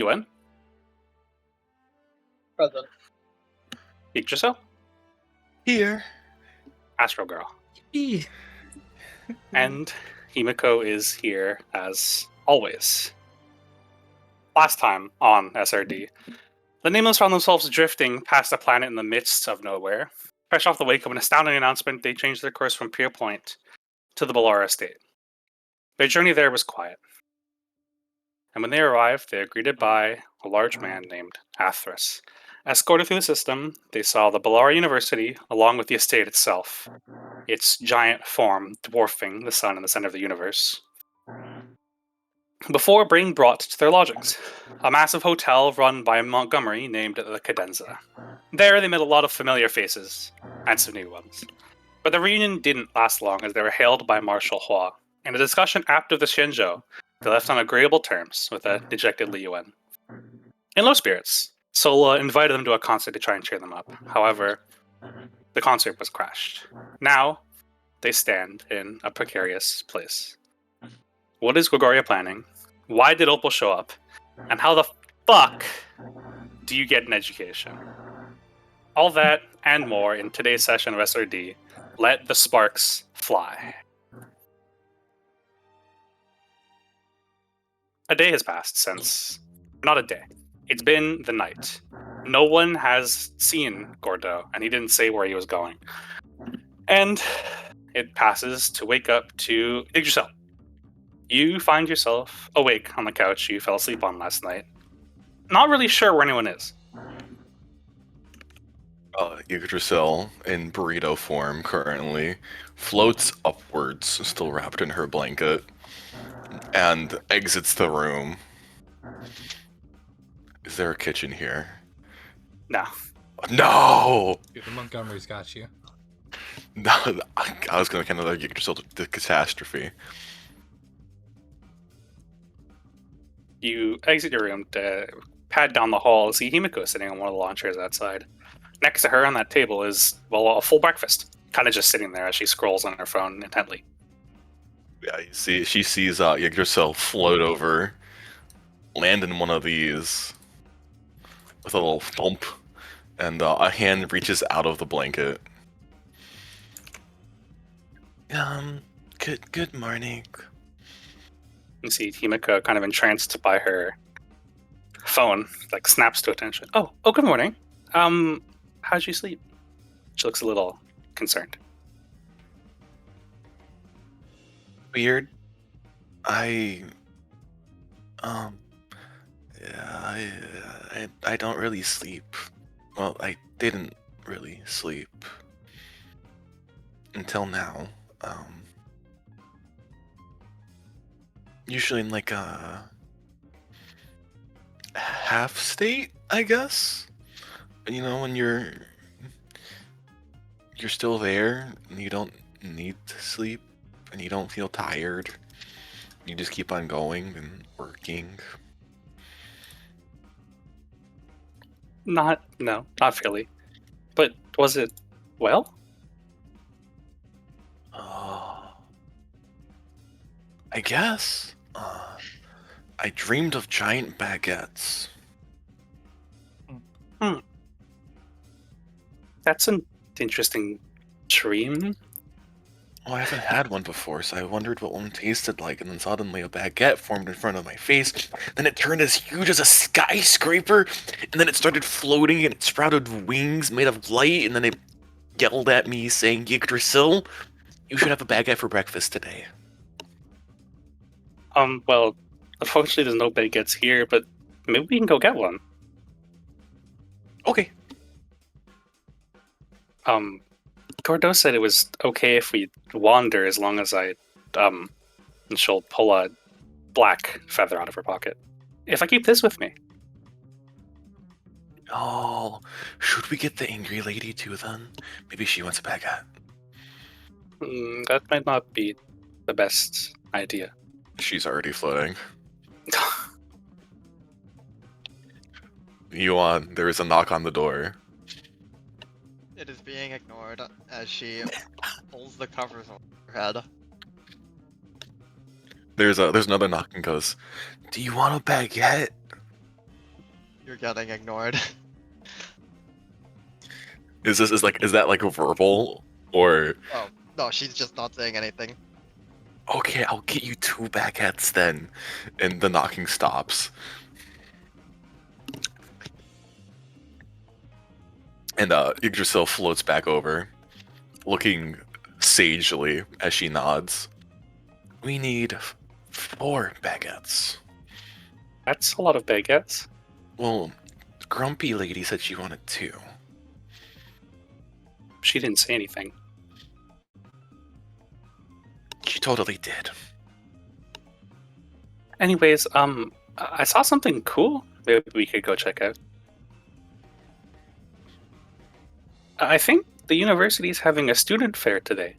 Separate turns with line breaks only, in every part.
Yuan?
Present.
Yggdrasil?
Here.
Astro Girl. And Himiko is here as always. Last time on SRD, the Nameless found themselves drifting past a planet in the midst of nowhere. Fresh off the wake of an astounding announcement, they changed their course from Pier Point to the Bellara Estate. Their journey there was quiet. And when they arrived, they were greeted by a large man named Athrys. Escorted through the system, they saw the Bellara University along with the estate itself, its giant form dwarfing the sun in the center of the universe, before being brought to their lodgings, a massive hotel run by Montgomery named the Cadenza. There they met a lot of familiar faces, and some new ones. But the reunion didn't last long as they were hailed by Marshal Hua. In a discussion after the Xianzhou, they left on agreeable terms with a dejected Li Yuan. In low spirits, Sola invited them to a concert to try and cheer them up. However, the concert was crashed. Now, they stand in a precarious place. What is Gregoria planning? Why did Opal show up? And how the fuck do you get an education? All that and more in today's session of SRD. Let the sparks fly. A day has passed since... Not a day. It's been the night. No one has seen Gordo, and he didn't say where he was going. And it passes to wake up to Yggdrasil. You find yourself awake on the couch you fell asleep on last night. Not really sure where anyone is.
Yggdrasil, in burrito form currently, floats upwards, still wrapped in her blanket, and exits the room. Is there a kitchen here?
No.
No!
Dude, the Montgomery's got you.
No, I was going to kind of Yggdrasil the catastrophe.
You exit your room to pad down the hall, see Himiko sitting on one of the lawn chairs outside. Next to her on that table is, well, a full breakfast. Kind of just sitting there as she scrolls on her phone intently.
Yeah, you see, she sees Yggdrasil float over, land in one of these with a little thump, and a hand reaches out of the blanket. Good morning.
You see Himiko kind of entranced by her phone, like snaps to attention. Oh, good morning. How'd you sleep? She looks a little concerned.
Weird. I don't really sleep. Well, I didn't really sleep until now. Usually in like a half state, I guess. You know, when you're still there and you don't need to sleep and you don't feel tired. You just keep on going and working.
Not really. But was it well?
I guess. I dreamed of giant baguettes.
That's an interesting dream.
Oh, I haven't had one before, so I wondered what one tasted like, and then suddenly a baguette formed in front of my face. Then it turned as huge as a skyscraper, and then it started floating, and it sprouted wings made of light, and then it yelled at me saying, Yggdrasil, you should have a baguette for breakfast today.
Well, unfortunately there's no baguettes here, but maybe we can go get one.
Okay.
Gordo said it was okay if we wander as long as and she'll pull a black feather out of her pocket. If I keep this with me.
Oh, should we get the angry lady too then? Maybe she wants a baguette.
That might not be the best idea.
She's already floating. Yuan, there is a knock on the door.
It is being ignored as she pulls the covers over her head.
There's another knock and goes, do you want a baguette?
You're getting ignored.
Is that like a verbal or?
Oh, no, she's just not saying anything.
Okay, I'll get you 2 baguettes then, and the knocking stops. And Yggdrasil floats back over, looking sagely as she nods. We need 4 baguettes.
That's a lot of baguettes.
Well, Grumpy Lady said she wanted 2.
She didn't say anything.
She totally did.
Anyways, I saw something cool. Maybe we could go check out. I think the university is having a student fair today.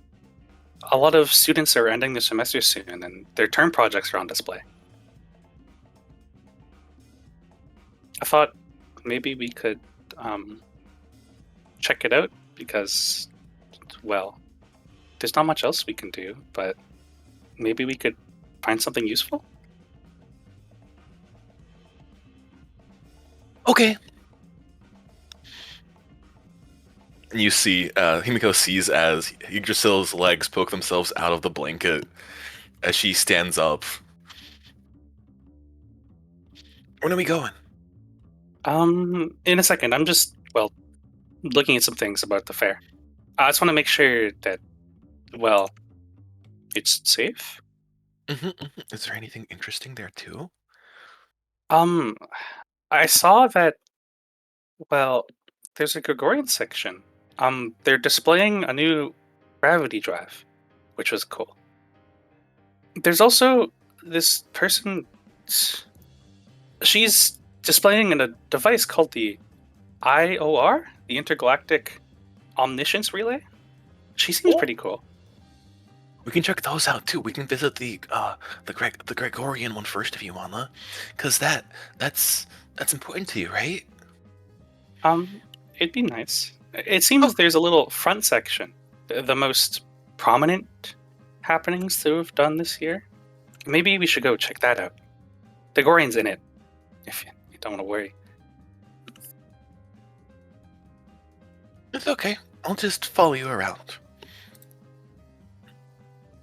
A lot of students are ending the semester soon, and their term projects are on display. I thought maybe we could check it out because, well, there's not much else we can do, but maybe we could find something useful?
Okay. And you see, Himiko sees as Yggdrasil's legs poke themselves out of the blanket as she stands up. When are we going?
In a second. I'm just, well, looking at some things about the fair. I just want to make sure that, well, it's safe.
Is there anything interesting there too?
I saw that, well, there's a Gregorian section. They're displaying a new gravity drive, which was cool. There's also this person. She's displaying a device called the IOR, the Intergalactic Omniscience Relay. She seems pretty cool.
We can check those out too. We can visit the Gregorian one first if you wanna, because that's important to you, right?
It'd be nice. It seems there's a little front section, the most prominent happenings that we've done this year. Maybe we should go check that out. The Gregorian's in it, if you don't want to worry.
It's okay. I'll just follow you around.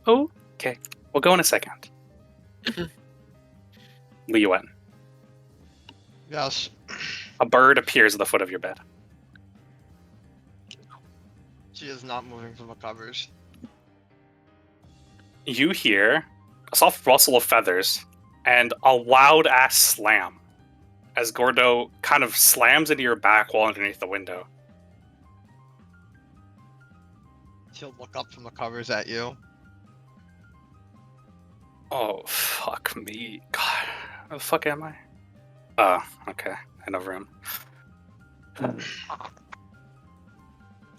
Okay, we'll go in a second. Li Yuan.
Yes.
A bird appears at the foot of your bed.
She is not moving from the covers.
You hear a soft rustle of feathers and a loud ass slam as Gordo kind of slams into your back wall underneath the window.
She'll look up from the covers at you.
Oh, fuck me. God, where the fuck am I? Oh, okay. In a room. And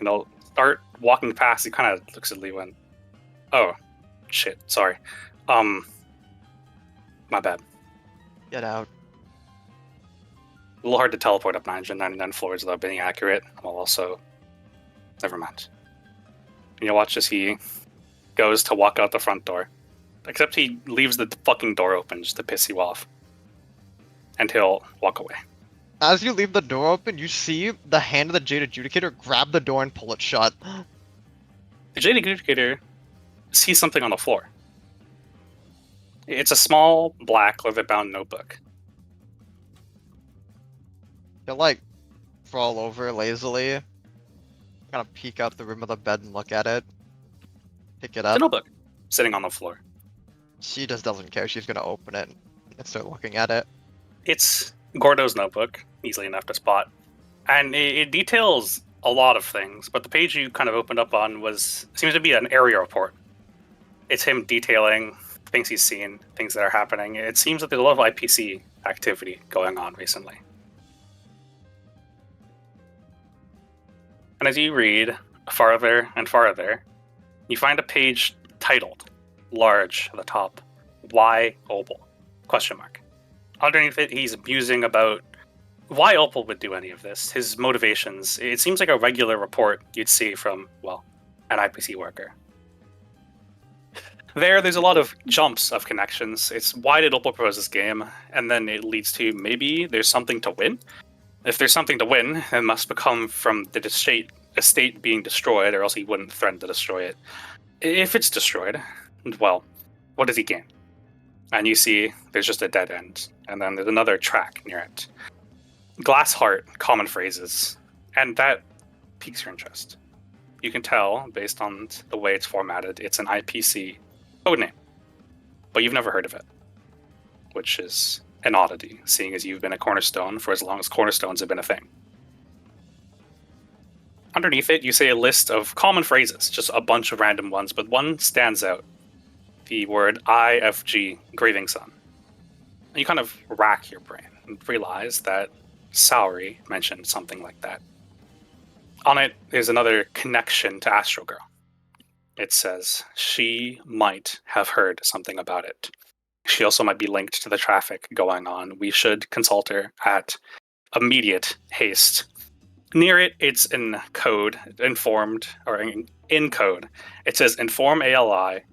I'll start walking past. He kind of looks at Li Yuan. Oh, shit. Sorry. My bad.
Get out.
A little hard to teleport up 999 floors without being accurate. While also, never mind. And you'll watch as he goes to walk out the front door. Except he leaves the fucking door open just to piss you off. And he'll walk away.
As you leave the door open, you see the hand of the Jade Adjudicator grab the door and pull it shut.
The Jade Adjudicator sees something on the floor. It's a small, black, leather-bound notebook.
He'll, like, crawl over lazily. Kind of peek out the rim of the bed and look at it. Pick it
The
up.
notebook, sitting on the floor.
She just doesn't care. She's gonna open it and start looking at it.
It's Gordo's notebook, easily enough to spot. And it details a lot of things, but the page you kind of opened up on seems to be an area report. It's him detailing things he's seen, things that are happening. It seems that there's a lot of IPC activity going on recently. And as you read farther and farther, you find a page titled, large at the top, Why Opal? Question mark. Underneath it, he's musing about why Opal would do any of this, his motivations. It seems like a regular report you'd see from, well, an IPC worker. There's a lot of jumps of connections. It's why did Opal propose this game, and then it leads to maybe there's something to win. If there's something to win, it must become from the estate being destroyed, or else he wouldn't threaten to destroy it. If it's destroyed, well, what does he gain? And you see there's just a dead end, and then there's another track near it. Glass heart, common phrases, and that piques your interest. You can tell, based on the way it's formatted, it's an IPC code name, but you've never heard of it, which is an oddity, seeing as you've been a Cornerstone for as long as Cornerstones have been a thing. Underneath it, you see a list of common phrases, just a bunch of random ones, but one stands out. The word IFG, Grieving Son. And you kind of rack your brain and realize that Saori mentioned something like that. On it, there's another connection to Astro Girl. It says she might have heard something about it. She also might be linked to the traffic going on. We should consult her at immediate haste. Near it, it's in code, informed, or in code. It says inform ALI,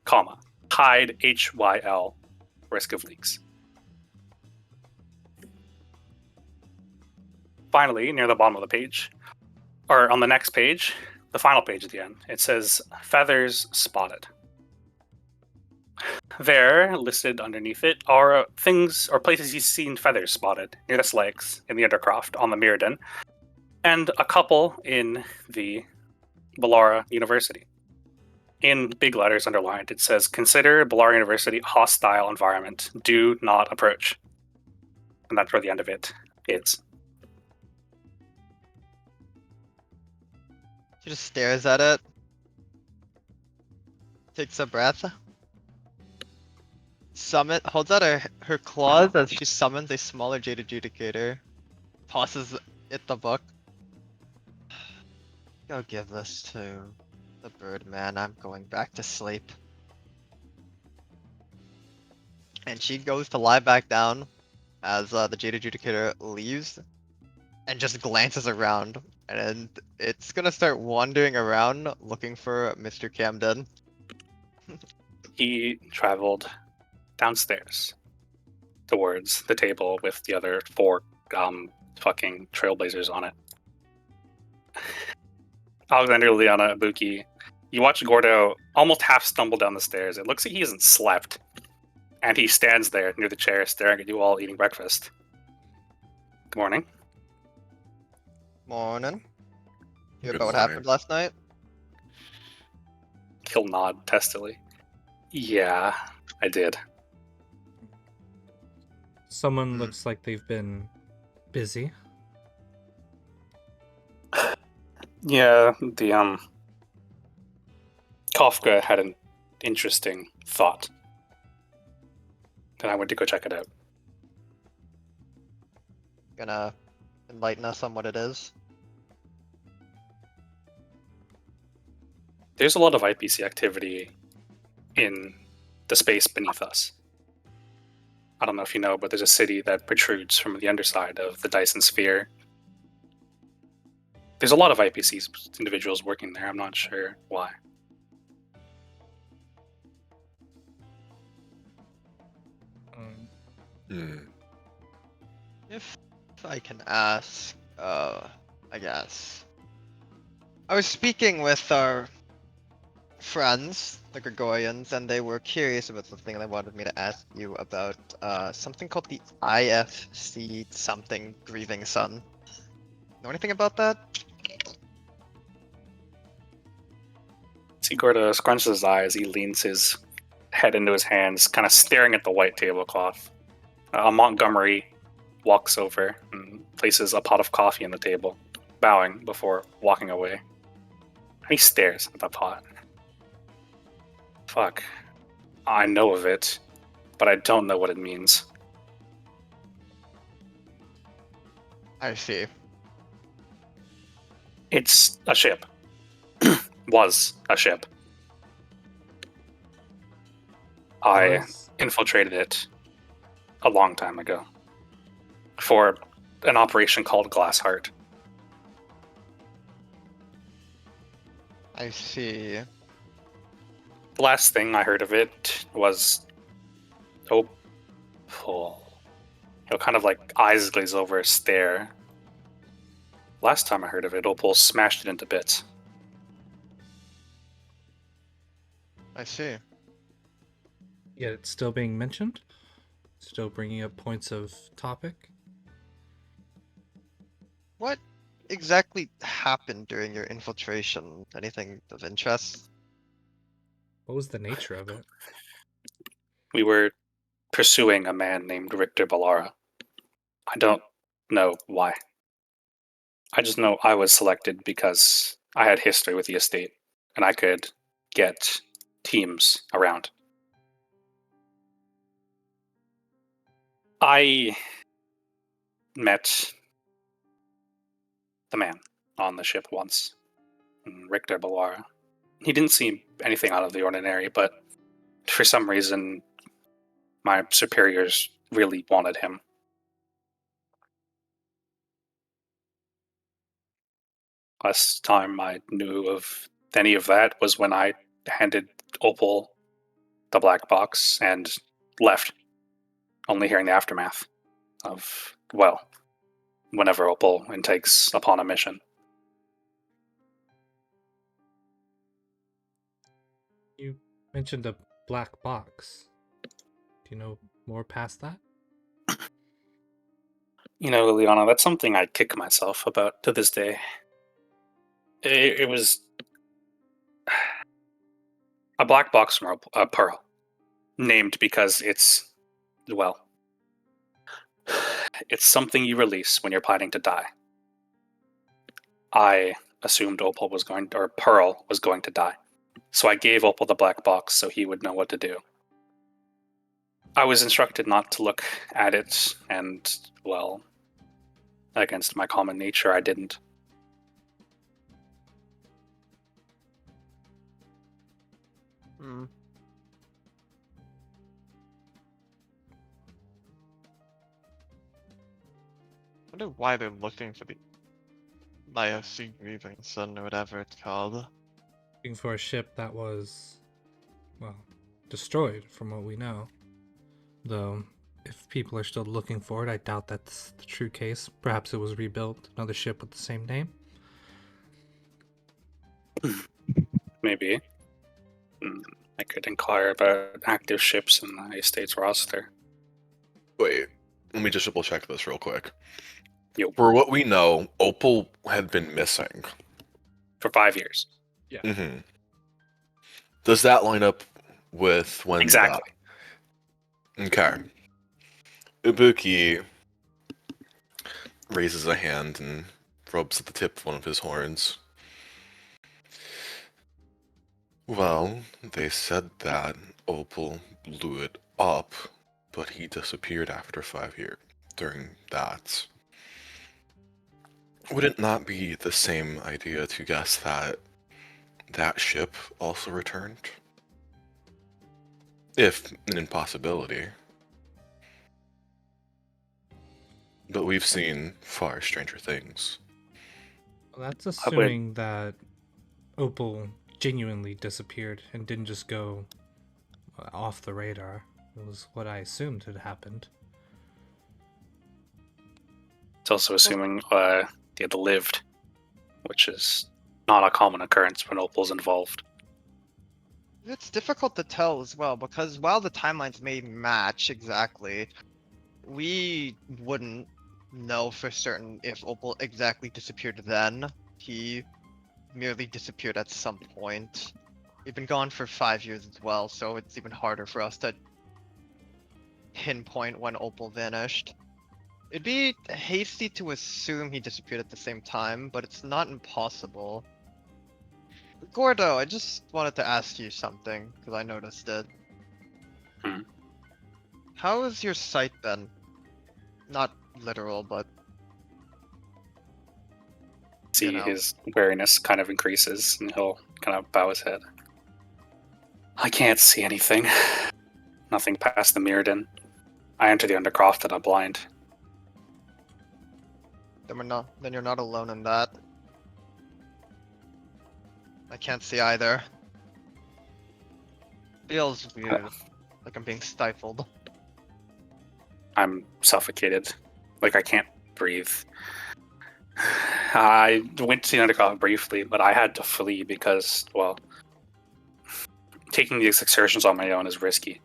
comma, hide HYL, risk of leaks. Finally, near the bottom of the page, or on the next page, the final page at the end, it says feathers spotted. There, listed underneath it, are things or places you've seen feathers spotted near the slags in the Undercroft on the Mirrodin, and a couple in the Bellara University. In big letters underlined, it says, consider Bellara University hostile environment. Do not approach. And that's where the end of it is.
She just stares at it. Takes a breath. Holds out her claws as she summons a smaller Jade Adjudicator. Tosses it the book. Go give this to the Birdman. I'm going back to sleep. And she goes to lie back down as the Jade Adjudicator leaves and just glances around. And it's gonna start wandering around looking for Mr. Camden.
He traveled downstairs towards the table with the other four fucking trailblazers on it. Alexander, Liana, Buki, you watch Gordo almost half stumble down the stairs. It looks like he hasn't slept. And he stands there near the chair staring at you all eating breakfast. Good morning.
Morning. Hear
Good
about what
morning.
happened last night?
He'll nod testily. Yeah, I did.
Someone looks like they've been busy.
Yeah, the Kafka had an interesting thought. Then I went to go check it out.
Gonna enlighten us on what it is.
There's a lot of IPC activity in the space beneath us. I don't know if you know, but there's a city that protrudes from the underside of the Dyson sphere. There's a lot of IPCs, individuals working there. I'm not sure why.
If I can ask, I guess. I was speaking with our friends, the Gregorians, and they were curious about something and they wanted me to ask you about something called the IFC something Grieving Son. Know anything about that?
See, Gordo scrunches his eyes. He leans his head into his hands, kind of staring at the white tablecloth. Montgomery walks over and places a pot of coffee on the table, bowing before walking away. He stares at the pot. Fuck. I know of it, but I don't know what it means.
I see.
It's a ship. Was a ship. I infiltrated it a long time ago for an operation called Glassheart.
I see.
The last thing I heard of it was Opal. Kind of like eyes glaze over, stare. Last time I heard of it, Opal smashed it into bits.
I see.
Yet it's still being mentioned? Still bringing up points of topic?
What exactly happened during your infiltration? Anything of interest?
What was the nature of it?
We were pursuing a man named Richter Bellara. I don't know why. I just know I was selected because I had history with the estate, and I could get teams around. I met the man on the ship once, Richter Bellara. He didn't seem anything out of the ordinary, but for some reason, my superiors really wanted him. Last time I knew of any of that was when I handed Opal the black box and left, only hearing the aftermath of, well, whenever Opal intakes upon a mission.
You mentioned a black box. Do you know more past that?
Liliana, that's something I kick myself about to this day. It was a black box from a pearl, named because it's, well, it's something you release when you're planning to die. I assumed Opal was Pearl was going to die. So I gave Opal the black box so he would know what to do. I was instructed not to look at it, and, well, against my common nature, I didn't.
Hmm. I wonder why they're looking for the IFC grievance or whatever it's called.
Looking for a ship that was, well, destroyed from what we know. Though, if people are still looking for it, I doubt that's the true case. Perhaps it was rebuilt, another ship with the same name.
Maybe. I could inquire about active ships in the estate's roster.
Wait, let me just double check this real quick.
Yo.
For what we know, Opal had been missing.
For 5 years.
Mm-hmm. Does that line up with when
Exactly.
Okay. Ibuki raises a hand and rubs at the tip of one of his horns. Well, they said that Opal blew it up, but he disappeared after 5 years during that. Would it not be the same idea to guess that that ship also returned? If an impossibility. But we've seen far stranger things.
Well, that's assuming that Opal genuinely disappeared and didn't just go off the radar. It was what I assumed had happened.
It's also assuming they had lived, which is not a common occurrence when Opal's involved.
It's difficult to tell as well, because while the timelines may match exactly, we wouldn't know for certain if Opal exactly disappeared then. He merely disappeared at some point. We've been gone for 5 years as well, so it's even harder for us to pinpoint when Opal vanished. It'd be hasty to assume he disappeared at the same time, but it's not impossible. Gordo, I just wanted to ask you something, because I noticed it.
Hmm.
How has your sight been? Not literal, but...
See
know.
his wariness kind of increases, and he'll kind of bow his head. I can't see anything. Nothing past the Mirrodin. I enter the Undercroft and blind.
Then you're not alone in that. I can't see either. feels weird. Like I'm being stifled.
I'm suffocated. Like I can't breathe. I went to the underground briefly, but I had to flee because, well, taking these excursions on my own is risky.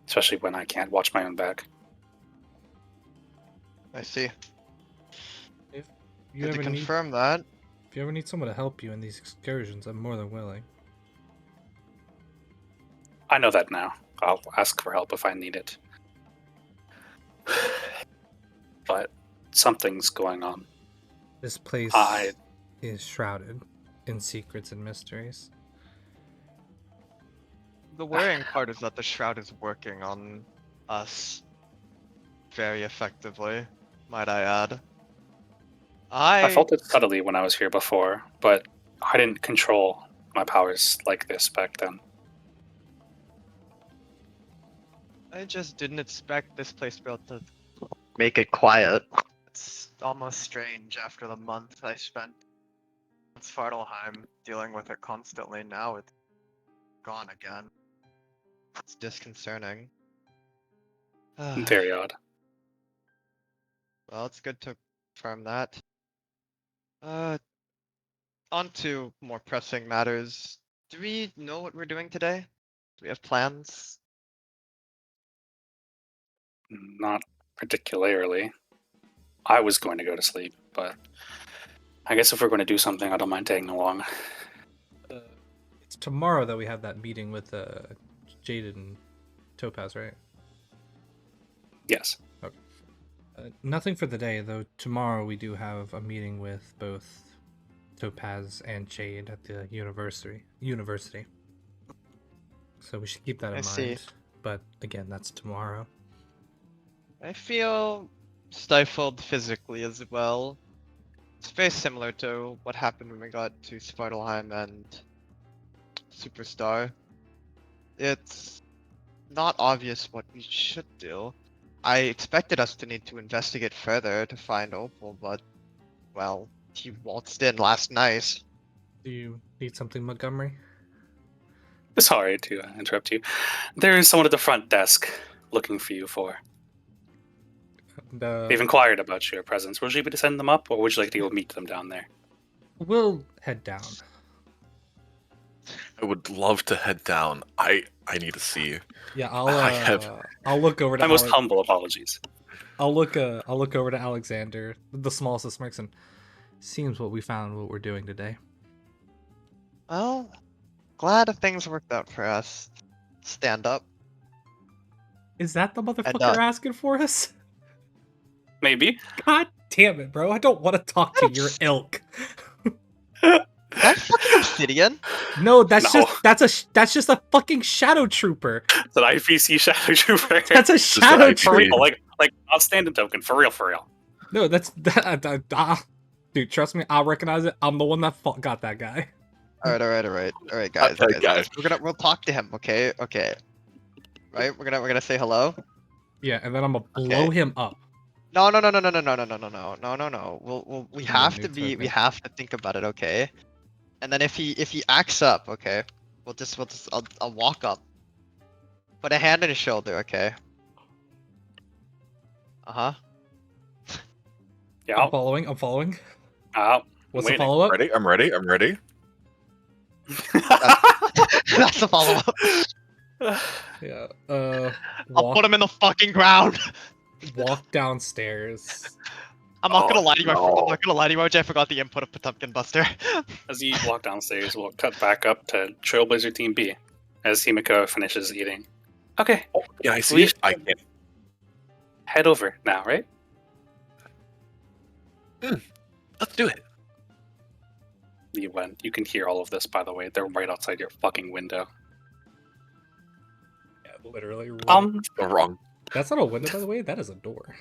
Especially when I can't watch my own back.
I see.
If you
Good to
ever need,
confirm that.
if you ever need someone to help you in these excursions, I'm more than willing.
I know that now. I'll ask for help if I need it. But something's going on.
This place
I-
is shrouded in secrets and mysteries.
The worrying part is that the shroud is working on us very effectively, might I add.
I felt it subtly when I was here before, but I didn't control my powers like this back then.
I just didn't expect this place to be able to make it quiet. It's almost strange after the month I spent in Svartalheim dealing with it constantly. Now it's gone again. It's disconcerting.
Very odd.
Well, it's good to confirm that. On to more pressing matters. Do we know what we're doing today? Do we have plans?
Not particularly. I was going to go to sleep, but I guess if we're going to do something, I don't mind tagging along.
It's tomorrow that we have that meeting with Jade and Topaz, right?
Yes.
Nothing for the day, though. Tomorrow we do have a meeting with both Topaz and Jade at the university. So we should keep that in
I
mind.
see.
But again, that's tomorrow.
I feel stifled physically as well. It's very similar to what happened when we got to Svartalheim and Superstar. It's not obvious what we should do. I expected us to need to investigate further to find Opal, but, well, he waltzed in last night.
Do you need something, Montgomery?
Sorry to interrupt you. There is someone at the front desk looking for you for.
And,
They've inquired about your presence. Would you be to send them up, or would you like to go meet them down there?
we'll head down.
I would love to head down. I need to see.
Yeah,
I
I'll look over to
My most humble apologies.
I'll look over to Alexander, the smallest of smirks, and seems what we found what we're doing today.
Well, glad things worked out for us. Stand up.
Is that the motherfucker
done.
asking for us?
Maybe.
God damn it, bro. I don't want to talk to your ilk.
That's fucking obsidian.
No, that's
No.
that's just a fucking shadow trooper.
It's an IPC shadow trooper.
That's a
an
shadow
IP.
For
trooper.
real, like not standing token. For real.
No, dude, trust me, I'll recognize it. I'm the one that got that guy.
Alright, guys.
that guy.
We'll talk to him, okay? Right? We're gonna say hello.
Yeah, and then I'm gonna blow him up.
No. We
Yeah,
have to
new
be. We
token.
have to think about it, okay? And then if he acts up, okay, I'll walk up, put a hand on his shoulder, okay?
Yeah.
I'm following.
Oh,
What's
waiting.
the follow up?
Ready? I'm ready.
That's the follow up.
Yeah.
I'll put him in the fucking ground.
Walk downstairs.
I'm not gonna lie to you. I'm
no.
not gonna lie to you, OJ. I forgot the input of Potemkin Buster.
As you walk downstairs, we'll cut back up to Trailblazer Team B as Himiko finishes eating. Okay,
Can I see
We-
it? I can.
head over now, right?
Let's do it.
You went. You can hear all of this, by the way. They're right outside your fucking window.
Yeah, literally.
Go wrong.
That's not a window, by the way. That is a door.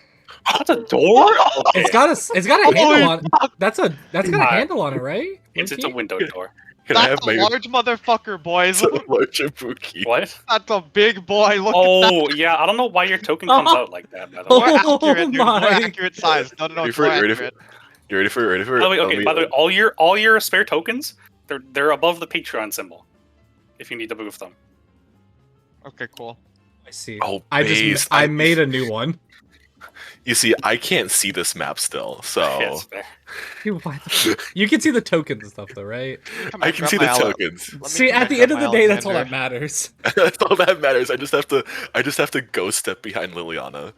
That's a door. Okay.
It's got a handle on it. That's got a
Alright.
handle on it, right?
It's a
Low-key?
window door.
Can I have
That's a
my
large motherfucker, boys.
large Ibuki?
What?
That's a big boy. Look at
Oh yeah, I don't know why your token comes out like that. By the
that.
way.
More
Oh
accurate, dude. More
my
accurate size. No,
Ready
it's
for
more
it?
accurate.
You ready for it? Ready for it?
By the way,
Let
okay.
me-
By the way, all your spare tokens, they're above the Patreon symbol. If you need to move them.
Okay, cool.
I see.
Oh,
I
based.
I made a new one.
You see, I can't see this map still,
Yeah,
so
it's fair.
Dude, why the You can see the tokens and stuff though, right?
Come
I
here,
can
grab
see
my
the
Ale-
tokens.
Let me
See,
come
at
here,
the
grab
end of
my
the day, that's all that
Alexander.
matters.
That's all that matters. I just have to go step behind Liliana.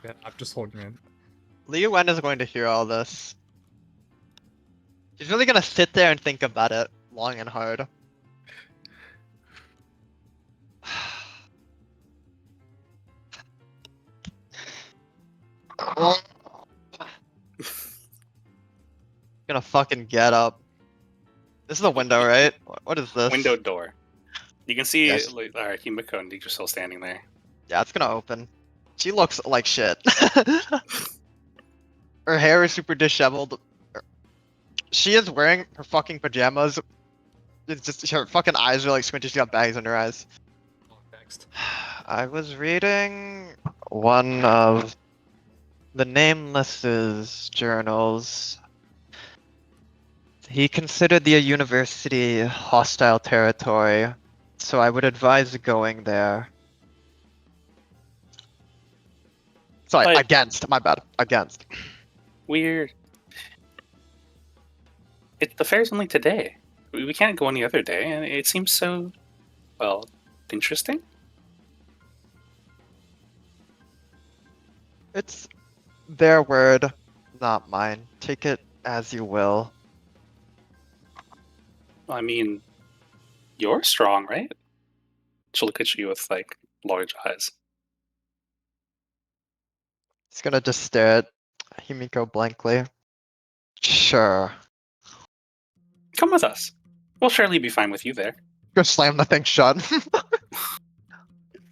Yeah, I'm just holding your hand.
Li Yuan is going to hear all this. He's really gonna sit there and think about it long and hard. Gonna fucking get up. This is a window, right? What is this?
Window door. You can see
Yes.
Himiko and Deidre still standing there.
Yeah, it's gonna open. She looks like shit. Her hair is super disheveled. She is wearing her fucking pajamas. It's just her fucking eyes are like squinty. She's got bags under her eyes.
Next.
I was reading one of the Nameless's journals. He considered the university hostile territory, so I would advise going there. Sorry,
But-
against. My bad. Against.
Weird. The fair's only today. We can't go any other day, and it seems so, well, interesting.
It's their word, not mine. Take it as you will.
I mean, you're strong, right? She'll look at you with, like, large eyes.
He's gonna just stare at Himiko blankly. Sure.
Come with us. We'll surely be fine with you there.
Go slam the thing shut.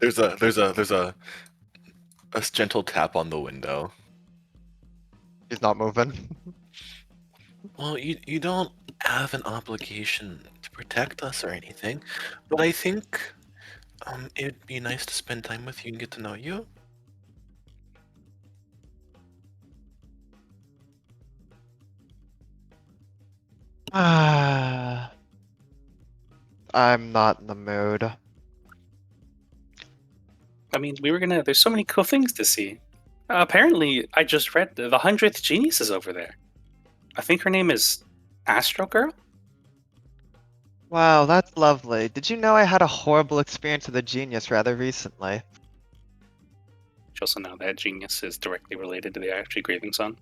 There's a gentle tap on the window.
He's not moving.
Well, you don't have an obligation to protect us or anything, but I think it'd be nice to spend time with you and get to know you.
I'm not in the mood.
I mean, there's so many cool things to see. Apparently, I just read the 100th genius is over there. I think her name is Astro Girl?
Wow, that's lovely. Did you know I had a horrible experience with a genius rather recently?
You also know that genius is directly related to the IFG Grieving Sun.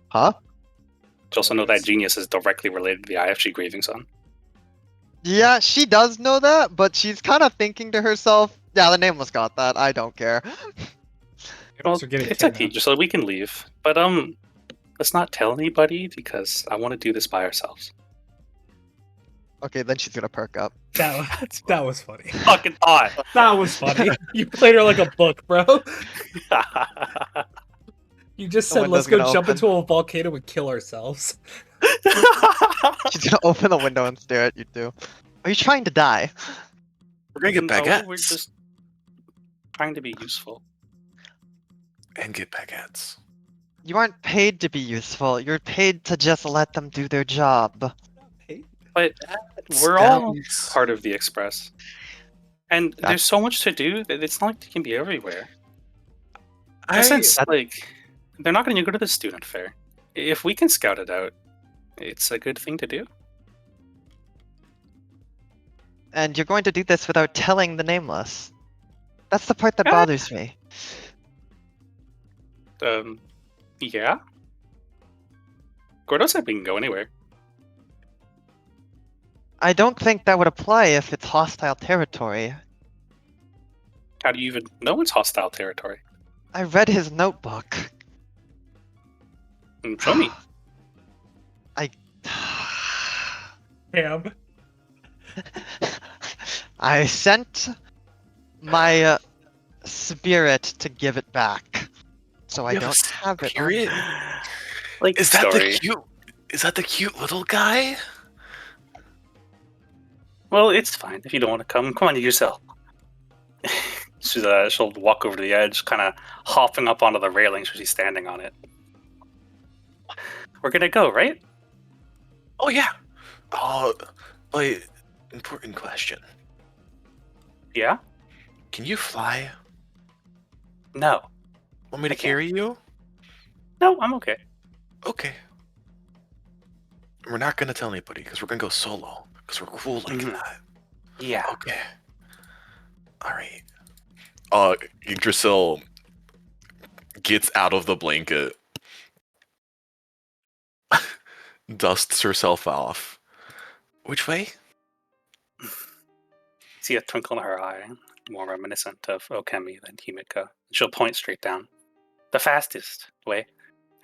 Huh?
You also know that genius is directly related to the IFG Grieving Sun.
Yeah, she does know that, but she's kind of thinking to herself, yeah, the Nameless got that. I don't care.
Well,
Are getting
it's okay,
kidnapped.
just so we can leave. But let's not tell anybody because I want to do this by ourselves.
Okay, then she's gonna perk up.
That was funny.
Fucking thought.
That was funny. You played her like a book, bro. You just
The
said, let's
window's
go
gonna
jump
open.
into a volcano and kill ourselves.
She's gonna open the window and stare at you two. Are you trying to die?
We're gonna get
No,
baguettes.
we're just trying to be useful.
And get baguettes.
You aren't paid to be useful. You're paid to just let them do their job.
But we're all
Sounds-
part of the Express. And there's so much to do that it's not like you can be everywhere. Since, like, they're not going to go to the student fair. If we can scout it out, it's a good thing to do.
And you're going to do this without telling the Nameless. That's the part that
Ah.
bothers me.
Yeah? Gordo said we can go anywhere.
I don't think that would apply if it's hostile territory.
How do you even know it's hostile territory?
I read his notebook.
Show me.
Cam.
I sent my spirit to give it back. So I
You have a
don't have it. on
spirit?
me.
Like,
Is that
story.
the cute? Is that the cute little guy?
Well, it's fine if you don't want to come. Come on, yourself. She'll walk over to the edge, kind of hopping up onto the railing so she's standing on it. We're gonna go, right?
Oh yeah. Oh, but important question.
Yeah?
Can you fly?
No.
Want me to
I can't.
carry you?
No, I'm okay.
Okay. We're not gonna tell anybody because we're gonna go solo because we're cool like
Mhm.
that.
Yeah.
Okay. All right. Yggdrasil gets out of the blanket, dusts herself off. Which way?
See a twinkle in her eye, more reminiscent of Okemi than Himiko. She'll point straight down. The fastest way.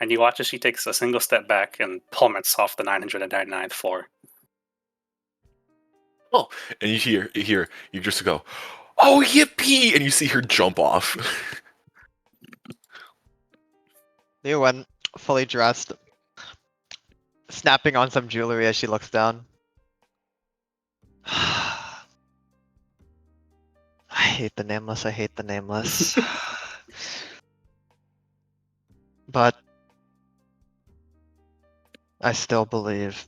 And you watch as she takes a single step back and plummets off the 999th floor.
Oh, and you hear Yggdrasil go, "Oh yippee!" And you see her jump off.
Li Yuan, fully dressed, snapping on some jewelry as she looks down. I hate the Nameless, I hate the Nameless. But I still believe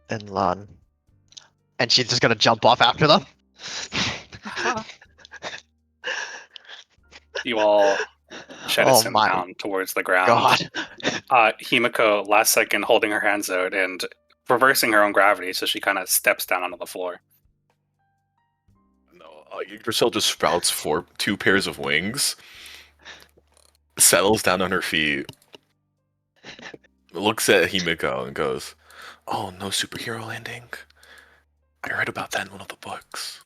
in Lan. And she's just gonna jump off after them.
You all
Oh
jettison
my
down towards the ground.
god.
Himiko, last second, holding her hands out and reversing her own gravity, so she kind of steps down onto the floor.
No, Yggdrasil just sprouts two pairs of wings, settles down on her feet, looks at Himiko and goes, "Oh, no superhero landing? I read about that in one of the books."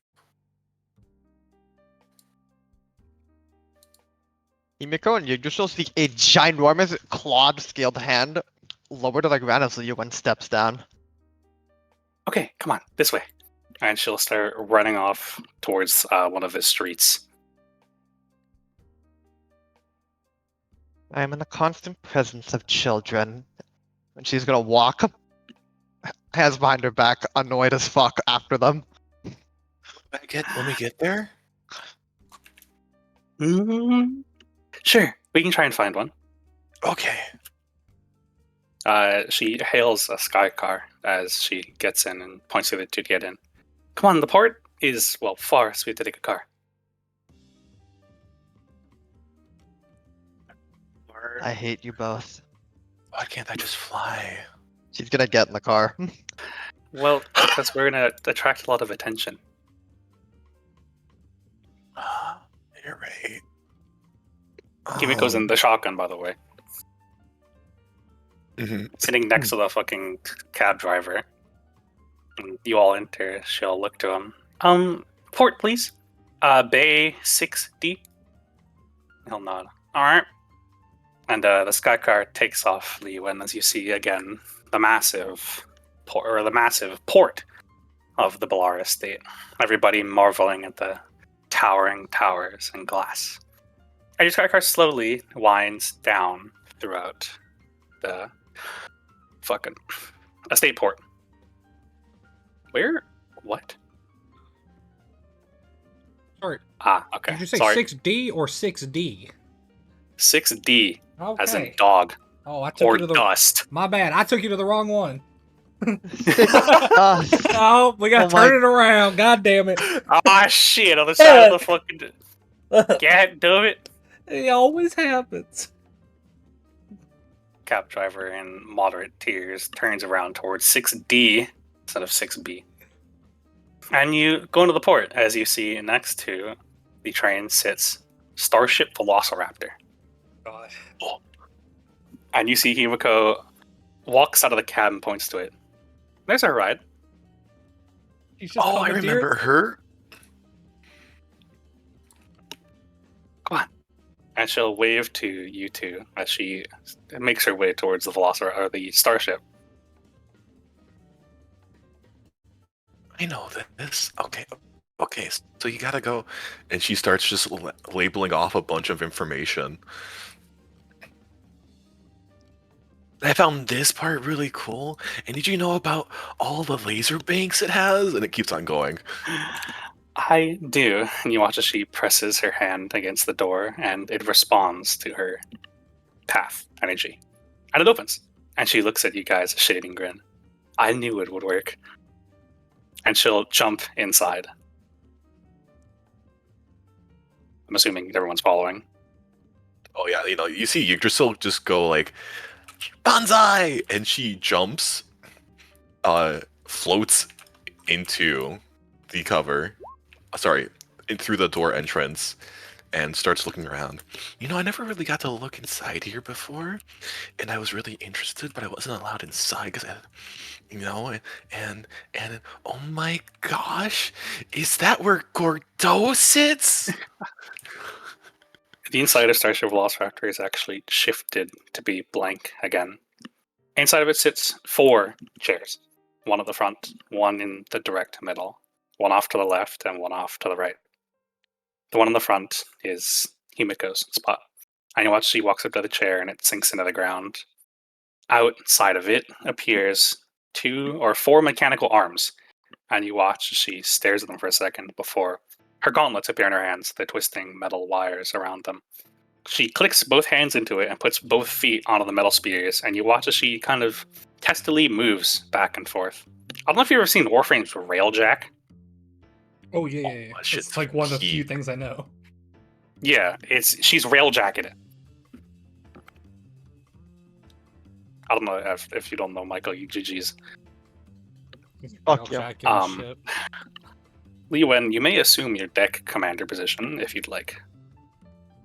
Himiko and Yggdrasil see a ginormous clawed-scaled hand lower to the ground as Li Yuan steps down.
Okay, come on, this way. And she'll start running off towards one of the streets.
I am in the constant presence of children. And she's gonna walk, hands behind her back, annoyed as fuck after them.
Let me get there?
Sure, we can try and find one.
Okay.
She hails a sky car as she gets in and points to get in. Come on, the port is, well, far, so we have to take a car.
I hate you both.
Why can't I just fly?
She's gonna get in the car.
Well, because we're going to attract a lot of attention.
You're right.
Himiko's in the shotgun, by the way.
Mhm.
Sitting next to the fucking cab driver. And you all enter. She'll look to him. Port, please. Bay 6D. He'll nod. Alright. And the sky car takes off, Li Yuan, as you see again the massive port of the Bellara Estate. Everybody marveling at the towering towers and glass. And your sky car slowly winds down throughout the fucking estate port. Where? What?
Sorry,
Okay.
did you say
Sorry.
6D or 6D?
6D,
Okay.
as in dog,
Oh, I took
or
you to the.
dust.
My bad. I took you to the wrong one.
Uh,
Oh, we gotta
Oh my-
turn it around. God damn it.
Ah, shit, on the side of the fucking... God damn it.
It always happens.
Cab driver in moderate tears turns around towards 6D instead of 6B. And you go into the port as you see next to the train sits Starship Velociraptor.
God.
And you see Himiko walks out of the cab and points to it. There's our ride.
She's just
Oh, I
commandeered-
remember her.
Come on. And she'll wave to you two as she makes her way towards the Velociraptor, or the Starship.
I know this. Okay, so you gotta go. And she starts just labeling off a bunch of information. I found this part really cool. And did you know about all the laser banks it has? And it keeps on going.
I do. And you watch as she presses her hand against the door and it responds to her path energy. And it opens. And she looks at you guys, a shading grin. I knew it would work. And she'll jump inside. I'm assuming everyone's following.
Oh yeah, you see Yggdrasil just go like, Banzai! And she jumps, floats into the cover, in through the door entrance, and starts looking around. I never really got to look inside here before, and I was really interested, but I wasn't allowed inside because and oh my gosh, is that where Gordo sits?
The inside of Starship Velociraptor is actually shifted to be blank again. Inside of it sits 4 chairs. One at the front, one in the direct middle, one off to the left, and one off to the right. The one in the front is Himiko's spot. And you watch she walks up to the chair and it sinks into the ground. Outside of it appears 2 or 4 mechanical arms. And you watch as she stares at them for a second before her gauntlets appear in her hands, the twisting metal wires around them. She clicks both hands into it and puts both feet onto the metal spears, and you watch as she kind of testily moves back and forth. I don't know if you've ever seen Warframe's Railjack.
Oh yeah.
that shit's
It's like one of the
key.
few things I know.
Yeah, she's Railjacked it. I don't know if you don't know, Michael, you GG's.
Fuck you.
Jack and shit.
Li Yuan, you may assume your deck commander position if you'd like.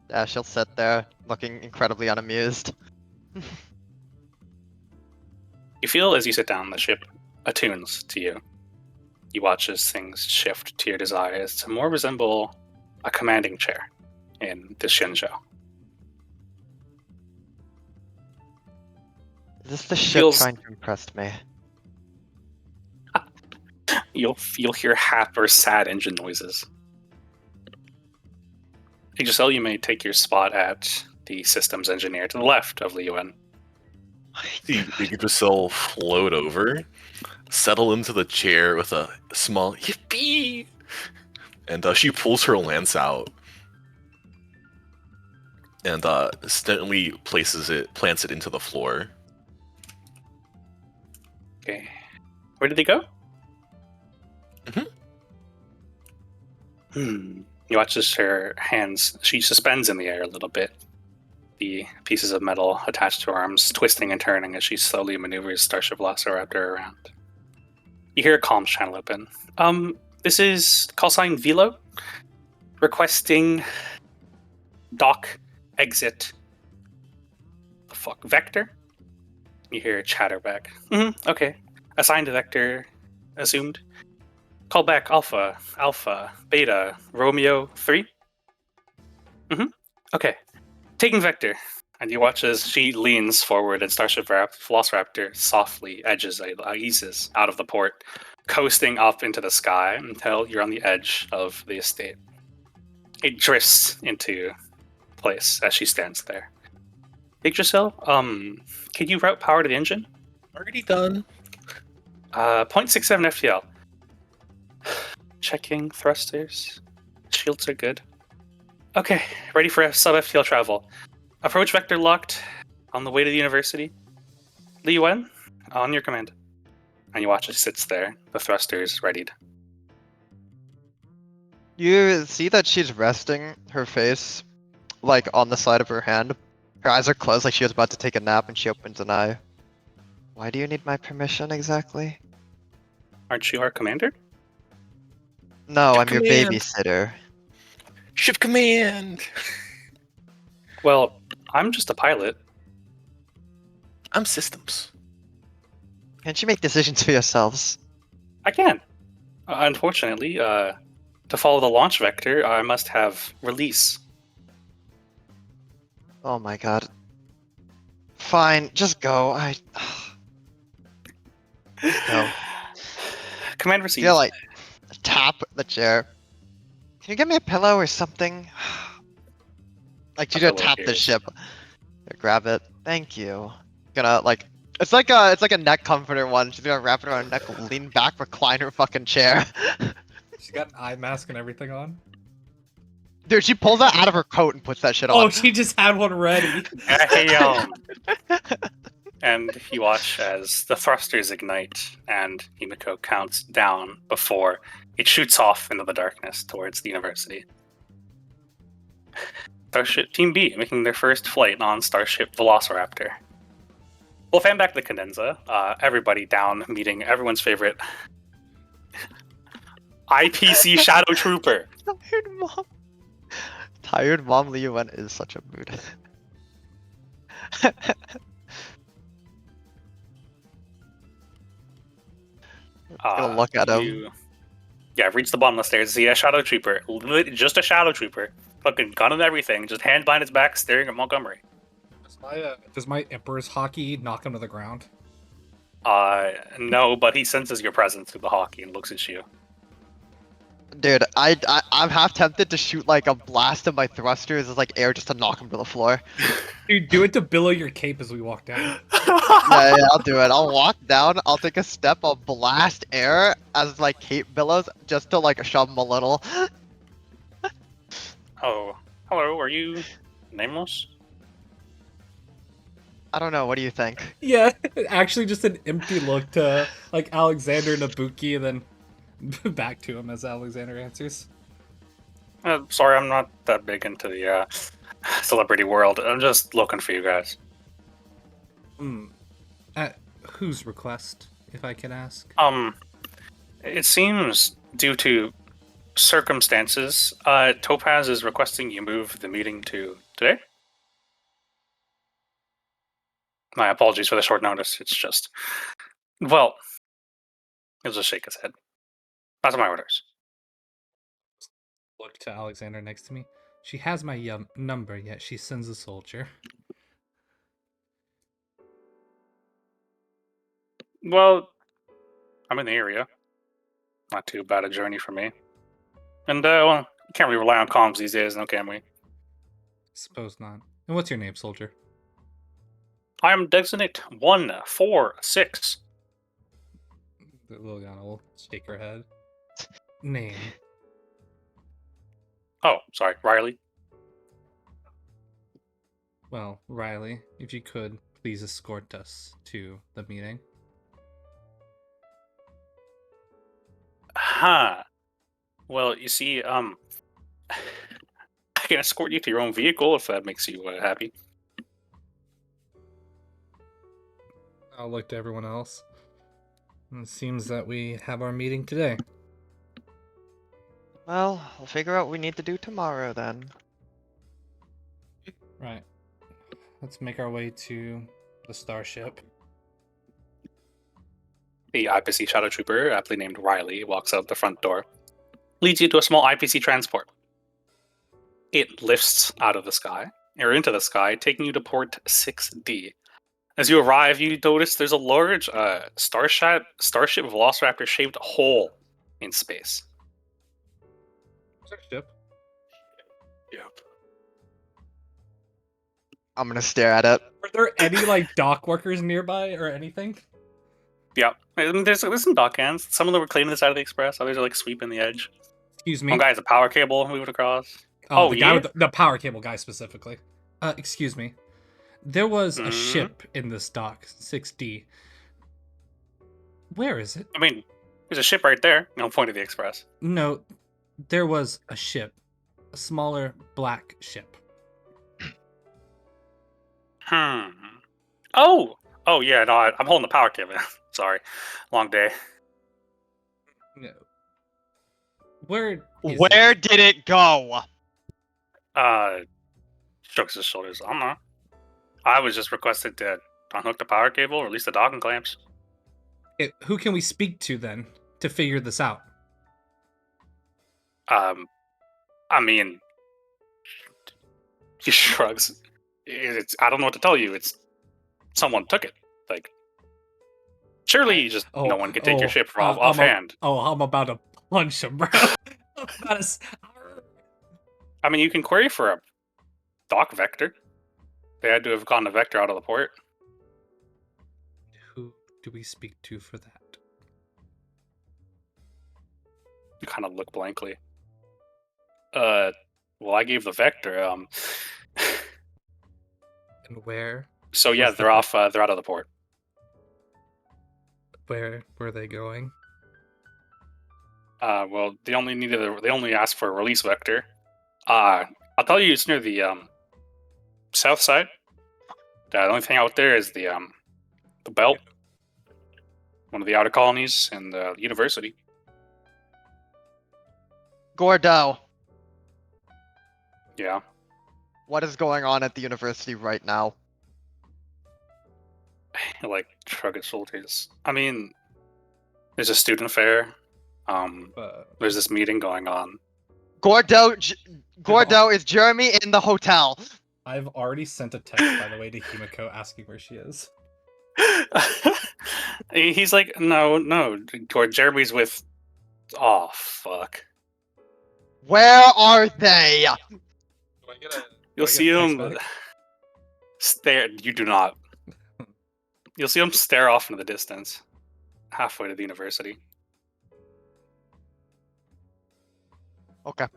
Yeah, she'll sit there, looking incredibly unamused.
You feel as you sit down, the ship attunes to you. You watch as things shift to your desires to more resemble a commanding chair in the Xianzhou.
Is this the ship
Feels-
trying to impress me?
You'll hear happy or sad engine noises. Giselle, you may take your spot at the systems engineer to the left of Li Yuan.
See Yggdrasil float over, settle into the chair with a small yippee, and she pulls her lance out and steadily plants it into the floor.
Okay. Where did they go? You watch as her hands, she suspends in the air a little bit. The pieces of metal attached to her arms twisting and turning as she slowly maneuvers Starship Velociraptor around. You hear a comms channel open. This is call sign Velo. Requesting dock exit. The fuck? Vector? You hear a chatter back. Okay. Assigned to Vector. Assumed. Call back Alpha, Beta, Romeo 3. Okay. Taking Vector. And you watch as she leans forward and Starship Velociraptor softly eases out of the port, coasting up into the sky until you're on the edge of the estate. It drifts into place as she stands there. Yggdrasil, can you route power to the engine?
Already done.
0.67 FTL. Checking thrusters. Shields are good. Okay, ready for sub-FTL travel. Approach vector locked on the way to the university. Li Yuan, on your command. And you watch as she sits there, the thrusters readied.
You see that she's resting her face, like, on the side of her hand. Her eyes are closed like she was about to take a nap and she opens an eye. Why do you need my permission exactly?
Aren't you our commander?
No,
Ship
I'm your
command.
babysitter.
Ship command!
Well, I'm just a pilot.
I'm systems.
Can't you make decisions for yourselves?
I can. Unfortunately, to follow the launch vector, I must have release.
Oh my god. Fine, just go. No.
Command
I
received.
feel like tap the chair. Can you get me a pillow or something? Like you
A
just
pillow
tap the
here.
ship. Here, grab it. Thank you. Gonna like it's like a neck comforter one. She's gonna wrap it around her neck, lean back, recline her fucking chair.
She got an eye mask and everything on.
Dude, she pulls that out of her coat and puts that shit on.
Oh, she just had one ready.
Hey, and you watch as the thrusters ignite and Himiko counts down before it shoots off into the darkness towards the university. Starship Team B making their first flight on Starship Velociraptor. We'll fan back to Cadenza. Everybody down, meeting everyone's favorite IPC Shadow Trooper.
Tired mom. Tired mom Li Yuan is such a mood. Gonna look at him.
Yeah, reach the bottom of the stairs, see a Shadow Trooper. Just a Shadow Trooper. Fucking gun and everything, just hand behind his back, staring at Montgomery.
Does my Emperor's hockey knock him to the ground?
No, but he senses your presence through the hockey and looks at you.
Dude, I'm half tempted to shoot like a blast of my thrusters as like air just to knock him to the floor.
Dude, do it to billow your cape as we walk down.
Yeah, I'll do it. I'll walk down, I'll take a step, I'll blast air as like cape billows just to like shove him a little.
Oh, hello, are you Nameless?
I don't know, what do you think?
Yeah, actually just an empty look to like Alexander Nabuki and then back to him as Alexander answers.
Sorry, I'm not that big into the celebrity world. I'm just looking for you guys.
At whose request, if I can ask?
It seems due to circumstances, Topaz is requesting you move the meeting to today. My apologies for the short notice. It's just, well, he'll just shake his head. That's my orders.
Look to Alexander next to me. She has my number, yet she sends a soldier.
Well, I'm in the area. Not too bad a journey for me. And, well, can't really rely on comms these days, no, can we?
Suppose not. And what's your name, soldier?
I am designate 146.
The Liliana will shake her head. Name.
Oh, sorry, Riley.
Well, Riley, if you could, please escort us to the meeting.
Huh. Well, you see, I can escort you to your own vehicle if that makes you happy.
I'll look to everyone else. It seems that we have our meeting today.
Well, we'll figure out what we need to do tomorrow then.
Right. Let's make our way to the starship.
The IPC Shadow Trooper, aptly named Riley, walks out the front door, leads you to a small IPC transport. It lifts out of the sky, or into the sky, taking you to port 6D. As you arrive, you notice there's a large starship Velociraptor-shaped hole in space.
Starship?
Yep.
I'm gonna stare at it.
Are there any like dock workers nearby or anything?
Yeah, I mean, there's some dock hands. Some of them were cleaning the side of the express. Others are like sweeping the edge.
Excuse me.
One guy has a power cable moving across.
Oh, the guy
yeah?
with the power cable guy specifically. Excuse me. There was a ship in this dock, 6D. Where is it?
I mean, there's a ship right there. No point of the express.
No, there was a ship. A smaller black ship.
Oh, yeah. No, I'm holding the power cable. Sorry, long day.
No. Where
Did it go?
Shrugs his shoulders. I don't know. I was just requested to unhook the power cable, or release the docking clamps.
Who can we speak to then to figure this out?
I mean, he shrugs. I don't know what to tell you. It's someone took it. Like, surely you just no one can take your ship offhand.
I'm about to punch him, bro.
I mean, you can query for a dock vector. They had to have gotten a vector out of the port.
Who do we speak to for that?
You kind of look blankly. Well, I gave the vector.
And where?
So yeah, they're off. They're out of the port.
Where were they going?
Well, they only asked for a release vector. I'll tell you, it's near the south side. The only thing out there is the belt, one of the outer colonies, and the university.
Gordo,
Yeah.
what is going on at the university right now?
Like, shrug its shoulders. I mean, there's a student fair. There's this meeting going on.
Gordo, Gordo, is Jeremy in the hotel?
I've already sent a text, by the way, to Himiko asking where she is.
He's like, no, Jeremy's with. Oh fuck!
Where are they?
You'll
I get
see
a text
him
back?
stare. You do not. You'll see him stare off into the distance, halfway to the university.
Okay,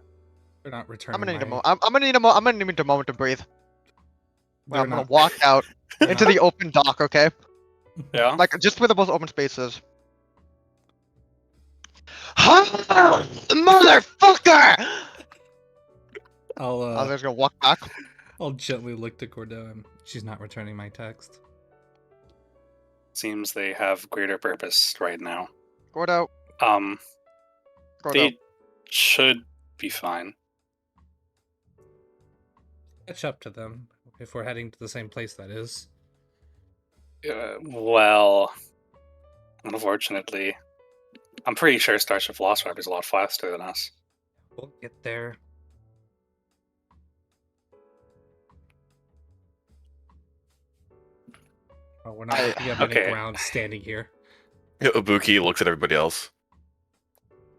They're not
I'm
returning.
gonna need a
my-
moment. I'm gonna need a moment. I'm gonna need a moment to breathe.
they're
I'm gonna
not-
walk out
they're
into
not-
the open dock. Okay,
Yeah.
like just where the most open space is. Motherfucker!
I'll
I was just gonna walk back.
I'll gently look to Gordo, and she's not returning my text.
Seems they have greater purpose right now.
Gordo,
Gordo.
Gordo.
They should be fine.
Catch up to them if we're heading to the same place. That is.
Well, unfortunately, I'm pretty sure Starship Velociraptor is a lot faster than us.
We'll get there. Oh, we're not picking up any
okay.
ground standing here.
Ibuki looks at everybody else.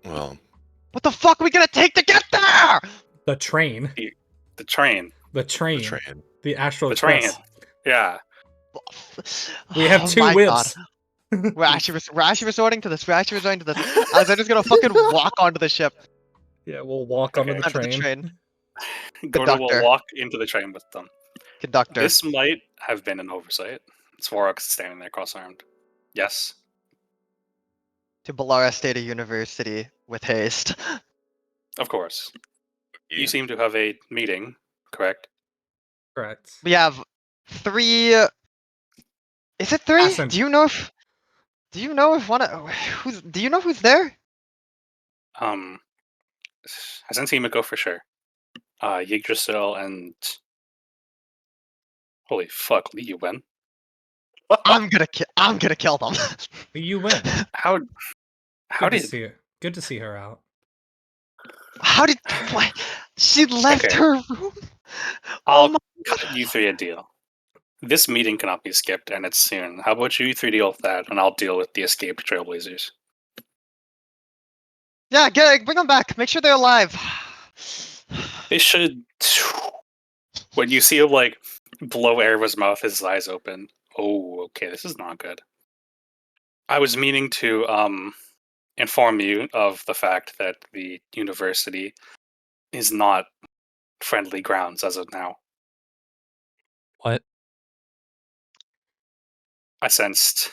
Well,
What the fuck are we gonna take to get there?
The train.
The train.
The train.
the train.
The Astral
The train.
Express.
Yeah.
We have
Oh
two
my
whips.
God. We're actually resorting to this. I was just gonna fucking walk onto the ship.
Yeah, we'll walk
Okay.
onto the
Onto the
train.
train.
Gordo will
Conductor.
walk into the train with them.
Conductor.
This might have been an oversight. Svarog standing there cross-armed. Yes.
To Bellara Estate University with haste.
Of course.
Yeah.
You seem to have a meeting, correct?
Correct.
We have 3. Is it 3?
Ascent.
Do you know if one of who's? Do you know who's there?
I sent Himiko for sure. Yggdrasil and holy fuck, Li Yuan.
I'm gonna kill them.
You win.
How
Good to
did
see her. Good to see her out.
How did what? She left
Okay.
her room.
I'll
Oh my.
cut you three a deal? This meeting cannot be skipped, and it's soon. How about you three deal with that, and I'll deal with the escaped trailblazers.
Yeah, bring them back. Make sure they're alive.
They should. When you see him like blow air of his mouth, his eyes open. Oh, okay, this is not good. I was meaning to inform you of the fact that the university is not friendly grounds as of now.
What?
I sensed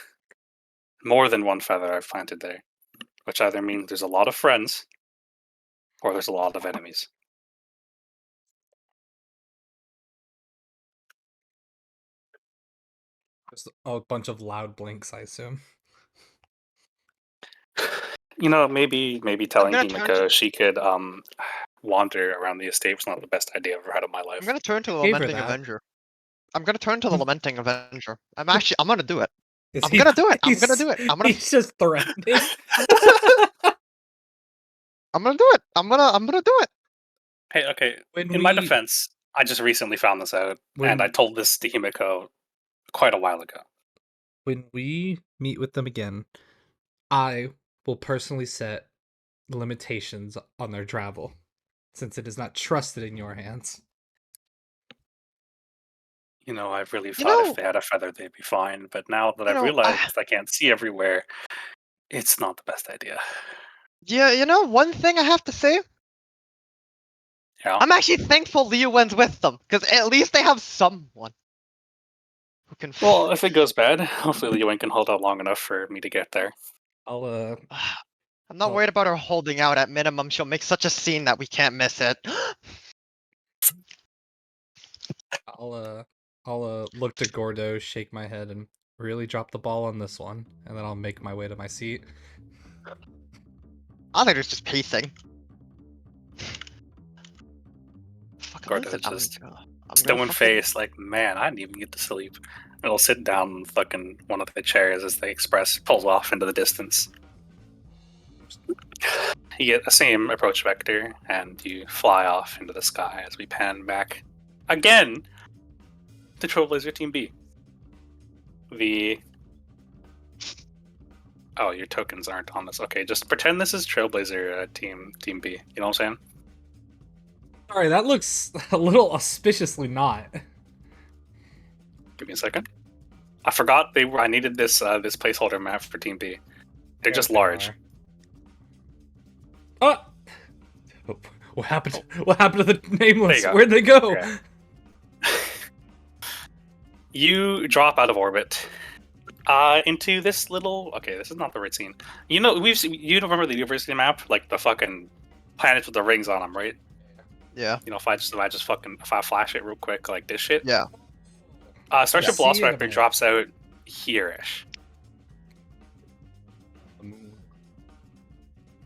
more than one feather I've planted there, which either means there's a lot of friends or there's a lot of enemies.
Just a bunch of loud blinks, I assume.
You know, maybe telling
gonna turn
Himiko she could wander around the estate was not the best idea I've ever had in my life.
I'm gonna turn to the
Gave her
lamenting
that.
avenger. I'm gonna turn to the lamenting avenger. I'm gonna do it.
Is
I'm
he-
gonna do it. I'm
he's-
gonna do it. I'm gonna
He's just threatening.
I'm gonna do it. I'm gonna do it.
Hey, okay.
When
In my
we-
defense, I just recently found this out,
When-
and I told this to Himiko quite a while ago.
When we meet with them again, I will personally set limitations on their travel, since it is not trusted in your hands.
You know, I really
You
thought
know-
if they had a feather, they'd be fine. But now that
You
I've
know,
realized I can't see everywhere, it's not the best idea.
Yeah, you know, one thing I have to say,
Yeah.
I'm actually thankful Li Yuan's with them, because at least they have someone who can.
Well, if it goes bad, hopefully Li Yuan can hold out long enough for me to get there.
I'll
I'm not
Oh.
worried about her holding out. At minimum, she'll make such a scene that we can't miss it.
I'll look to Gordo, shake my head, and really drop the ball on this one, and then I'll make my way to my seat.
Others just pacing. Fucking
Gordo
listen,
just
I'm real
stone
fucking-
face, like, man, I didn't even get to sleep. And he'll sit down on fucking one of the chairs as the express pulls off into the distance. You get the same approach vector, and you fly off into the sky as we pan back again to Trailblazer Team B. Oh, your tokens aren't on this. Okay, just pretend this is Trailblazer Team B. You know what I'm saying?
Sorry, that looks a little auspiciously not.
Give me a second. I forgot I needed this this placeholder map for Team B. They're just
There they
large.
are. Oh! What happened? What happened to the Nameless?
There you go.
Where'd they go?
Okay. You drop out of orbit into this little. Okay, this is not the right scene. You know, you remember the university map, like the fucking planets with the rings on them, right?
Yeah.
You know, if I flash it real quick, like this shit.
Yeah.
Starship
Yeah.
Lost
See you in a
Vector
minute.
drops out here-ish.
The moon.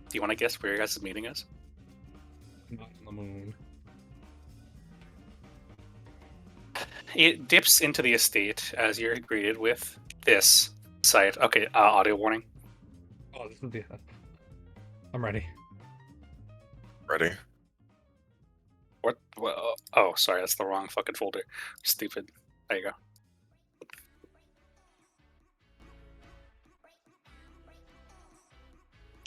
Do you want to guess where your guys' meeting is?
Not the moon.
It dips into the estate as you're greeted with this site. Okay, audio warning.
Oh, this would be. I'm ready.
Ready?
What? Oh, sorry, that's the wrong fucking folder. Stupid. There you go.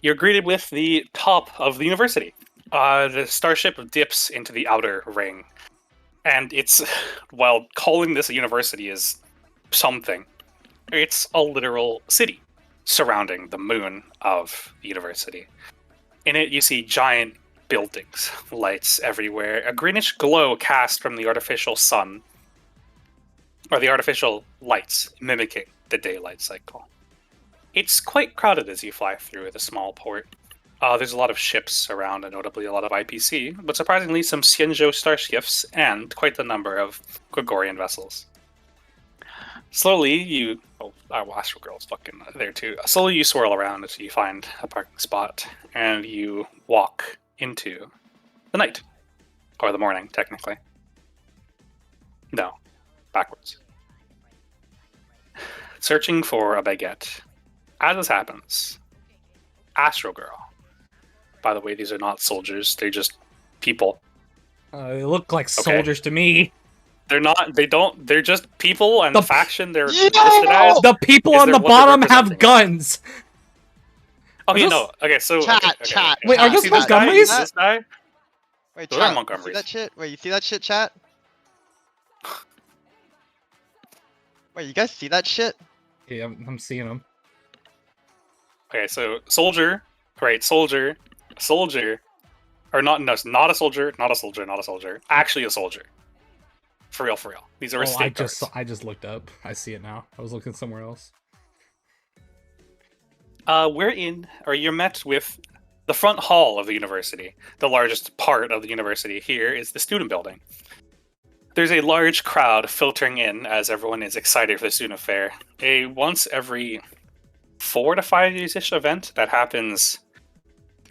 You're greeted with the top of the university. The starship dips into the outer ring. And it's, while calling this a university is something, it's a literal city surrounding the moon of the university. In it, you see giant buildings, lights everywhere, a greenish glow cast from the artificial sun, or the artificial lights mimicking the daylight cycle. It's quite crowded as you fly through the small port. There's a lot of ships around, and notably a lot of IPC, but surprisingly some Xianzhou starships and quite the number of Gregorian vessels. Slowly, Astral Girl's fucking there too. Slowly you swirl around until you find a parking spot, and you walk into the night. Or the morning, technically. No, backwards. Searching for a baguette. As this happens, Astral Girl. By the way, these are not soldiers, they're just people.
They look like soldiers to me.
They're not, they're just people, and
The-
the faction they're
Yo!
listed as.
The people
Is
on
there
the
what they're
bottom have
representing?
guns.
Okay,
Those-
no, okay, so...
Chat,
okay.
chat.
Wait, are
chat,
those
See
chat.
this guy?
Montgomerys?
This guy?
Wait,
Those are
chat. You see
Montgomerys.
that shit? Wait, you see that shit, chat? Wait, you guys see that shit?
Yeah, I'm seeing them.
Okay, so soldier, right? Soldier, or not? No, not a soldier, not a soldier, not a soldier. Actually, a soldier. For real, for real. These are
Oh,
estate guards.
I just looked up. I see it now. I was looking somewhere else.
You're met with the front hall of the university. The largest part of the university here is the student building. There's a large crowd filtering in as everyone is excited for the student fair. A once every 4 to 5 years-ish event that happens,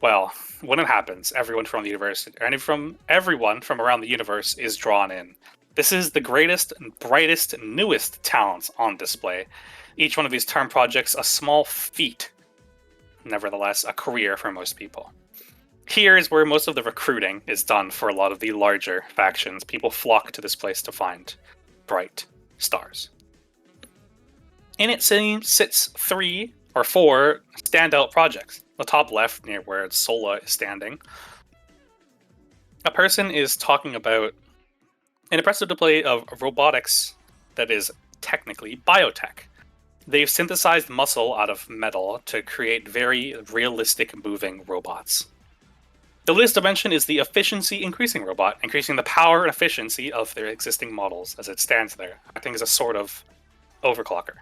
well, when it happens, everyone from the university, everyone from around the universe is drawn in. This is the greatest, brightest, newest talents on display. Each one of these term projects a small feat, nevertheless a career for most people. Here is where most of the recruiting is done for a lot of the larger factions. People flock to this place to find bright stars. In it sits 3 or 4 standout projects. The top left, near where Sola is standing, a person is talking about an impressive display of robotics that is technically biotech. They've synthesized muscle out of metal to create very realistic moving robots. The latest dimension is the efficiency increasing robot, increasing the power and efficiency of their existing models as it stands there, acting as a sort of overclocker.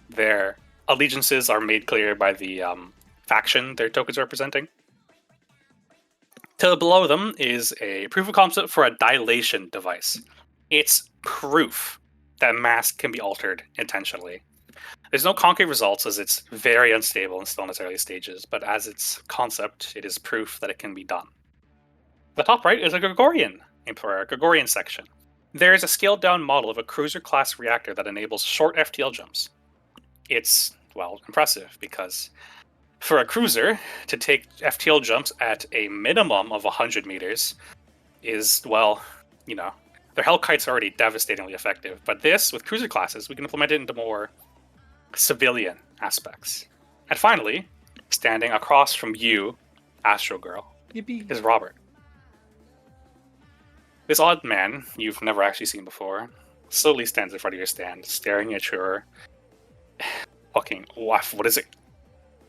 Their allegiances are made clear by the faction their tokens are representing. To below them is a proof of concept for a dilation device. It's proof that mass can be altered intentionally. There's no concrete results as it's very unstable and still in its early stages, but as its concept, it is proof that it can be done. The top right is a Gregorian section. There is a scaled-down model of a cruiser-class reactor that enables short FTL jumps. It's, well, impressive, because for a cruiser to take FTL jumps at a minimum of 100 meters is, well, you know, their Hellkite's already devastatingly effective, but this, with cruiser classes, we can implement it into more civilian aspects. And finally, standing across from you, Astro Girl,
Yippee.
is Robert. This odd man you've never actually seen before slowly stands in front of your stand, staring at your fucking what is it?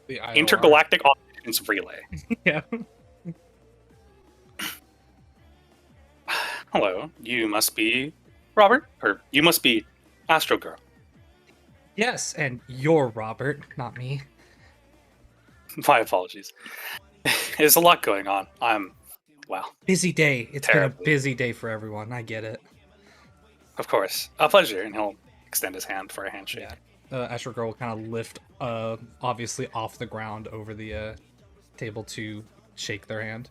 The IOR.
Intergalactic Operations Relay.
Yeah.
Hello, you must be Robert, or you must be Astro Girl.
Yes, and you're Robert, not me.
My apologies. There's a lot going on. Well,
Busy day. It's been
terribly.
a busy day for everyone. I get it.
Of course. A pleasure. And he'll extend his hand for a handshake.
Yeah. Astro Girl will kind of lift, obviously off the ground over the table to shake their hand.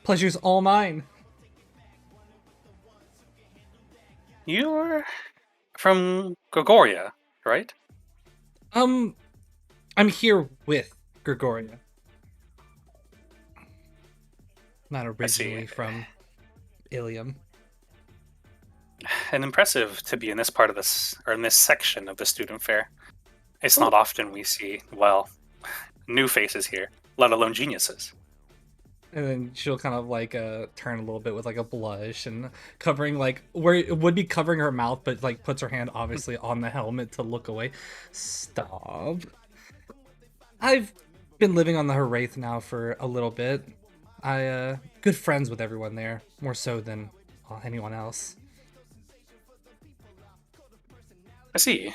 Pleasure's all mine.
You're from Gregoria, right?
I'm here with Gregoria. Not originally from Ilium.
And impressive to be in this part of this, or in this section of the student fair. It's not often we see, well, new faces here, let alone geniuses.
And then she'll kind of like turn a little bit with like a blush and covering like where it would be covering her mouth, but like puts her hand obviously on the helmet to look away. Stop. I've been living on the Wraith now for a little bit. Good friends with everyone there, more so than anyone else.
I see.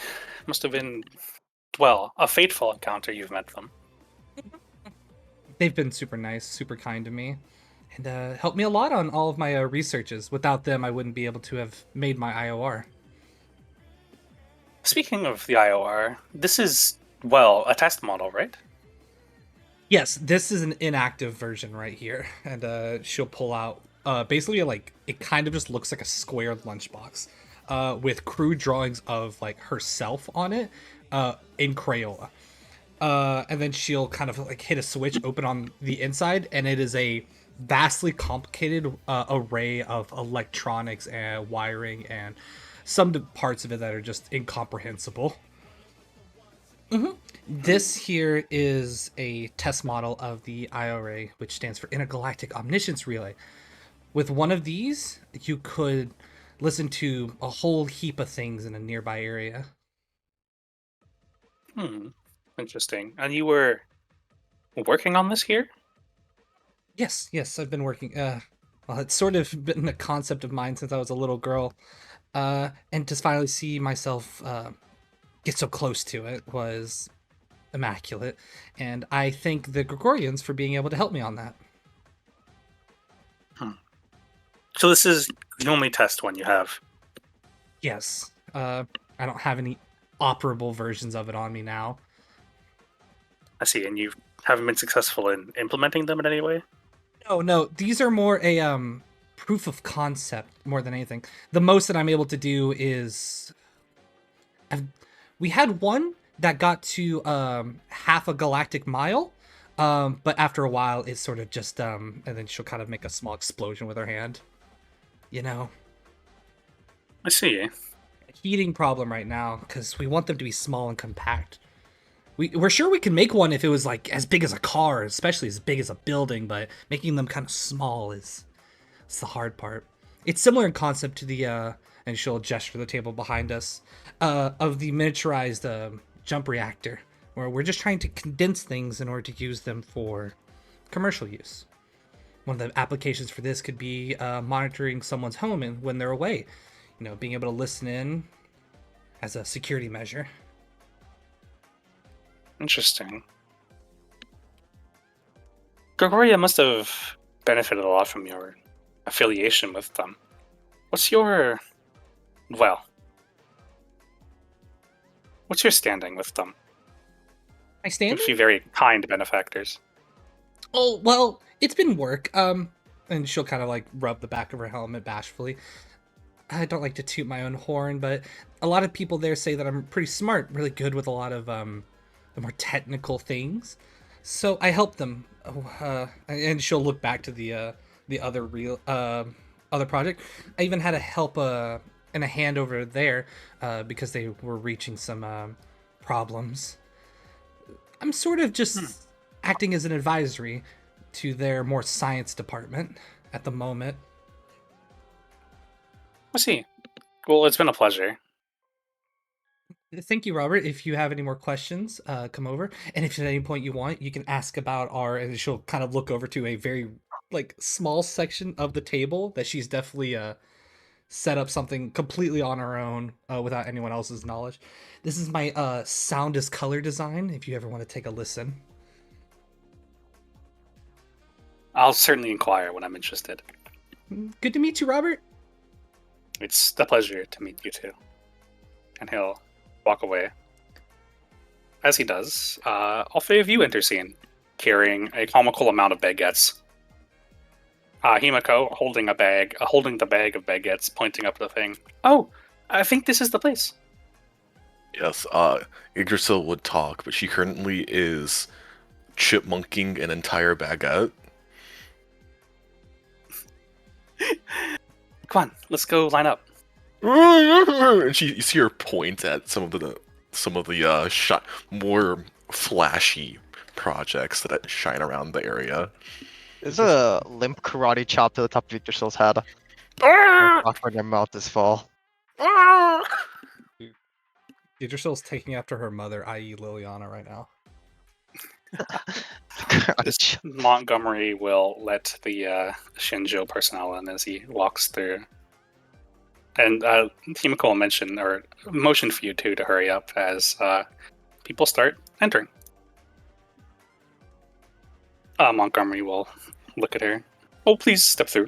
Must have been, well, a fateful encounter you've met them.
They've been super nice, super kind to me, and helped me a lot on all of my researches. Without them, I wouldn't be able to have made my IOR.
Speaking of the IOR, this is, well, a test model, right?
Yes, this is an inactive version right here, and she'll pull out basically like it kind of just looks like a square lunchbox with crude drawings of like herself on it in Crayola. And then she'll kind of like hit a switch open on the inside, and it is a vastly complicated array of electronics and wiring and some parts of it that are just incomprehensible. This here is a test model of the IRA, which stands for Intergalactic Omniscience Relay. With one of these, you could listen to a whole heap of things in a nearby area.
Interesting. And you were working on this here?
Yes, I've been working. Well, it's sort of been a concept of mine since I was a little girl. And to finally see myself get so close to it was immaculate. And I thank the Gregorians for being able to help me on that.
So this is the only test one you have?
Yes. I don't have any operable versions of it on me now.
I see, and you haven't been successful in implementing them in any way?
No, these are more a proof of concept more than anything. The most that I'm able to do is we had one that got to half a galactic mile, but after a while it sort of just and then she'll kind of make a small explosion with her hand. You know.
I see.
A heating problem right now because we want them to be small and compact. We're sure we can make one if it was like as big as a car, especially as big as a building, but making them kind of small it's the hard part. It's similar in concept to the and she'll gesture the table behind us of the miniaturized jump reactor, where we're just trying to condense things in order to use them for commercial use. One of the applications for this could be monitoring someone's home and when they're away, you know, being able to listen in as a security measure.
Interesting. Gregoria must have benefited a lot from your affiliation with them. What's your... Well... What's your standing with them?
I stand.
Seems to be very kind benefactors.
Oh, well, it's been work. And she'll kind of like rub the back of her helmet bashfully. I don't like to toot my own horn, but a lot of people there say that I'm pretty smart, really good with a lot of the more technical things. So I help them. And she'll look back to the other other project. I even had a help and a hand over there because they were reaching some problems. I'm sort of just acting as an advisory to their more science department at the moment.
I see. Well, it's been a pleasure.
Thank you, Robert. If you have any more questions, come over. And if at any point you want, you can ask about and she'll kind of look over to a very like small section of the table that she's definitely set up something completely on her own without anyone else's knowledge. This is my sound is color design, if you ever want to take a listen.
I'll certainly inquire when I'm interested.
Good to meet you, Robert.
It's a pleasure to meet you too. And he'll walk away. As he does, all three of you enter scene, carrying a comical amount of baguettes. Himiko holding the bag of baguettes, pointing up the thing. Oh, I think this is the place.
Yes, Yggdrasil would talk, but she currently is chipmunking an entire baguette.
Come on, let's go line up.
And you see her point at some of the more flashy projects that shine around the area.
There's a limp karate chop to the top of Yggdrasil's head. Watch when your mouth is full.
Yggdrasil's taking after her mother, i.e. Liliana, right now.
Montgomery will let the Xianzhou personnel in as he walks through. And Himiko will motion for you two to hurry up as people start entering. Montgomery will look at her. Oh, please step through.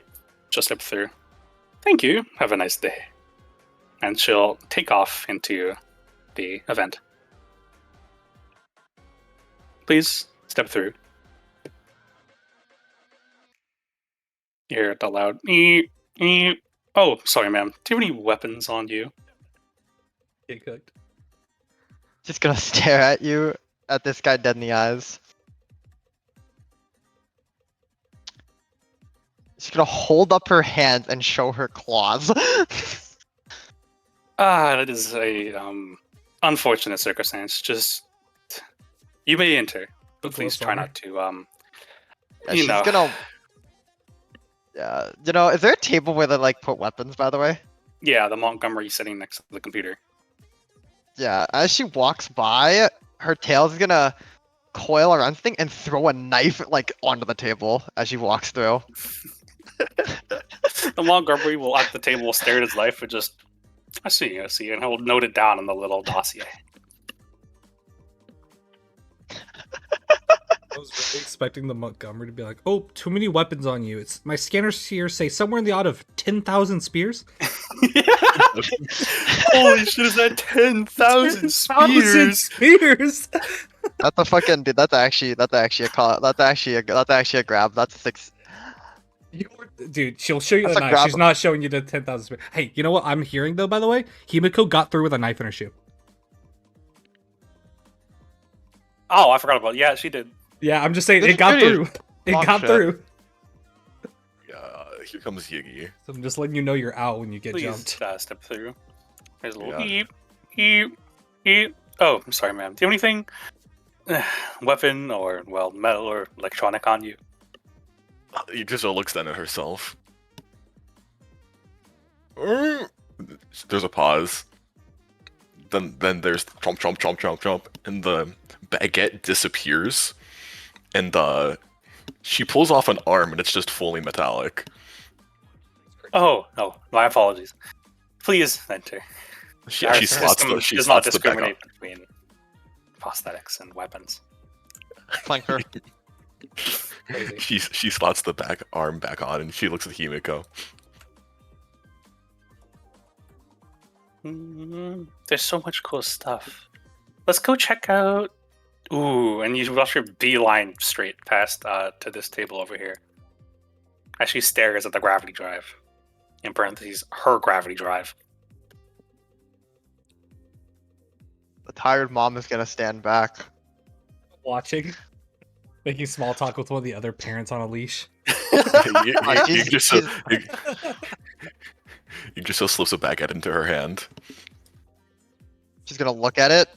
Just step through. Thank you. Have a nice day. And she'll take off into the event. Please step through. You hear the loud eep, eep. Oh, sorry, ma'am. Do you have any weapons on you?
Get cooked.
Just gonna stare at you, at this guy dead in the eyes. She's gonna hold up her hands and show her claws.
That is a unfortunate circumstance. Just you may enter, but please try not to
Yeah, she's gonna. Yeah, is there a table where they like put weapons? By the way.
Yeah, the Montgomery sitting next to the computer.
Yeah, as she walks by, her tail's gonna coil around the thing and throw a knife like onto the table as she walks through.
The Montgomery will at the table will stare at his life and just, I see, and he'll note it down in the little dossier.
I was really expecting the Montgomery to be like, "Oh, too many weapons on you. It's my scanners here say somewhere in the odd of 10,000 spears."
Holy shit! Is that 10,000 spears?
Spears.
That's a fucking dude. That's actually a grab. That's 6.
Dude, she'll show you
That's
the
a
knife.
grab.
She's not showing you the 10,000 spears. Hey, you know what I'm hearing though? By the way, Himiko got through with a knife in her shoe.
Oh, I forgot about it. Yeah, she did.
Yeah, I'm just saying
It's
it got
pretty-
through. It
Oh,
got
shit.
through.
Yeah, here comes Yiggy.
So I'm just letting you know you're out when you get
Please
jumped.
step through. There's a little
Yeah.
eep, eep, eep. Oh, I'm sorry, ma'am. Do you have anything, weapon or metal or electronic on you?
Yggdrasil looks down at herself. There's a pause. Then there's chomp chomp chomp chomp chomp, and the baguette disappears, and she pulls off an arm, and it's just fully metallic.
Oh, no, my apologies. Please enter.
She
Our
slots
system
the she
does not
slots the back arm.
discriminate between prosthetics and weapons.
Flanker.
Crazy.
She slots the back arm back on, and she looks at Himiko.
There's so much cool stuff. Let's go check out. Ooh, and you rush your beeline straight past to this table over here. As she stares at the gravity drive. In parentheses, her gravity drive.
The tired mom is gonna stand back.
Watching, making small talk with one of the other parents on a leash.
You just so slips a baguette into her hand.
She's gonna look at it,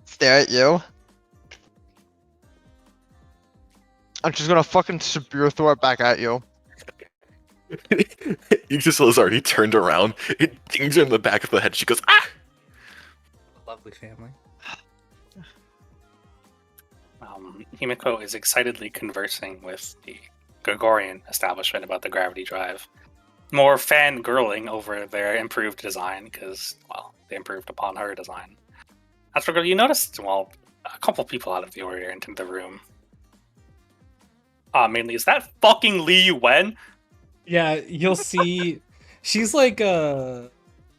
stare at you, and she's gonna fucking spear throw it back at you.
Yggdrasil's already turned around. It dings her in the back of the head. She goes, ah!
Lovely family.
Himiko is excitedly conversing with the Gregorian establishment about the gravity drive. More fangirling over their improved design, because, well, they improved upon her design. As for you noticed, well, a couple people out of the order into the room. Mainly, is that fucking Li Yuan?
Yeah, you'll see. She's like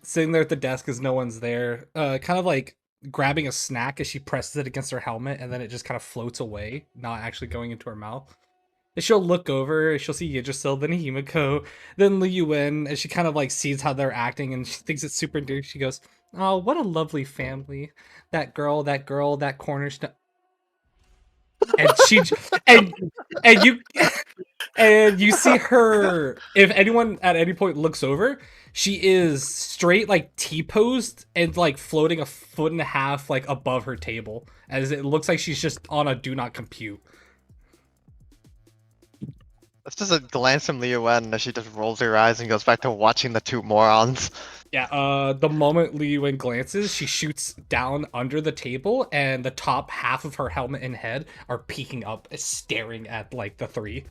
sitting there at the desk as no one's there, kind of like grabbing a snack as she presses it against her helmet, and then it just kind of floats away, not actually going into her mouth. And she'll look over, she'll see Yggdrasil, then Himiko, then Li Yuan, as she kind of like sees how they're acting, and she thinks it's super endearing. She goes, "Oh, what a lovely family! That girl, that cornerstone." And she and you and you see her. If anyone at any point looks over, she is straight like T-posed and like floating 1.5 feet like above her table, as it looks like she's just on a do not compute.
That's just a glance from Li Yuan as she just rolls her eyes and goes back to watching the two morons.
Yeah, the moment Li Yuan glances, she shoots down under the table, and the top half of her helmet and head are peeking up, staring at like the three.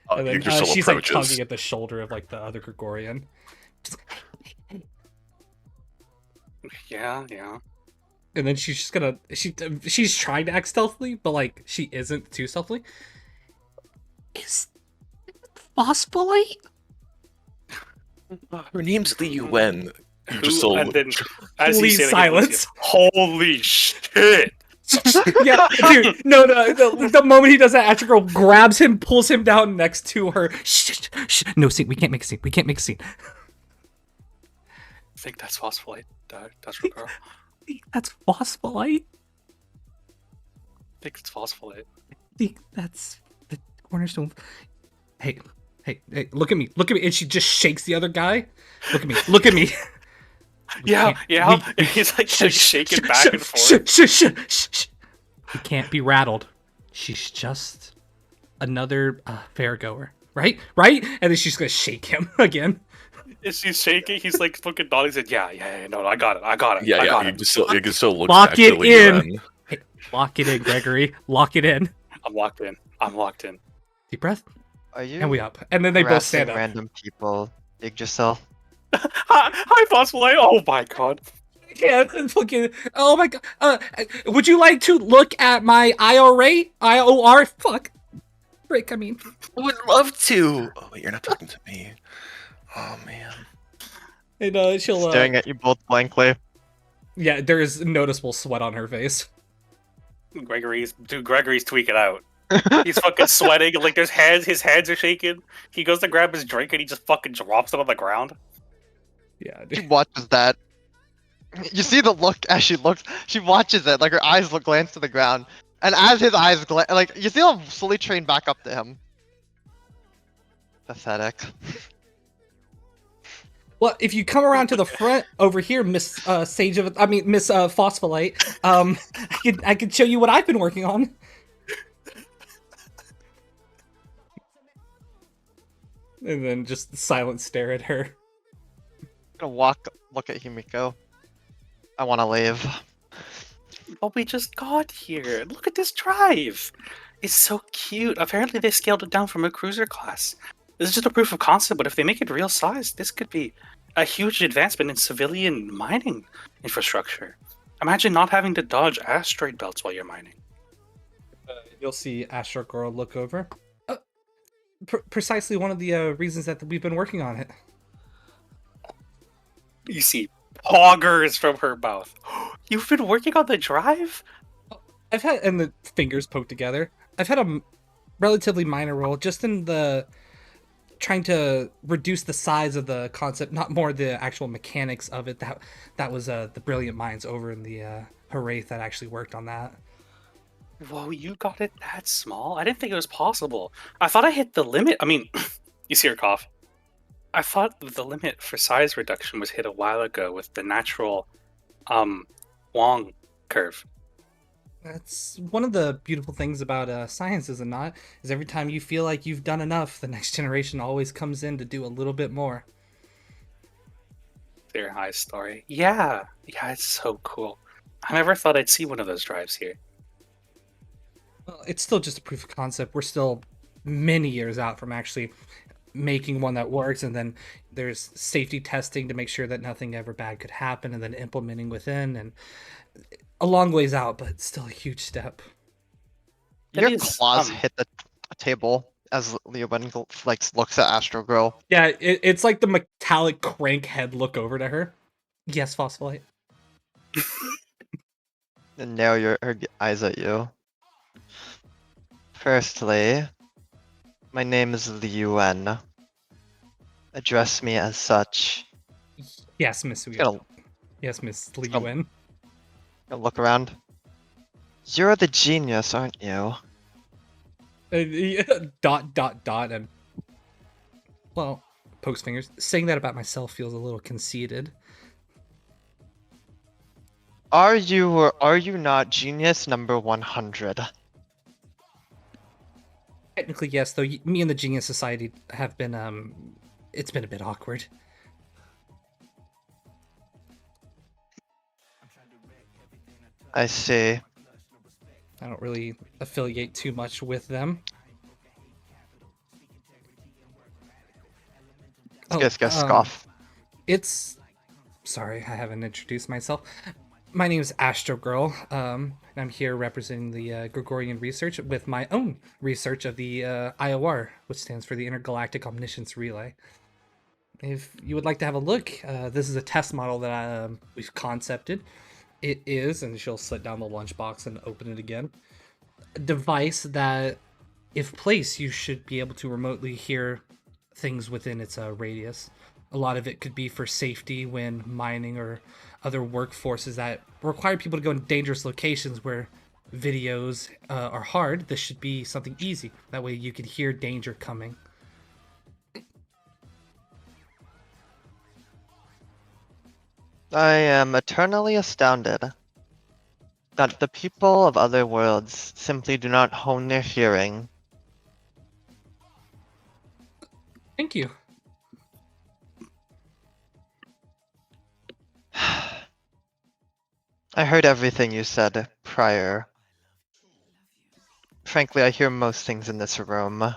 And then she's like tugging at the shoulder of like the other Gregorian.
Yeah.
And then she's just gonna she's trying to act stealthily, but like she isn't too stealthily. Is phosphorite?
Her name's Li Yuan. Yggdrasil.
And then, as
Please
you say,
silence.
Holy shit!
Yeah, dude. No. The moment he does that, Astro Girl grabs him, pulls him down next to her. Shh. No scene. We can't make a scene.
I think that's phosphorite. That's her girl.
That's phosphorite.
I think it's phosphorite.
That's the cornerstone. Hey, look at me. And she just shakes the other guy. Look at me.
Yeah. He's like shaking back and forth.
Shh. We can't be rattled. She's just another fairgoer, right? And then she's gonna shake him again.
Is she shaking? He's like fucking nodding. Said, "Yeah, no, I got it.
Yeah. You can still look
Lock
back
it
to Li
in.
Yuan.
Hey, lock it in, Gregory. Lock it in.
I'm locked in.
Deep breath.
Are you?
And we up. And then they both stand up.
Random people, Yggdrasil.
Hi, phosphorite. Oh my god.
Yeah, fucking. Oh my god. Would you like to look at my IOR? Fuck. Break. I mean.
I would love to. Oh, wait, you're not talking to me. Oh man.
And she'll
Staring at you both blankly.
Yeah, there is noticeable sweat on her face.
Gregory's tweaking out. He's fucking sweating. Like his hands are shaking. He goes to grab his drink and he just fucking drops it on the ground.
Yeah.
She watches that. You see the look as she looks. She watches it, like her eyes glance to the ground, and as his eyes like you see him slowly train back up to him. Pathetic.
Well, if you come around to the front over here, Miss Miss Phospholite, I could show you what I've been working on. And then just silent stare at her.
I'm gonna look at Himiko. I want to leave.
But we just got here. Look at this drive. It's so cute. Apparently they scaled it down from a cruiser class. This is just a proof of concept, but if they make it real size, this could be a huge advancement in civilian mining infrastructure. Imagine not having to dodge asteroid belts while you're mining.
You'll see Astro Girl look over. Precisely one of the reasons that we've been working on it.
You see poggers from her mouth. You've been working on the drive?
I've had, and the fingers poked together. I've had a relatively minor role just in the trying to reduce the size of the concept, not more the actual mechanics of it. That was the brilliant minds over in the Hooray that actually worked on that.
Whoa, you got it that small? I didn't think it was possible. I thought I hit the limit. I mean, you see her cough. I thought the limit for size reduction was hit a while ago with the natural Wong curve.
That's one of the beautiful things about science, is it not? Is every time you feel like you've done enough, the next generation always comes in to do a little bit more.
Their high story. Yeah, it's so cool. I never thought I'd see one of those drives here.
Well, it's still just a proof of concept. We're still many years out from actually making one that works, and then there's safety testing to make sure that nothing ever bad could happen, and then implementing within, and a long ways out, but still a huge step.
That
Your
is,
claws hit the table as Li Yuan like looks at Astro Girl.
Yeah, it's like the metallic crank head look over to her. Yes, Phosphorite.
And narrow her eyes at you. Firstly, my name is Li Yuan. Address me as such.
Yes, Miss
Just gonna,
Yes, Miss Li
Oh.
Yuan.
gonna look around. You're the genius, aren't you?
Dot, and well, pokes fingers. Saying that about myself feels a little conceited.
Are you or are you not genius number 100?
Technically, yes. Though me and the Genius Society have been it's been a bit awkward.
I see.
I don't really affiliate too much with them.
Let's go scoff.
It's sorry, I haven't introduced myself. My name is Astro Girl. And I'm here representing the Gregorian research with my own research of the IOR, which stands for the Intergalactic Omniscience Relay. If you would like to have a look, this is a test model that we've concepted. It is, and she'll sit down the lunchbox and open it again, a device that, if placed, you should be able to remotely hear things within its radius. A lot of it could be for safety when mining or other workforces that require people to go in dangerous locations where videos are hard. This should be something easy. That way you can hear danger coming.
I am eternally astounded that the people of other worlds simply do not hone their hearing.
Thank you.
I heard everything you said prior. Frankly, I hear most things in this room.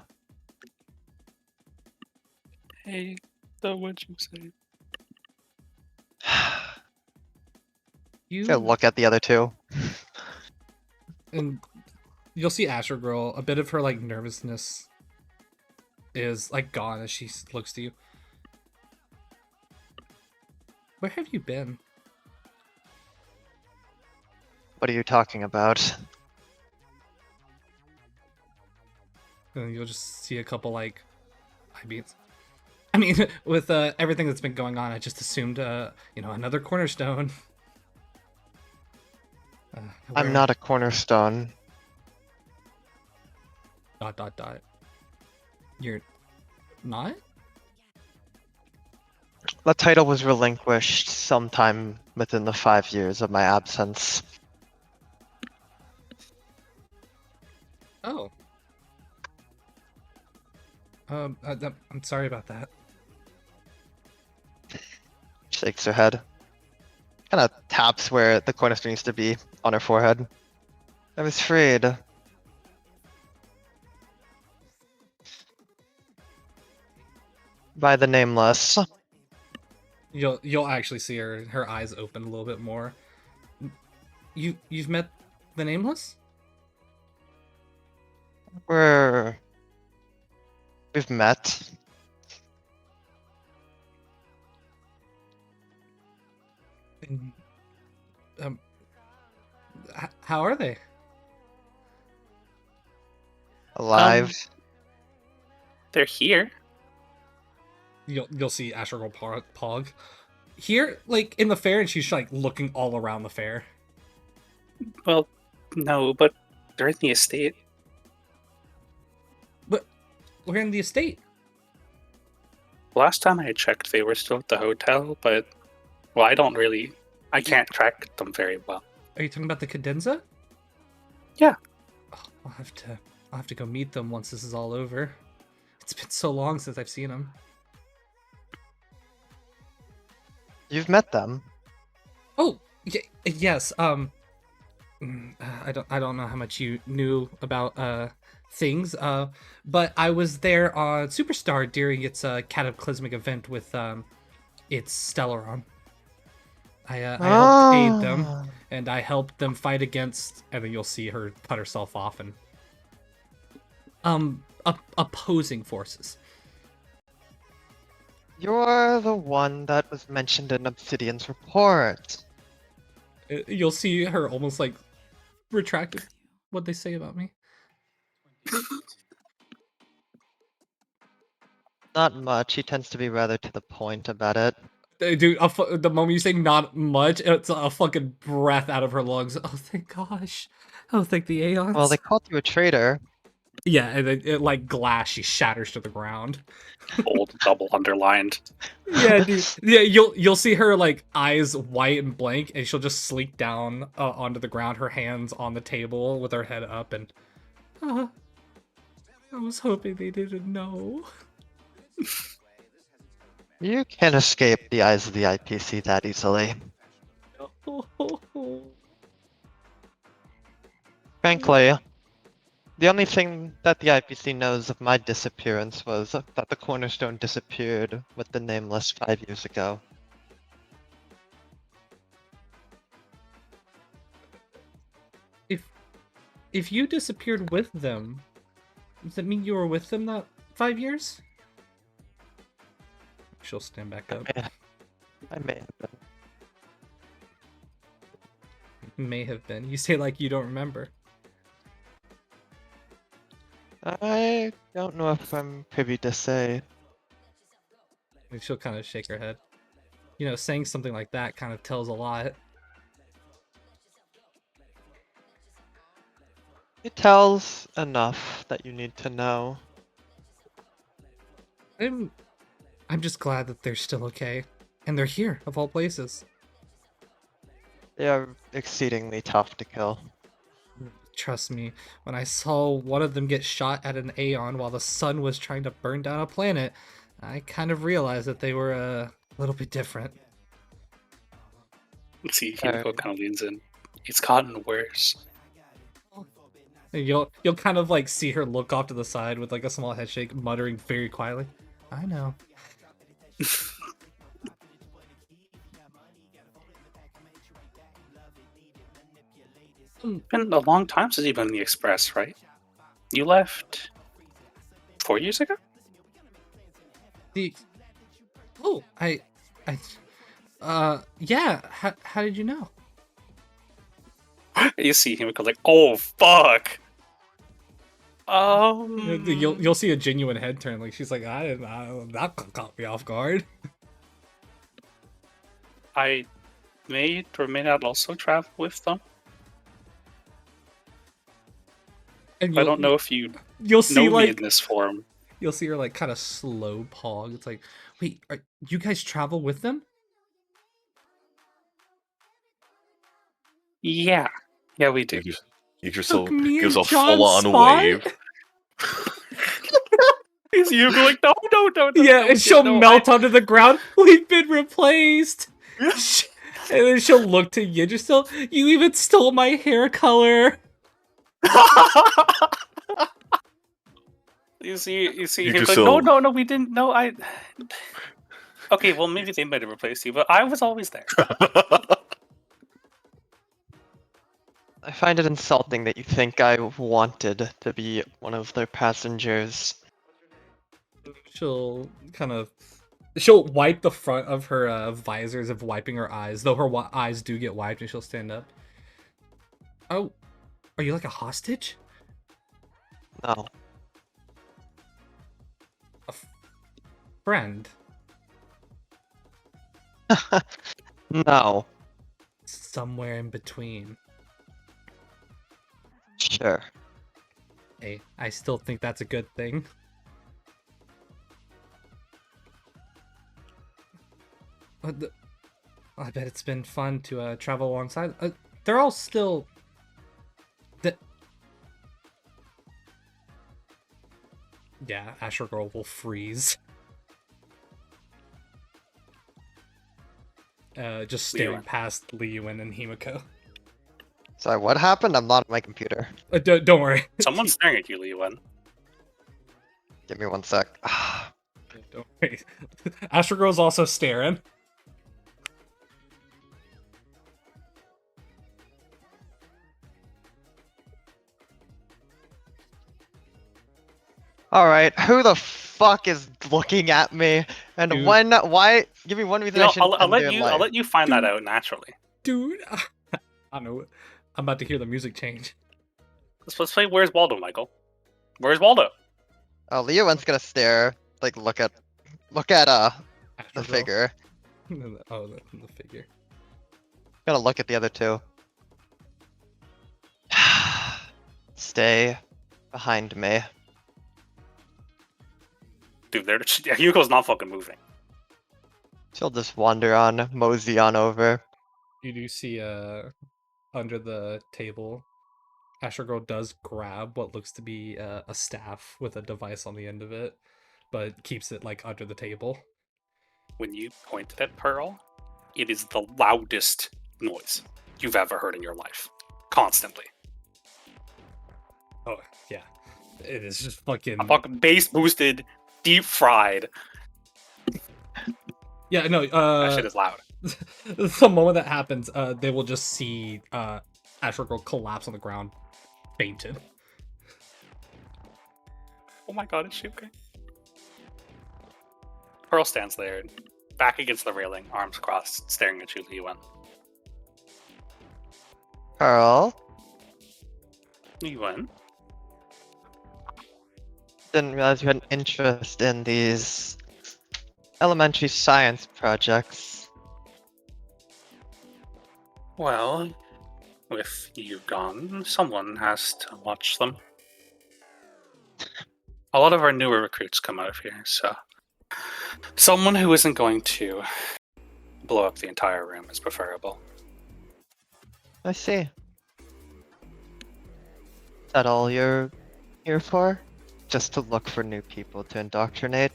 Hey, so what'd you say?
You
Go look at the other two.
and you'll see Asher Girl. A bit of her like nervousness is like gone as she looks to you. Where have you been?
What are you talking about?
And you'll just see a couple like eye beats. I mean, with everything that's been going on, I just assumed, another cornerstone.
I'm not a cornerstone. ...
You're not?
The title was relinquished sometime within the 5 years of my absence.
Oh. I'm sorry about that.
Shakes her head. Kind of taps where the cornerstone used to be on her forehead. I was freed. By the Nameless.
You'll actually see her eyes open a little bit more. You've met the Nameless?
We've met.
And, how are they?
Alive.
They're here.
You'll see Asher go pog. Here, like in the fair, and she's like looking all around the fair.
Well, no, but they're in the estate.
But we're in the estate.
Last time I checked, they were still at the hotel, but well, I can't track them very well.
Are you talking about the Cadenza?
Yeah.
Oh, I'll have to go meet them once this is all over. It's been so long since I've seen them.
You've met them.
Oh, yes. I don't know how much you knew about things. But I was there on Superstar during its cataclysmic event with its Stellaron. I helped aid them, and I helped them fight against. And then you'll see her cut herself off and opposing forces.
You're the one that was mentioned in Obsidian's report.
You'll see her almost like retracted what they say about me.
Not much. He tends to be rather to the point about it.
Dude, the moment you say not much, it's a fucking breath out of her lungs. Oh, thank gosh. Oh, thank the Aeons.
Well, they called you a traitor.
Yeah, and it like glass, she shatters to the ground.
Old double underlined.
Yeah, dude. Yeah, you'll see her like eyes white and blank, and she'll just slink down onto the ground, her hands on the table with her head up, and I was hoping they didn't know.
You can't escape the eyes of the IPC that easily. Frankly, the only thing that the IPC knows of my disappearance was that the Cornerstone disappeared with the Nameless 5 years ago.
If you disappeared with them, does that mean you were with them that 5 years? She'll stand back up.
I may have been.
May have been. You say like you don't remember.
I don't know if I'm privy to say.
And she'll kind of shake her head. You know, saying something like that kind of tells a lot.
It tells enough that you need to know.
I'm just glad that they're still okay. And they're here, of all places.
They are exceedingly tough to kill.
Trust me, when I saw one of them get shot at an Aeon while the sun was trying to burn down a planet, I kind of realized that they were a little bit different.
See, Himiko kind of leans in. It's gotten worse.
And you'll kind of like see her look off to the side with like a small head shake, muttering very quietly, "I know."
It's been a long time since you've been in the Express, right? You left 4 years ago?
Yeah. How did you know?
You see him like, oh fuck.
You'll see a genuine head turn. Like she's like, that caught me off guard.
I may or may not also travel with them.
And
I don't know if you
you'll see
know me
like
in this form.
you'll see her like kind of slow pog. It's like, wait, you guys travel with them?
Yeah, we do.
You just
Took me
gives
and
a
John's
full-on
spot?
wave.
Is you like no,
Yeah, and she'll melt onto the ground. We've been replaced. And then she'll look to Yidra still. You even stole my hair color.
You see
You
him
just
like,
so-
no, we didn't. No, I. Okay, well maybe they might have replaced you, but I was always there.
I find it insulting that you think I wanted to be one of their passengers.
She'll kind of She'll wipe the front of her visors of wiping her eyes, though her eyes do get wiped, and she'll stand up. Oh, are you like a hostage?
No.
A friend?
No.
Somewhere in between.
Sure.
Hey, I still think that's a good thing. I bet it's been fun to travel alongside. They're all still... Yeah, Asher Girl will freeze. Just staring
Yuan.
past Li Yuan and Himiko.
Sorry, what happened? I'm not on my computer.
Don't worry.
Someone's staring at you, Li Yuan.
Give me 1 sec.
Don't worry. Asher Girl's also staring.
Alright, who the fuck is looking at me? And
Dude.
why? Give me one reason I should
I'll let
end
you.
their
I'll
life.
let you find that out naturally.
Dude, I don't know. I'm about to hear the music change.
Let's play Where's Waldo, Michael? Where's Waldo?
Oh, Li Yuan's gonna stare. Like, look at
Asher
the
Girl.
figure.
Oh, the figure.
Gonna look at the other two. Stay behind me.
Dude, Hugo's not fucking moving.
She'll just wander on, mosey on over.
You do see under the table, Asher Girl does grab what looks to be a staff with a device on the end of it, but keeps it like under the table.
When you pointed at Pearl, it is the loudest noise you've ever heard in your life. Constantly.
Oh yeah, it is just fucking.
A fucking bass boosted, deep fried.
Yeah, no.
That shit is loud.
The moment that happens, they will just see Asher Girl collapse on the ground, fainted.
Oh my god, is she okay? Pearl stands there, back against the railing, arms crossed, staring at you, Li Yuan.
Pearl,
Li Yuan?
didn't realize you had an interest in these elementary science projects.
Well, with you gone, someone has to watch them. A lot of our newer recruits come out of here, so someone who isn't going to blow up the entire room is preferable.
I see. Is that all you're here for? Just to look for new people to indoctrinate?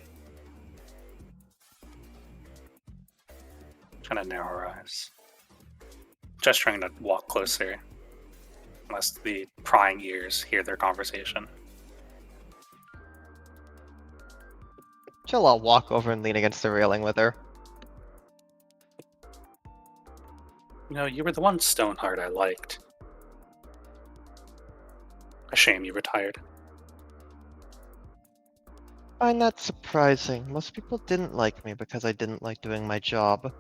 Trying to narrow her eyes. Just trying to walk closer, lest the prying ears hear their conversation.
I'll walk over and lean against the railing with her.
You know, you were the one Stoneheart I liked. A shame you retired.
I find that surprising. Most people didn't like me because I didn't like doing my job.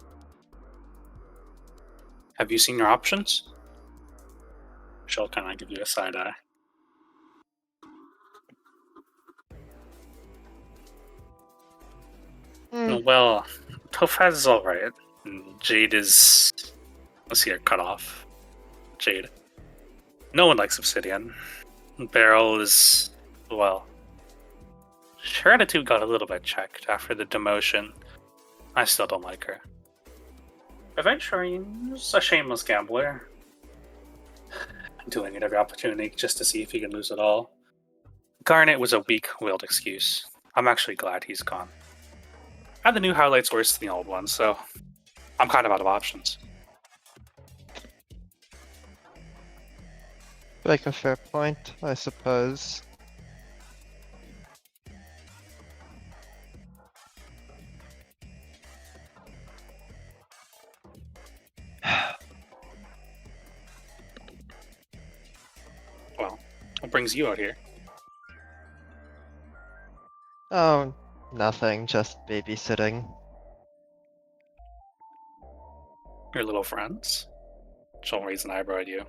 Have you seen your options? She'll kind of give you a side eye. Well, Topaz is alright. Jade is... Let's see her cut off. Jade. No one likes Obsidian. Beryl is... well... her attitude got a little bit checked after the demotion. I still don't like her. Adventurine's a shameless gambler. Doing it every opportunity just to see if he can lose it all. Garnet was a weak-willed excuse. I'm actually glad he's gone. And the new highlight's worse than the old one, so I'm kind of out of options.
Like a fair point, I suppose.
Well, what brings you out here?
Oh, nothing, just babysitting.
Your little friends? She'll raise an eyebrow at you.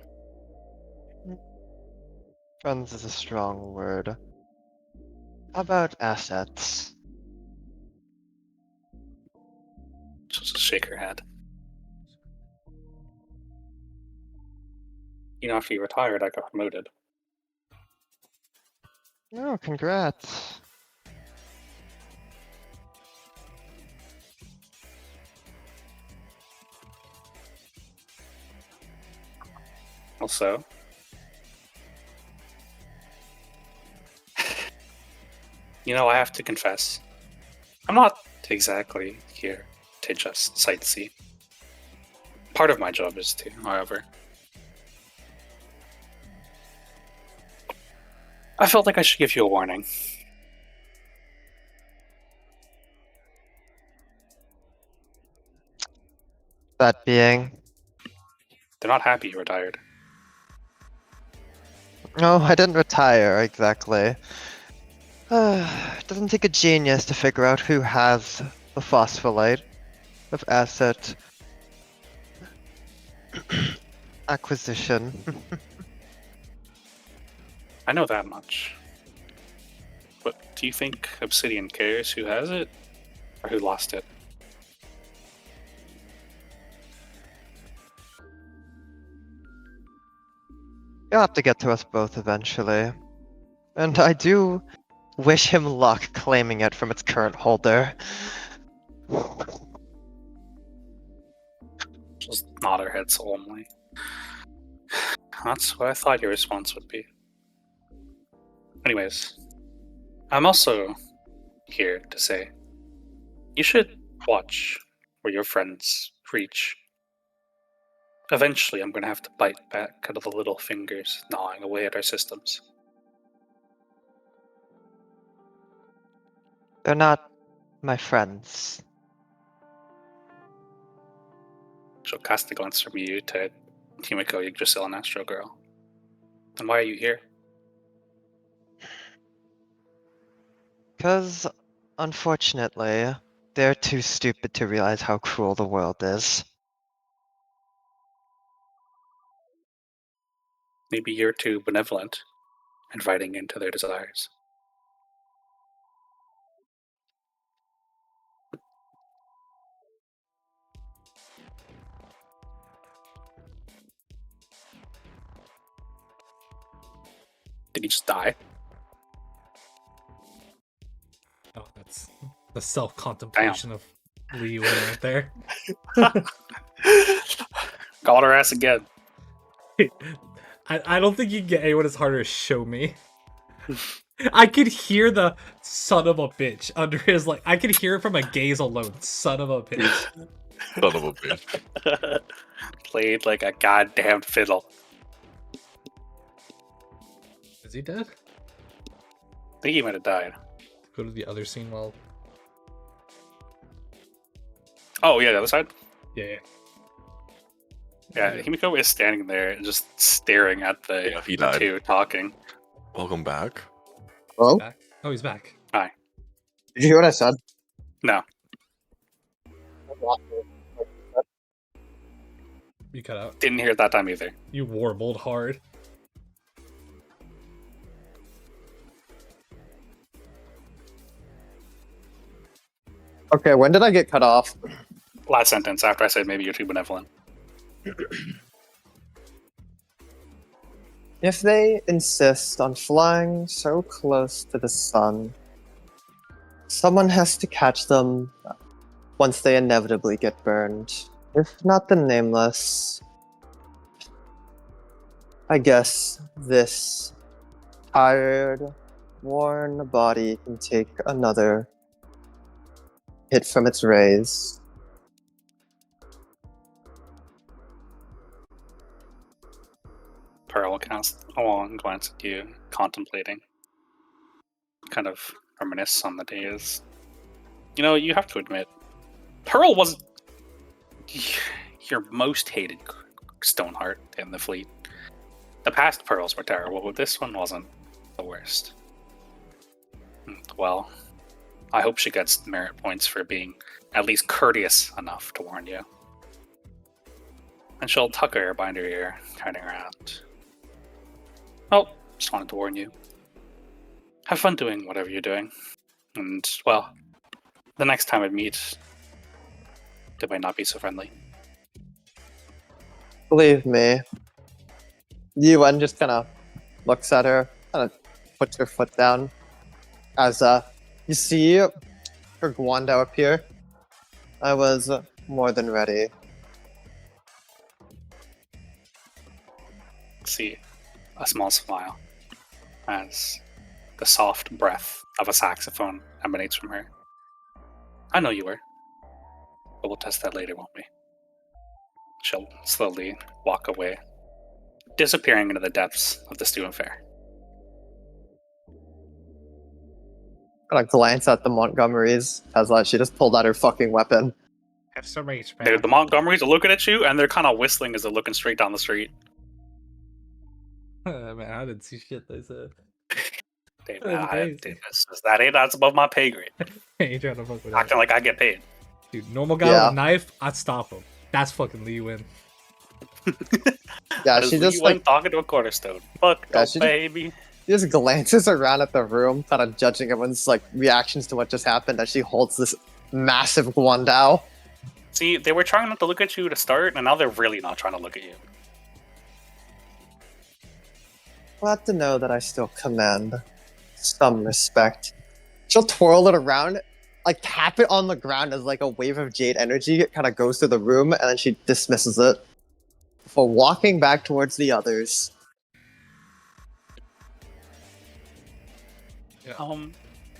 Friends is a strong word. How about assets?
She'll just shake her head. After you retired, I got promoted.
Oh, congrats.
Also, I have to confess, I'm not exactly here to just sightsee. Part of my job is to, however. I felt like I should give you a warning.
That being.
They're not happy you retired.
No, I didn't retire exactly. It doesn't take a genius to figure out who has the phospholite of asset acquisition.
I know that much. But do you think Obsidian cares who has it? Or who lost it?
You'll have to get to us both eventually. And I do wish him luck claiming it from its current holder.
Just nod her head solemnly. That's what I thought your response would be. Anyways, I'm also here to say you should watch where your friends reach. Eventually, I'm going to have to bite back out of the little fingers gnawing away at our systems.
They're not my friends.
She'll cast a glance from you to Himiko, Yggdrasil, and Astro Girl. Then why are you here?
Because, unfortunately, they're too stupid to realize how cruel the world is.
Maybe you're too benevolent, inviting into their desires. Did he just die?
Oh, that's the self-contemplation of Li Yuan right there.
Called her ass again.
I don't think you can get anyone as hard as show me. I could hear the son of a bitch under his, like, I could hear it from a gaze alone. Son of a bitch.
Son of a bitch.
Played like a goddamn fiddle.
Is he dead?
I think he might have died.
Go to the other scene while...
Oh, yeah, the other side?
Yeah.
Yeah, Himiko is standing there just staring at the
Yeah, he died.
two talking.
Welcome back.
Hello?
Back? Oh, he's back.
Did you hear what I said?
No.
You cut out.
Didn't hear it that time either.
You warbled hard.
Okay, when did I get cut off?
Last sentence after I said maybe you're too benevolent.
If they insist on flying so close to the sun, someone has to catch them once they inevitably get burned. If not the Nameless, I guess this tired, worn body can take another hit from its rays.
Pearl casts a long glance at you, contemplating. Kind of reminisce on the days. You have to admit, Pearl was your most hated Stoneheart in the fleet. The past Pearls were terrible, but this one wasn't the worst. Well, I hope she gets merit points for being at least courteous enough to warn you. And she'll tuck her ear behind her ear, turning around. Oh, just wanted to warn you. Have fun doing whatever you're doing. And, well, the next time we meet, they might not be so friendly.
Believe me. Li Yuan just kind of looks at her, kind of puts her foot down. As you see her Guandao appear. I was more than ready.
See a small smile as the soft breath of a saxophone emanates from her. I know you were, but we'll test that later, won't we? She'll slowly walk away, disappearing into the depths of the student fair.
Gonna glance at the Montgomerys as she just pulled out her fucking weapon.
Have some race,
The Montgomerys are looking at you, and they're kind of whistling as they're looking straight down the street.
Man, I didn't see shit they said.
Dave,
That's crazy.
that's above my pay grade.
Hey, you trying to fuck with that?
Acting like I get paid.
Dude, normal guy
Yeah.
with a knife, I'd stop him. That's fucking Li Yuan.
Yeah,
That
she
is
just
you and
like
talking to a cornerstone. Fuck,
Yeah,
no,
she just-
baby.
she just glances around at the room, kind of judging everyone's like reactions to what just happened as she holds this massive Guandao.
See, they were trying not to look at you to start, and now they're really not trying to look at you.
Glad to know that I still command some respect. She'll twirl it around, like tap it on the ground as like a wave of jade energy kind of goes through the room, and then she dismisses it before walking back towards the others.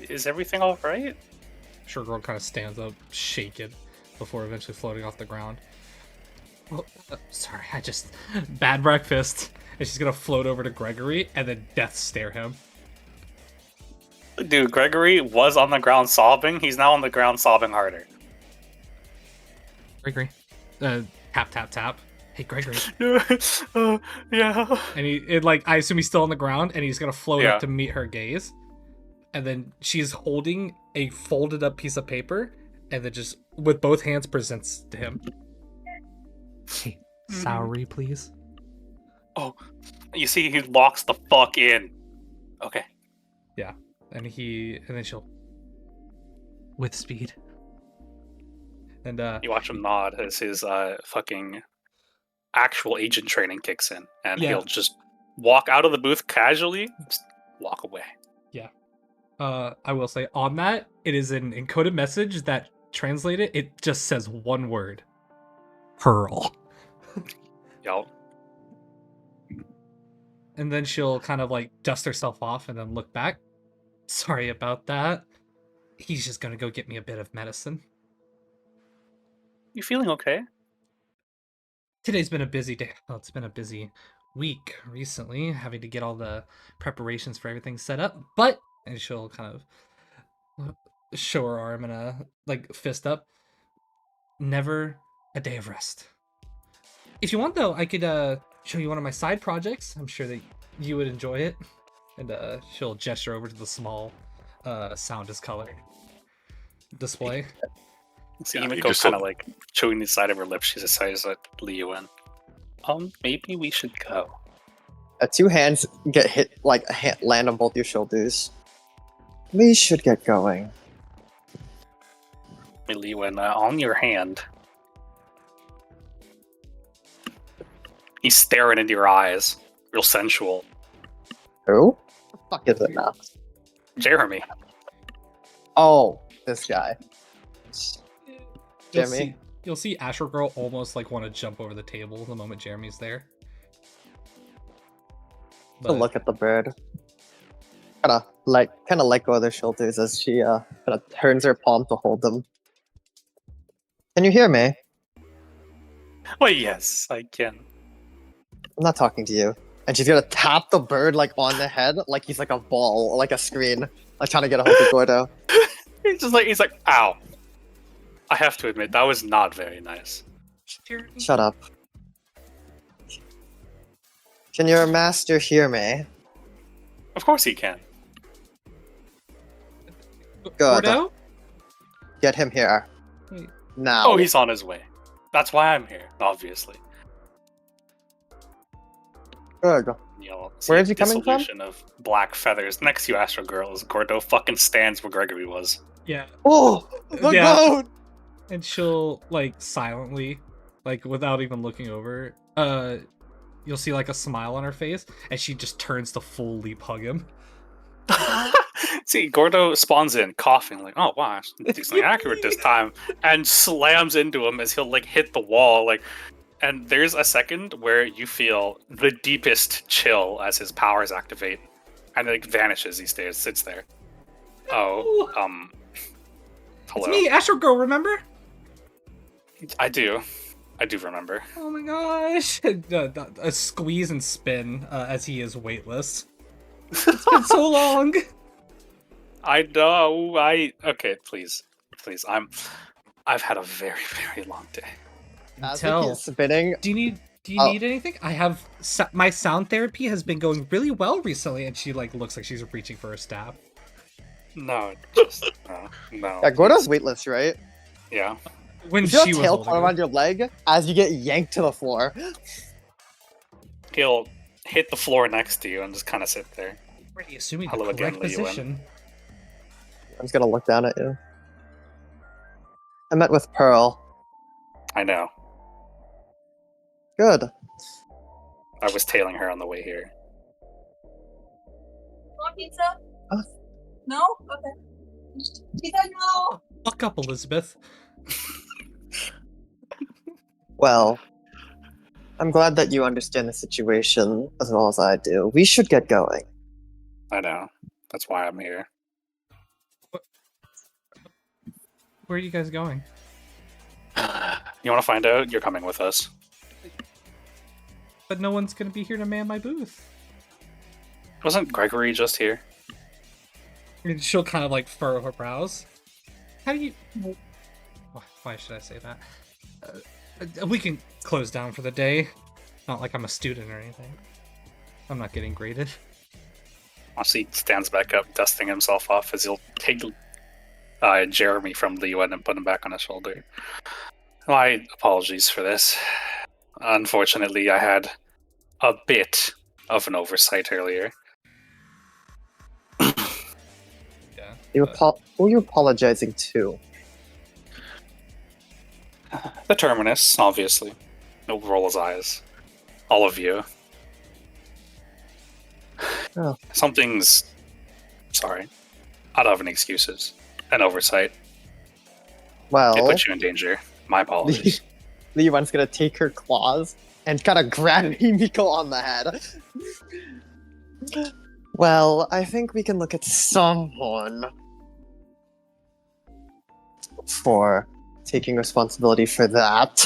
Is everything all right?
Sure girl kind of stands up, shaken, before eventually floating off the ground. Oh, sorry, I just... Bad breakfast. And she's gonna float over to Gregory and then death stare him.
Dude, Gregory was on the ground sobbing. He's now on the ground sobbing harder.
Gregory. Tap, tap, tap. Hey, Gregory.
Yeah.
And I assume he's still on the ground, and he's gonna float
Yeah.
up to meet her gaze. And then she's holding a folded up piece of paper, and then just with both hands presents to him. Hey, soury, please.
Oh, you see, he locks the fuck in. Okay.
And then she'll with speed. And
You watch him nod as his fucking actual agent training kicks in, and
Yeah.
he'll just walk out of the booth casually, just walk away.
I will say on that, it is an encoded message that translated, it just says one word. Pearl.
Yo,
And then she'll kind of like dust herself off and then look back. Sorry about that. He's just gonna go get me a bit of medicine.
you feeling okay?
Today's been a busy day. Well, it's been a busy week recently, having to get all the preparations for everything set up. And she'll kind of show her arm in a fist up. Never a day of rest. If you want, though, I could show you one of my side projects. I'm sure that you would enjoy it. And she'll gesture over to the small sound is color display.
See,
Yeah, you
Himiko
just
kind of like chewing the side of her lips. She decides that Li Yuan. Maybe we should go.
Two hands get hit, like land on both your shoulders. We should get going.
Li Yuan, on your hand. He's staring into your eyes, real sensual.
Who? The fuck is it now?
Jeremy.
Oh, this guy.
You'll
Jeremy?
you'll see Asher Girl almost want to jump over the table the moment Jeremy's there.
To look at the bird. Kind of let go of their shoulders as she kind of turns her palm to hold them. Can you hear me?
Well, yes, I can.
I'm not talking to you. And she's gonna tap the bird on the head like he's like a ball, like a screen, like trying to get a hold of Gordo.
He's like, ow. I have to admit, that was not very nice.
Shut up. Can your master hear me?
Of course he can.
Good.
Gordo?
Get him here.
Wait.
Now.
Oh, he's on his way. That's why I'm here, obviously.
Good.
You'll see
Where
a
is he coming from?
dissolution of black feathers next to you, Astro Girls. Gordo fucking stands where Gregory was.
Yeah.
Oh, the
Yeah.
goat!
And she'll like silently, like without even looking over, you'll see like a smile on her face, and she just turns to full leap hug him.
See, Gordo spawns in, coughing, like, oh, wow, decently accurate this time, and slams into him as he'll, like, hit the wall, like, and there's a second where you feel the deepest chill as his powers activate, and it, like, vanishes, he sits there. Oh, hello.
It's me, Astro Girl, remember?
I do remember.
Oh my gosh. A squeeze and spin as he is weightless. It's been so long.
I know, okay, please, I've had a very, very long day.
As
Tell.
he keeps spinning,
Do you
Oh.
need anything? I have my sound therapy has been going really well recently, and she like looks like she's reaching for a staff.
No, just, no.
yeah, Gordo's weightless, right?
Yeah.
When
You feel
she
a
was
tail
holding
climb
her.
around your leg as you get yanked to the floor.
He'll hit the floor next to you and just kind of sit there.
Already assuming
Hello
the
again,
correct
Li Yuan.
position.
I'm just gonna look down at you. I met with Pearl.
I know.
Good.
I was tailing her on the way here.
Want pizza?
Huh?
No? Okay. Pizza, no!
Fuck up, Elizabeth.
Well, I'm glad that you understand the situation as well as I do. We should get going.
I know. That's why I'm here.
Where are you guys going?
You want to find out? You're coming with us.
But no one's gonna be here to man my booth.
Wasn't Gregory just here?
And she'll kind of like furrow her brows. How do you? Why should I say that? We can close down for the day. Not like I'm a student or anything. I'm not getting graded.
He stands back up, dusting himself off as he'll take Jeremy from Li Yuan and put him back on his shoulder. My apologies for this. Unfortunately, I had a bit of an oversight earlier.
Yeah.
Who are you apologizing to?
The Terminus, obviously. He'll roll his eyes. All of you.
Oh.
Something's... Sorry. I don't have any excuses. An oversight.
Well,
It put you in danger. My apologies.
Li Yuan's gonna take her claws and kind of grab Himiko on the head. Well, I think we can look at someone for taking responsibility for that.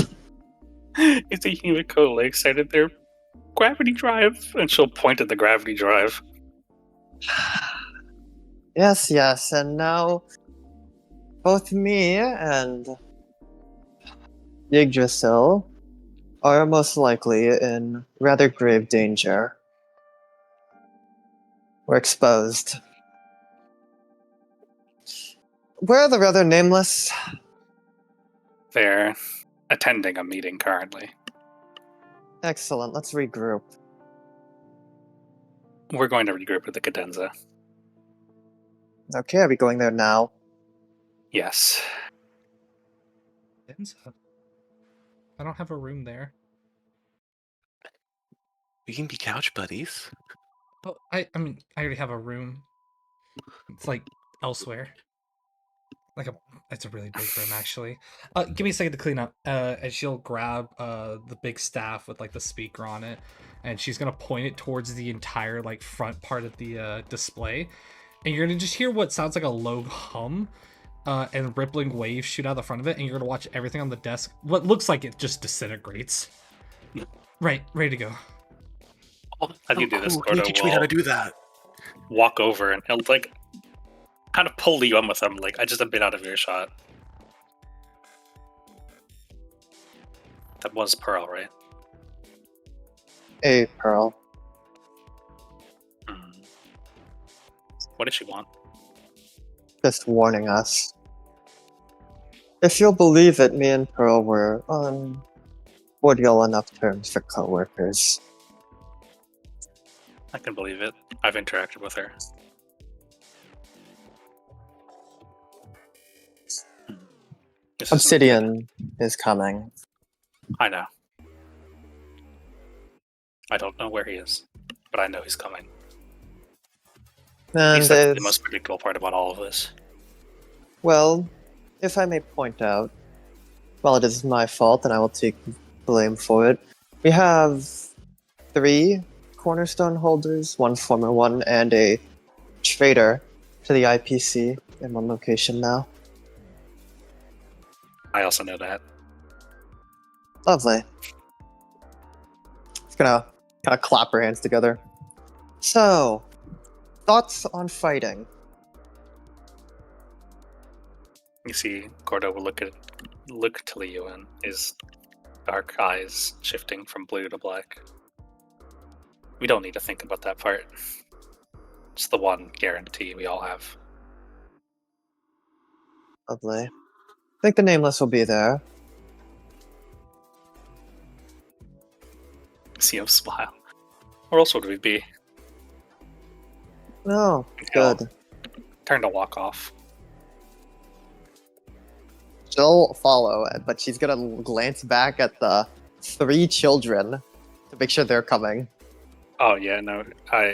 Is the Himiko excited there? Gravity drive? And she'll point at the gravity drive.
Yes, and now both me and Yggdrasil are most likely in rather grave danger. We're exposed. Where are the rather nameless?
They're attending a meeting currently.
Excellent, let's regroup.
We're going to regroup at the Cadenza.
Okay, are we going there now?
Yes.
Cadenza? I don't have a room there.
We can be couch buddies.
Oh, I mean, I already have a room. It's like elsewhere. It's a really big room actually. Give me a second to clean up. And she'll grab the big staff with like the speaker on it, and she's gonna point it towards the entire like front part of the display, and you're gonna just hear what sounds like a low hum, and rippling waves shoot out the front of it, and you're gonna watch everything on the desk. What looks like it just disintegrates. Right, ready to go.
As you do this,
Cool. Can you
Gordo
teach me how to
will
do that?
walk over and he'll like kind of pull you in with him, like just a bit out of earshot. That was Pearl, right?
Hey, Pearl.
Hmm. What did she want?
Just warning us. If you'll believe it, me and Pearl were on cordial enough terms for co-workers.
I can believe it. I've interacted with her. This is
Obsidian is coming.
I know. I don't know where he is, but I know he's coming.
And
He's the
it's,
most predictable part about all of this.
well, if I may point out, while it is my fault and I will take blame for it, we have 3 cornerstone holders, 1 former one, and a traitor to the IPC in one location now.
I also know that.
Lovely. Just gonna kind of clap her hands together. So, thoughts on fighting?
You see, Gordo will look to Li Yuan, his dark eyes shifting from blue to black. We don't need to think about that part. It's the one guarantee we all have.
Lovely. I think the Nameless will be there.
See him smile. Where else would we be?
No,
He'll
good.
turn to walk off.
She'll follow, but she's gonna glance back at the 3 children to make sure they're coming.
Oh yeah, no.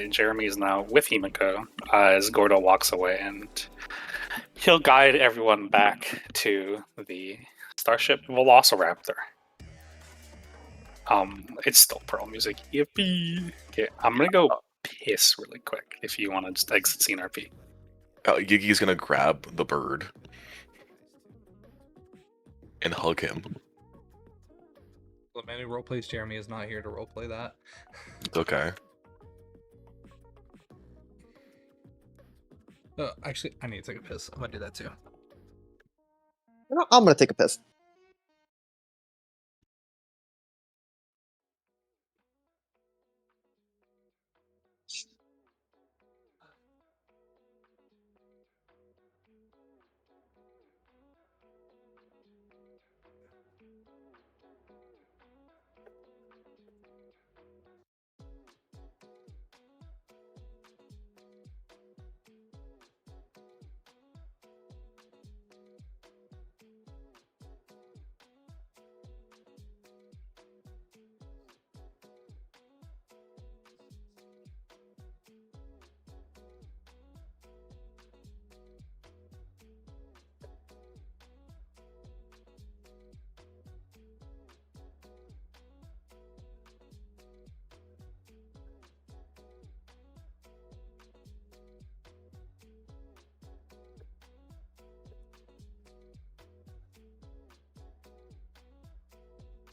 Jeremy is now with Himiko as Gordo walks away, and he'll guide everyone back to the starship Velociraptor. It's still Pearl music. Yippee! Okay, I'm gonna go piss really quick. If you want to just exit scene RP.
Gigi's gonna grab the bird and hug him.
The man who roleplays Jeremy is not here to roleplay that.
It's okay.
Actually, I need to take a piss. I'm gonna do that too.
I'm gonna take a piss.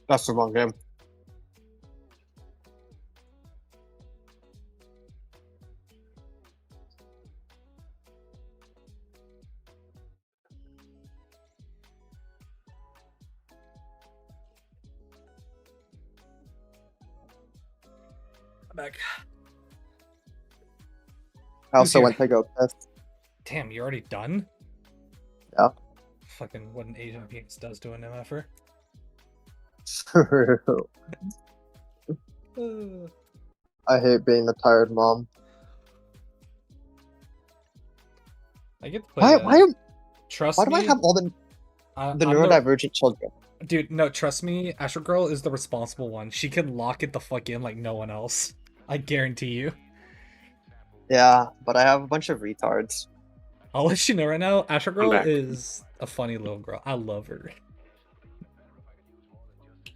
That's the wrong game.
I'm back.
I also
here?
went to go piss.
Damn, you already done?
Yeah.
Fucking what an Asian appearance does to an MFer.
I hate being the tired mom.
I get to play. Trust
Why do
me.
I have all the
I'm
neurodivergent children?
Dude, no, trust me. Asher Girl is the responsible one. She can lock it the fuck in like no one else. I guarantee you.
Yeah, but I have a bunch of retards.
I'll let you know right now. Asher Girl
back.
is a funny little girl. I love her.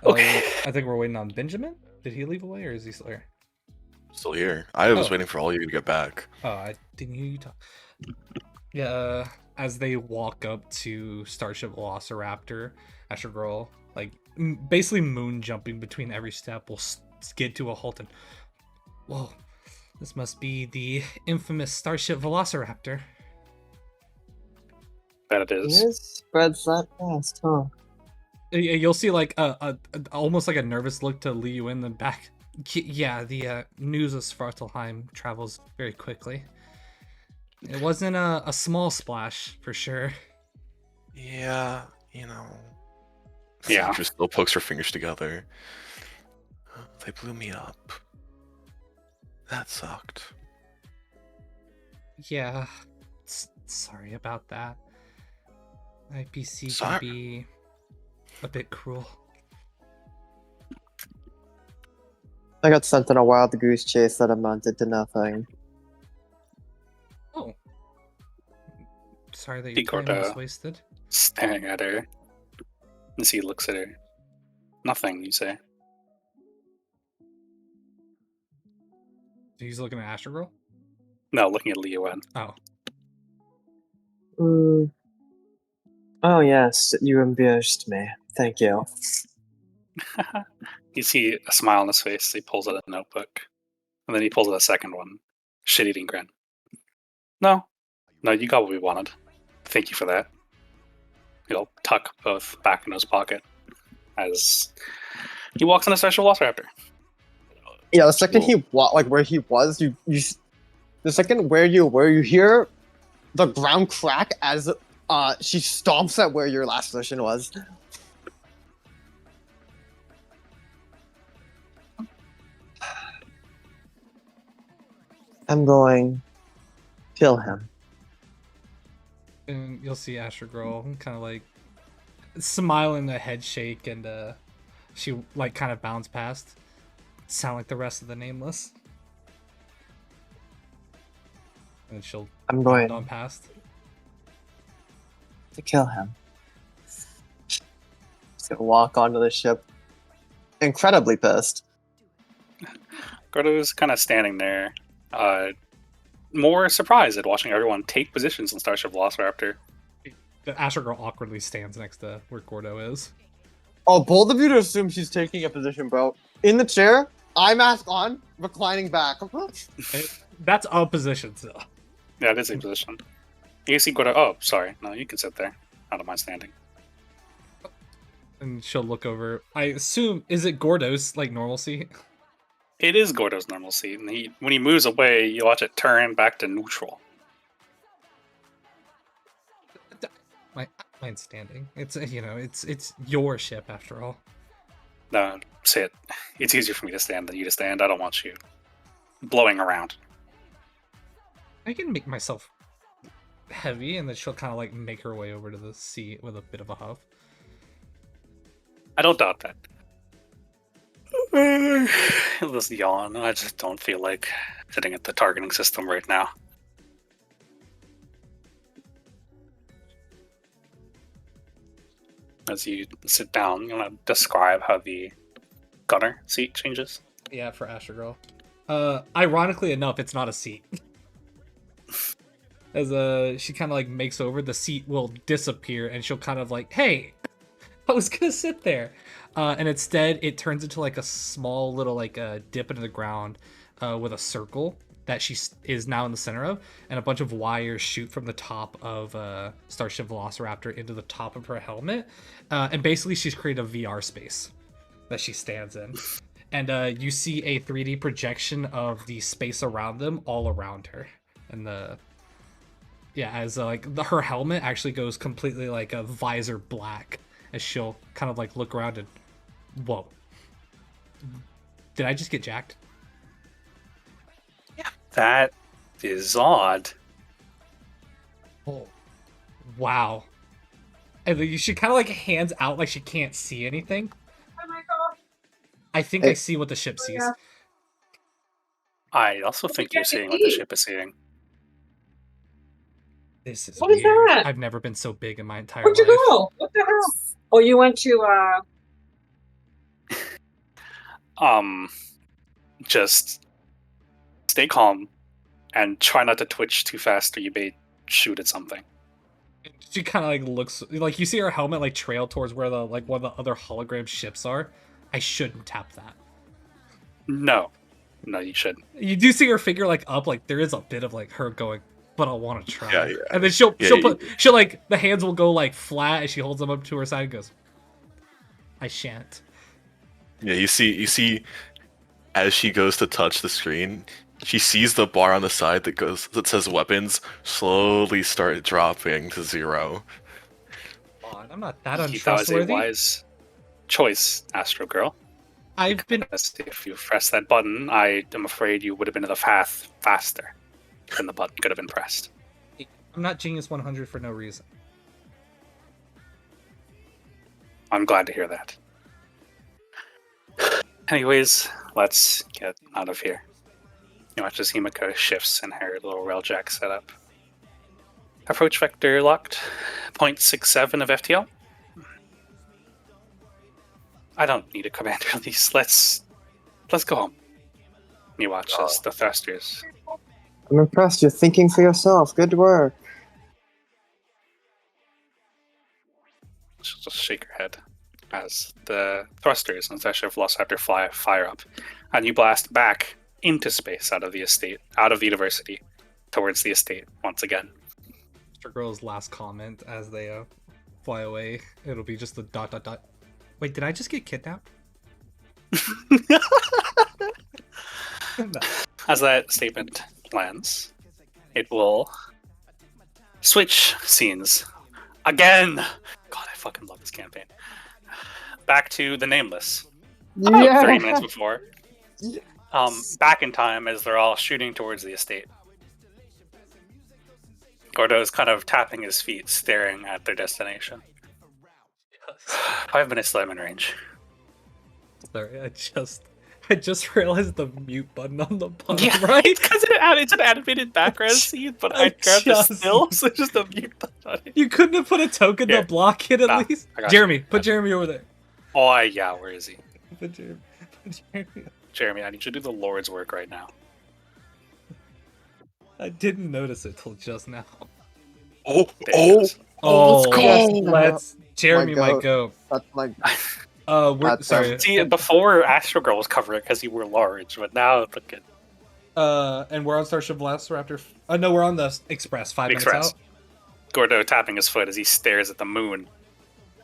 Okay.
I think we're waiting on Benjamin. Did he leave away or is he still here?
Still here. I was
Oh.
waiting for all you to get back.
Oh, I didn't hear you talk. Yeah, as they walk up to Starship Velociraptor, Asher Girl, like, basically moon jumping between every step, will skid to a halt and... Whoa, this must be the infamous Starship Velociraptor.
That it is.
It spreads that fast, huh?
You'll see, like, almost like a nervous look to Li Yuan in the back. Yeah, the news of Svartalheim travels very quickly. It wasn't a small splash, for sure.
Yeah, you know.
Yeah.
She just still pokes her fingers together. They blew me up. That sucked.
Yeah, sorry about that. IPC can
Sorry.
be a bit cruel.
I got sent on a wild goose chase that amounted to nothing.
Oh. Sorry that
Hey,
your time
Gordo.
was wasted.
Staring at her. As he looks at her. Nothing, you say.
He's looking at Astro Girl?
No, looking at Li Yuan.
Oh.
Oh yes, you embarrassed me. Thank you.
You see a smile on his face. He pulls out a notebook. And then he pulls out a second one. Shit-eating grin. No, you got what we wanted. Thank you for that. He'll tuck both back in his pocket as he walks in a special velociraptor.
Yeah, the second
Whoa.
where he was, the second where you hear the ground crack as she stomps at where your last position was. I'm going kill him.
And you'll see Astro Girl kind of like smiling, a head shake, and she like kind of bounds past. Sound like the rest of the Nameless. And she'll
I'm
bound
going
on past.
to kill him. He's gonna walk onto the ship, incredibly pissed.
Gordo's kind of standing there, more surprised at watching everyone take positions in Starship Velociraptor.
The Astro Girl awkwardly stands next to where Gordo is.
Oh, bold of you to assume she's taking a position, bro. In the chair, eye mask on, reclining back.
That's a position still.
Yeah, it is a position. You see Gordo. Oh, sorry. No, you can sit there. I don't mind standing.
And she'll look over. I assume, is it Gordo's like normal seat?
It is Gordo's normal seat, and when he moves away, you watch it turn back to neutral.
Mine's standing. It's it's your ship after all.
No, sit. It's easier for me to stand than you to stand. I don't want you blowing around.
I can make myself heavy, and then she'll kind of like make her way over to the seat with a bit of a huff.
I don't doubt that. This yawn. I just don't feel like sitting at the targeting system right now. As you sit down, you want to describe how the gunner seat changes?
Yeah, for Astro Girl. Ironically enough, it's not a seat. As she kind of like makes over, the seat will disappear, and she'll kind of like, hey, I was gonna sit there. And instead, it turns into like a small little like dip into the ground with a circle that she is now in the center of, and a bunch of wires shoot from the top of Starship Velociraptor into the top of her helmet. And basically, she's created a VR space that she stands in. And you see a 3D projection of the space around them all around her. And as her helmet actually goes completely like a visor black, as she'll kind of like look around and, whoa, did I just get jacked?
Yeah, that is odd.
Oh, wow. And then she kind of like hands out like she can't see anything.
Oh my god.
I think I see what the ship sees.
Yeah.
I also think you're seeing what the ship is seeing.
This is
What is
weird.
that?
I've never been so big in my entire
Where'd
life.
you go? What the hell? Oh, you went to
Just stay calm and try not to twitch too fast or you may shoot at something.
She kind of like looks like, you see her helmet like trail towards where the like one of the other hologram ships are. I shouldn't tap that.
No, you shouldn't.
You do see her figure like up, like there is a bit of like her going, but I want to try.
Yeah.
And then she'll like the hands will go like flat as she holds them up to her side and goes, I shan't.
Yeah, you see, as she goes to touch the screen, she sees the bar on the side that says weapons slowly start dropping to 0.
God, I'm not that
He thought it was a
untrustworthy.
wise choice, Astro Girl.
I've been.
Because if you pressed that button, I am afraid you would have been to the path faster than the button could have been pressed.
I'm not Genius 100 for no reason.
I'm glad to hear that. Anyways, let's get out of here. You watch as Himiko shifts in her little railjack setup. Approach vector locked. 0.67 of FTL. I don't need a commander release. Let's go home. You watch as the thrusters.
I'm impressed. You're thinking for yourself. Good work.
She'll just shake her head as the thrusters and Thresher Velociraptor fire up, and you blast back into space out of the estate, out of the university, towards the estate once again.
Mr. Girl's last comment as they fly away, it'll be just the ... Wait, did I just get kidnapped? No.
As that statement lands, it will switch scenes again. God, I fucking love this campaign. Back to the Nameless. About 30 minutes before. Back in time as they're all shooting towards the estate. Gordo's kind of tapping his feet, staring at their destination. 5 minutes lemon range.
Sorry, I just realized the mute button on the bottom right.
Because it's an animated background scene, but I grabbed the still, so it's just a mute button on it.
You couldn't have put a token to block it at
Nah,
least?
I got
Jeremy,
you.
put Jeremy over there.
Oh, yeah, where is he?
Put Jeremy.
Jeremy, I need you to do the Lord's work right now.
I didn't notice it till just now.
Oh,
There he is.
let's go.
Let's. Jeremy
My
might go.
That's my.
We're
That's-
sorry.
See, before Astro Girl was covering it because you were large, but now look at
And we're on Starship Velociraptor. No, we're on the Express. 5 minutes
Express.
out.
Gordo tapping his foot as he stares at the moon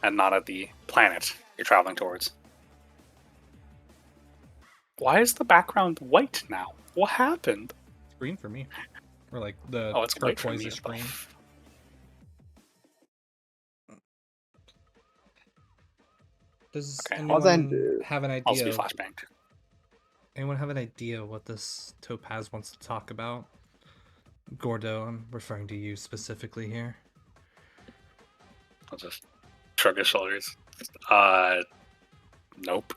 and not at the planet you're traveling towards. Why is the background white now? What happened?
It's green for me. Or like the
Oh, it's white for me.
turquoise green. Does
Okay.
Well, then,
anyone have an
Also be
idea?
flashbanged.
Anyone have an idea what this Topaz wants to talk about? Gordo, I'm referring to you specifically here.
I'll just shrug his shoulders. Nope.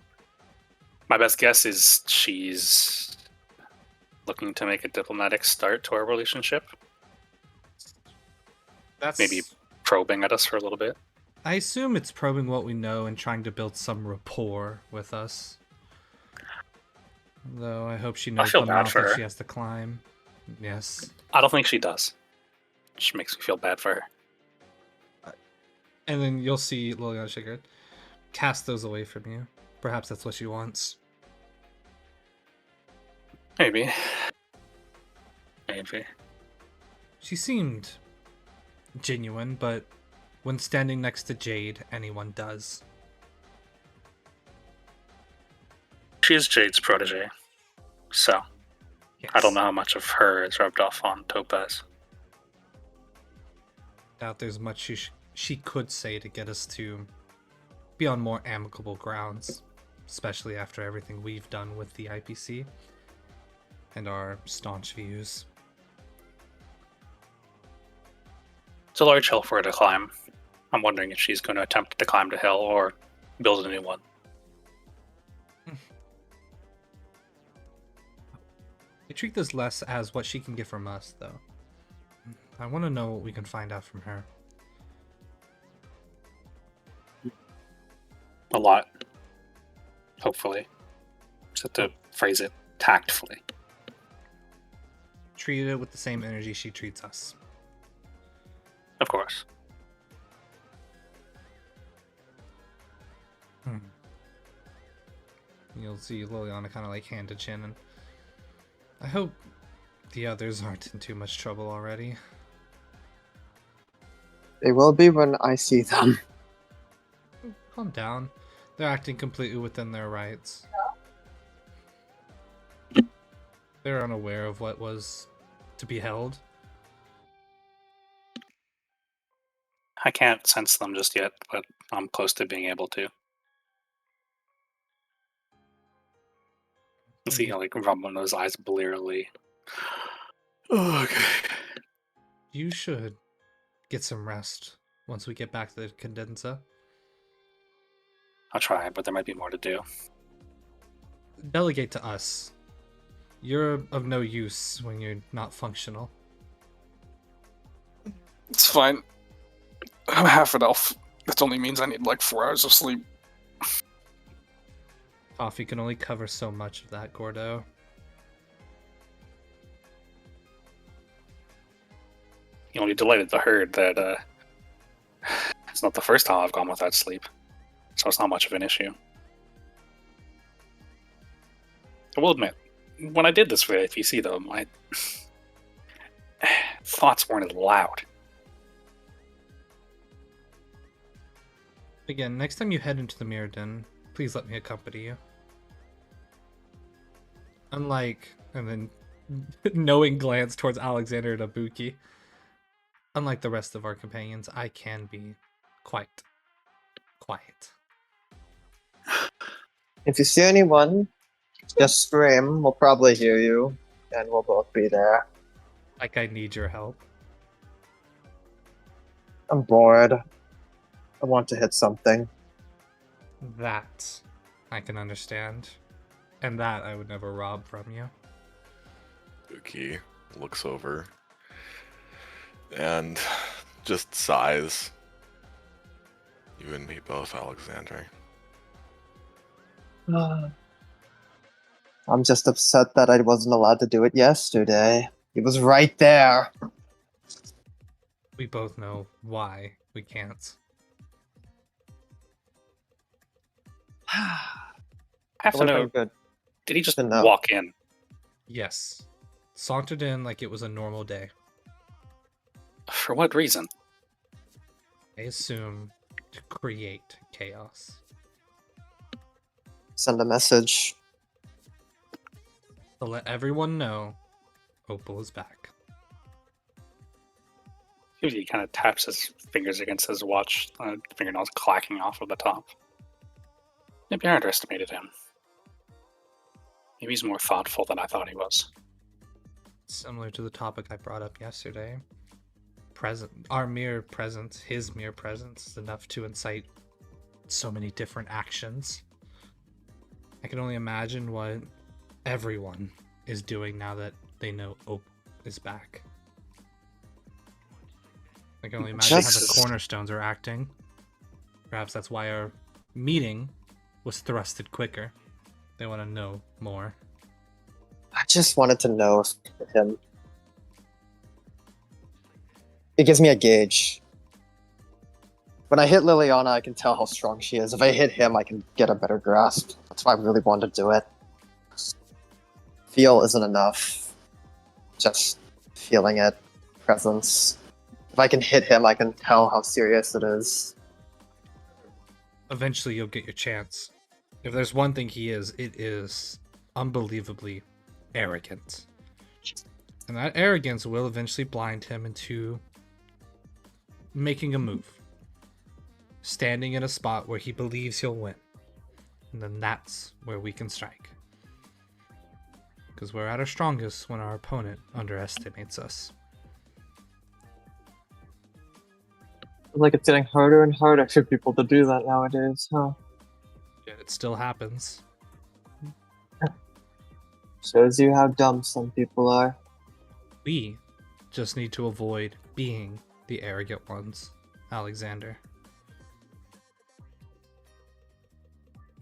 My best guess is she's looking to make a diplomatic start to our relationship.
That's
Maybe probing at us for a little bit.
I assume it's probing what we know and trying to build some rapport with us. Though I hope she knows
feel
the
bad
mountain
for her.
she has to climb. Yes.
I don't think she does. She makes me feel bad for her.
And then you'll see Liliana shake her head. Cast those away from you. Perhaps that's what she wants.
Maybe. Maybe.
She seemed genuine, but when standing next to Jade, anyone does.
She's Jade's protege. So,
Yes.
I don't know how much of her is rubbed off on Topaz.
Doubt there's much she could say to get us to be on more amicable grounds, especially after everything we've done with the IPC and our staunch views.
It's a large hill for her to climb. I'm wondering if she's going to attempt to climb the hill or build a new one.
I treat this less as what she can get from us, though. I want to know what we can find out from her.
A lot. Hopefully. Just have to phrase it tactfully.
Treat it with the same energy she treats us.
Of course.
You'll see Liliana kind of like hand to chin, and I hope the others aren't in too much trouble already.
They will be when I see them.
Calm down. They're acting completely within their rights. They're unaware of what was to be held.
I can't sense them just yet, but I'm close to being able to. You see, like, rumbling those eyes blearily. Oh, okay.
You should get some rest once we get back to the Cadenza.
I'll try, but there might be more to do.
Delegate to us. You're of no use when you're not functional.
It's fine. I'm half an elf. That only means I need like 4 hours of sleep.
Coffee can only cover so much of that, Gordo.
You only delighted the herd that it's not the first time I've gone without sleep, so it's not much of an issue. I will admit, when I did this for the APC, though, my thoughts weren't as loud.
Again, next time you head into the mirror den, please let me accompany you. Unlike, and then knowing glance towards Alexander and Abuki. Unlike the rest of our companions, I can be quite quiet.
If you see anyone, just scream. We'll probably hear you, and we'll both be there.
Like I need your help.
I'm bored. I want to hit something.
That I can understand. And that I would never rob from you.
Buki looks over and just sighs. You and me both, Alexander.
I'm just upset that I wasn't allowed to do it yesterday. He was right there.
We both know why we can't.
I have
It
to
would've
know,
been good.
did he just
to know.
walk in?
Yes. Sauntered in like it was a normal day.
For what reason?
I assume to create chaos.
Send a message.
To let everyone know Opal is back.
He kind of taps his fingers against his watch, fingernails clacking off of the top. Maybe I underestimated him. Maybe he's more thoughtful than I thought he was.
Similar to the topic I brought up yesterday. Our mere presence, his mere presence, is enough to incite so many different actions. I can only imagine what everyone is doing now that they know Opal is back. I can only imagine how the cornerstones are acting. Perhaps that's why our meeting was thrusted quicker. They want to know more.
I just wanted to know him. It gives me a gauge. When I hit Liliana, I can tell how strong she is. If I hit him, I can get a better grasp. That's why I really wanted to do it. Feel isn't enough. Just feeling it. Presence. If I can hit him, I can tell how serious it is.
Eventually you'll get your chance. If there's one thing he is, it is unbelievably arrogant. And that arrogance will eventually blind him into making a move. Standing in a spot where he believes he'll win. And then that's where we can strike. Because we're at our strongest when our opponent underestimates us.
Like it's getting harder and harder for people to do that nowadays, huh?
Yet it still happens.
Shows you how dumb some people are.
We just need to avoid being the arrogant ones, Alexander.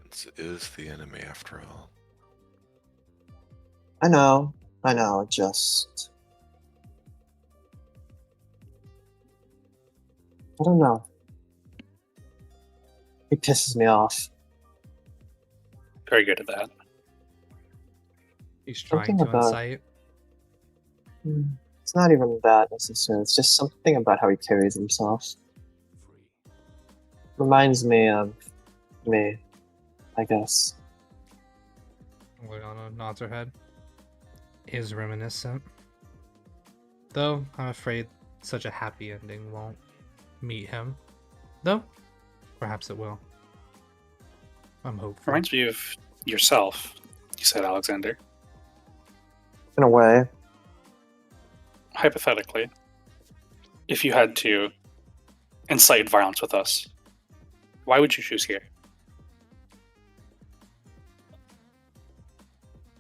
This is the enemy after all.
I know, just... I don't know. He pisses me off.
Very good at that.
He's trying
Something
to
about-
incite.
It's not even that necessarily, it's just something about how he carries himself. Reminds me of me, I guess.
Liliana nods her head. Is reminiscent. Though, I'm afraid such a happy ending won't meet him. Though, perhaps it will. I'm hopeful.
Reminds me of yourself. You said Alexander.
In a way.
Hypothetically, if you had to incite violence with us, why would you choose here?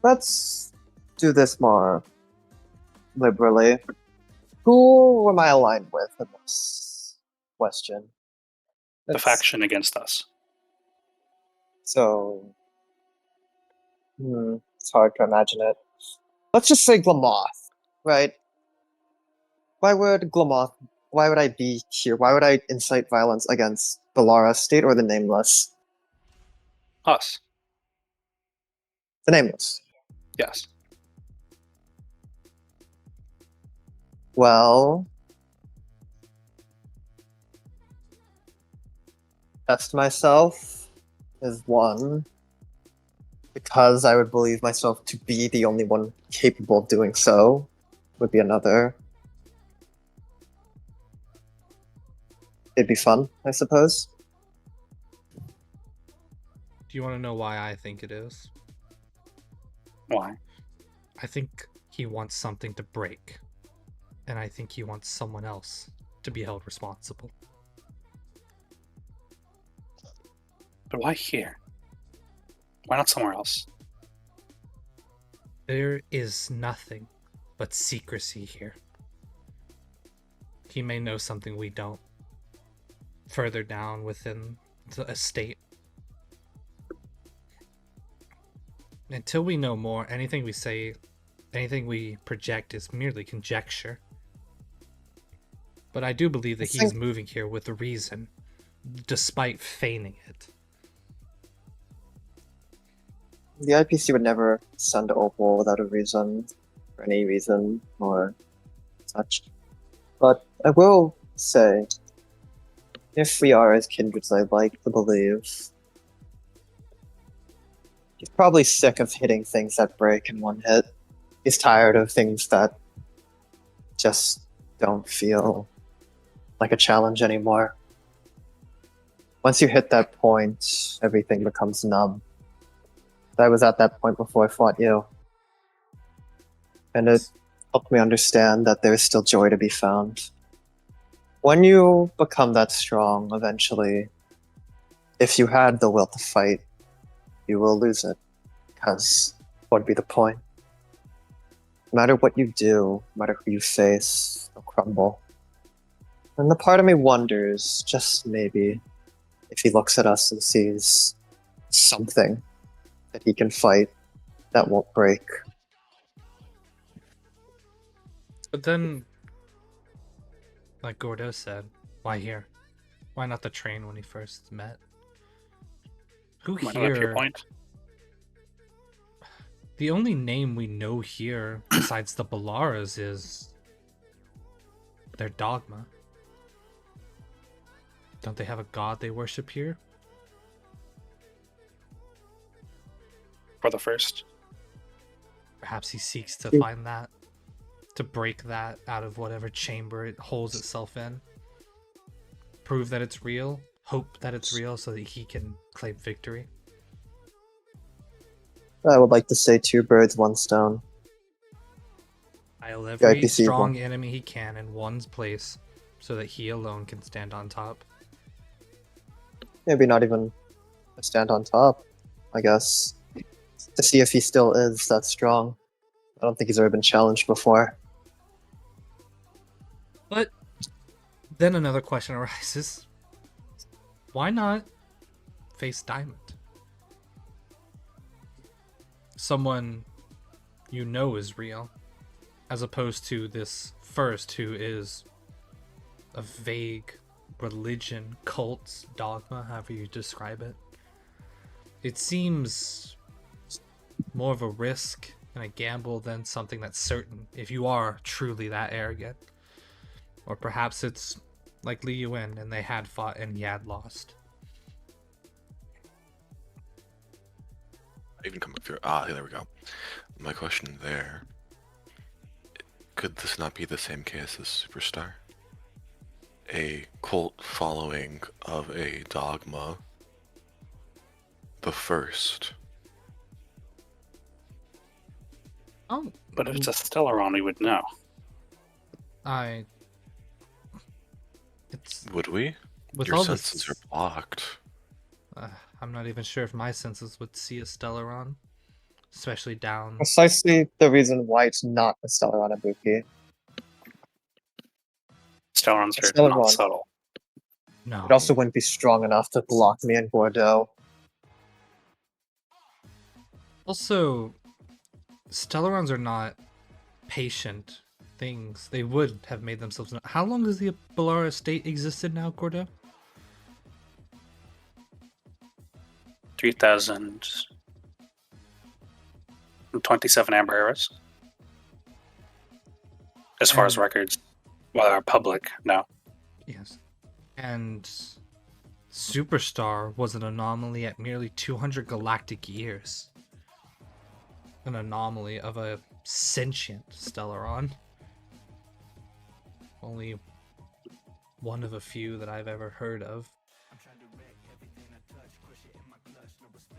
Let's do this more liberally. Who am I aligned with in this question?
The
It's-
faction against us.
So, it's hard to imagine it. Let's just say Glamoth, right? Why would I be here? Why would I incite violence against Bellara Estate or the Nameless?
Us.
The Nameless.
Yes.
Well, test myself is one, because I would believe myself to be the only one capable of doing so, would be another. It'd be fun, I suppose.
Do you want to know why I think it is?
Why?
I think he wants something to break. And I think he wants someone else to be held responsible.
But why here? Why not somewhere else?
There is nothing but secrecy here. He may know something we don't. Further down within the estate. Until we know more, anything we say, anything we project is merely conjecture. But I do believe that he's moving here with a reason, despite feigning it.
The IPC would never send Opal without a reason, for any reason, or such. But I will say, if we are as kindred as I'd like to believe, he's probably sick of hitting things that break in one hit. He's tired of things that just don't feel like a challenge anymore. Once you hit that point, everything becomes numb. I was at that point before I fought you. And it helped me understand that there is still joy to be found. When you become that strong, eventually, if you had the will to fight, you will lose it. Because what would be the point? No matter what you do, no matter who you face, you'll crumble. And the part of me wonders, just maybe, if he looks at us and sees something that he can fight that won't break.
But then, like Gordo said, why here? Why not the train when he first met? Who
Why not at Pier
here?
Point?
The only name we know here, besides the Bellaras, is their dogma. Don't they have a god they worship here?
For the first.
Perhaps he seeks to find that, to break that out of whatever chamber it holds itself in. Prove that it's real, hope that it's real so that he can claim victory.
I would like to say 2 birds, 1 stone.
I'll every
IPC
strong
one.
enemy he can in one's place so that he alone can stand on top.
Maybe not even a stand on top, I guess. To see if he still is that strong. I don't think he's ever been challenged before.
But then another question arises. Why not face Diamond? Someone you know is real, as opposed to this first who is a vague religion, cult, dogma, however you describe it. It seems more of a risk and a gamble than something that's certain if you are truly that arrogant. Or perhaps it's like Li Yuan and they had fought and he had lost.
Even come up here. There we go. My question there. Could this not be the same case as Superstar? A cult following of a dogma. The first.
Oh,
But if it's a Stellaron, we would know.
it's
Would we?
with
Your
all
senses
this.
are blocked.
I'm not even sure if my senses would see a Stellaron, especially down.
Precisely the reason why it's not a Stellaron Ibuki.
Stellarons
It's
are not
Stellaron.
subtle.
No.
It also wouldn't be strong enough to block me in Bordeaux.
Also, Stellarons are not patient things. They would have made themselves. How long has the Bellara Estate existed now, Gordo?
3,027 Amber Eras. As far as
And-
records, well, are public, no.
Yes. And Superstar was an anomaly at merely 200 galactic years. An anomaly of a sentient Stellaron. Only one of a few that I've ever heard of.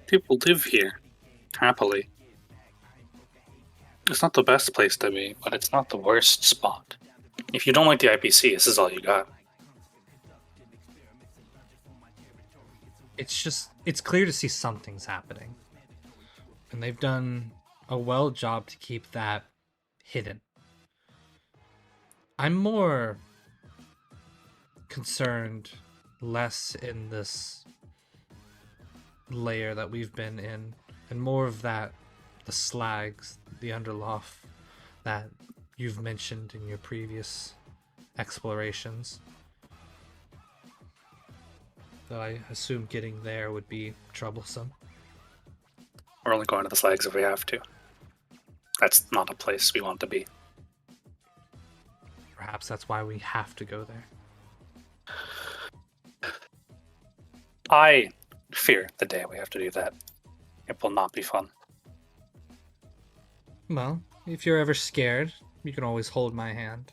People live here, happily. It's not the best place to be, but it's not the worst spot. If you don't like the IPC, this is all you got.
It's clear to see something's happening. And they've done a well job to keep that hidden. I'm more concerned less in this layer that we've been in and more of that, the slags, the underloft that you've mentioned in your previous explorations. Though I assume getting there would be troublesome.
We're only going to the slags if we have to. That's not a place we want to be.
Perhaps that's why we have to go there.
I fear the day we have to do that. It will not be fun.
Well, if you're ever scared, you can always hold my hand.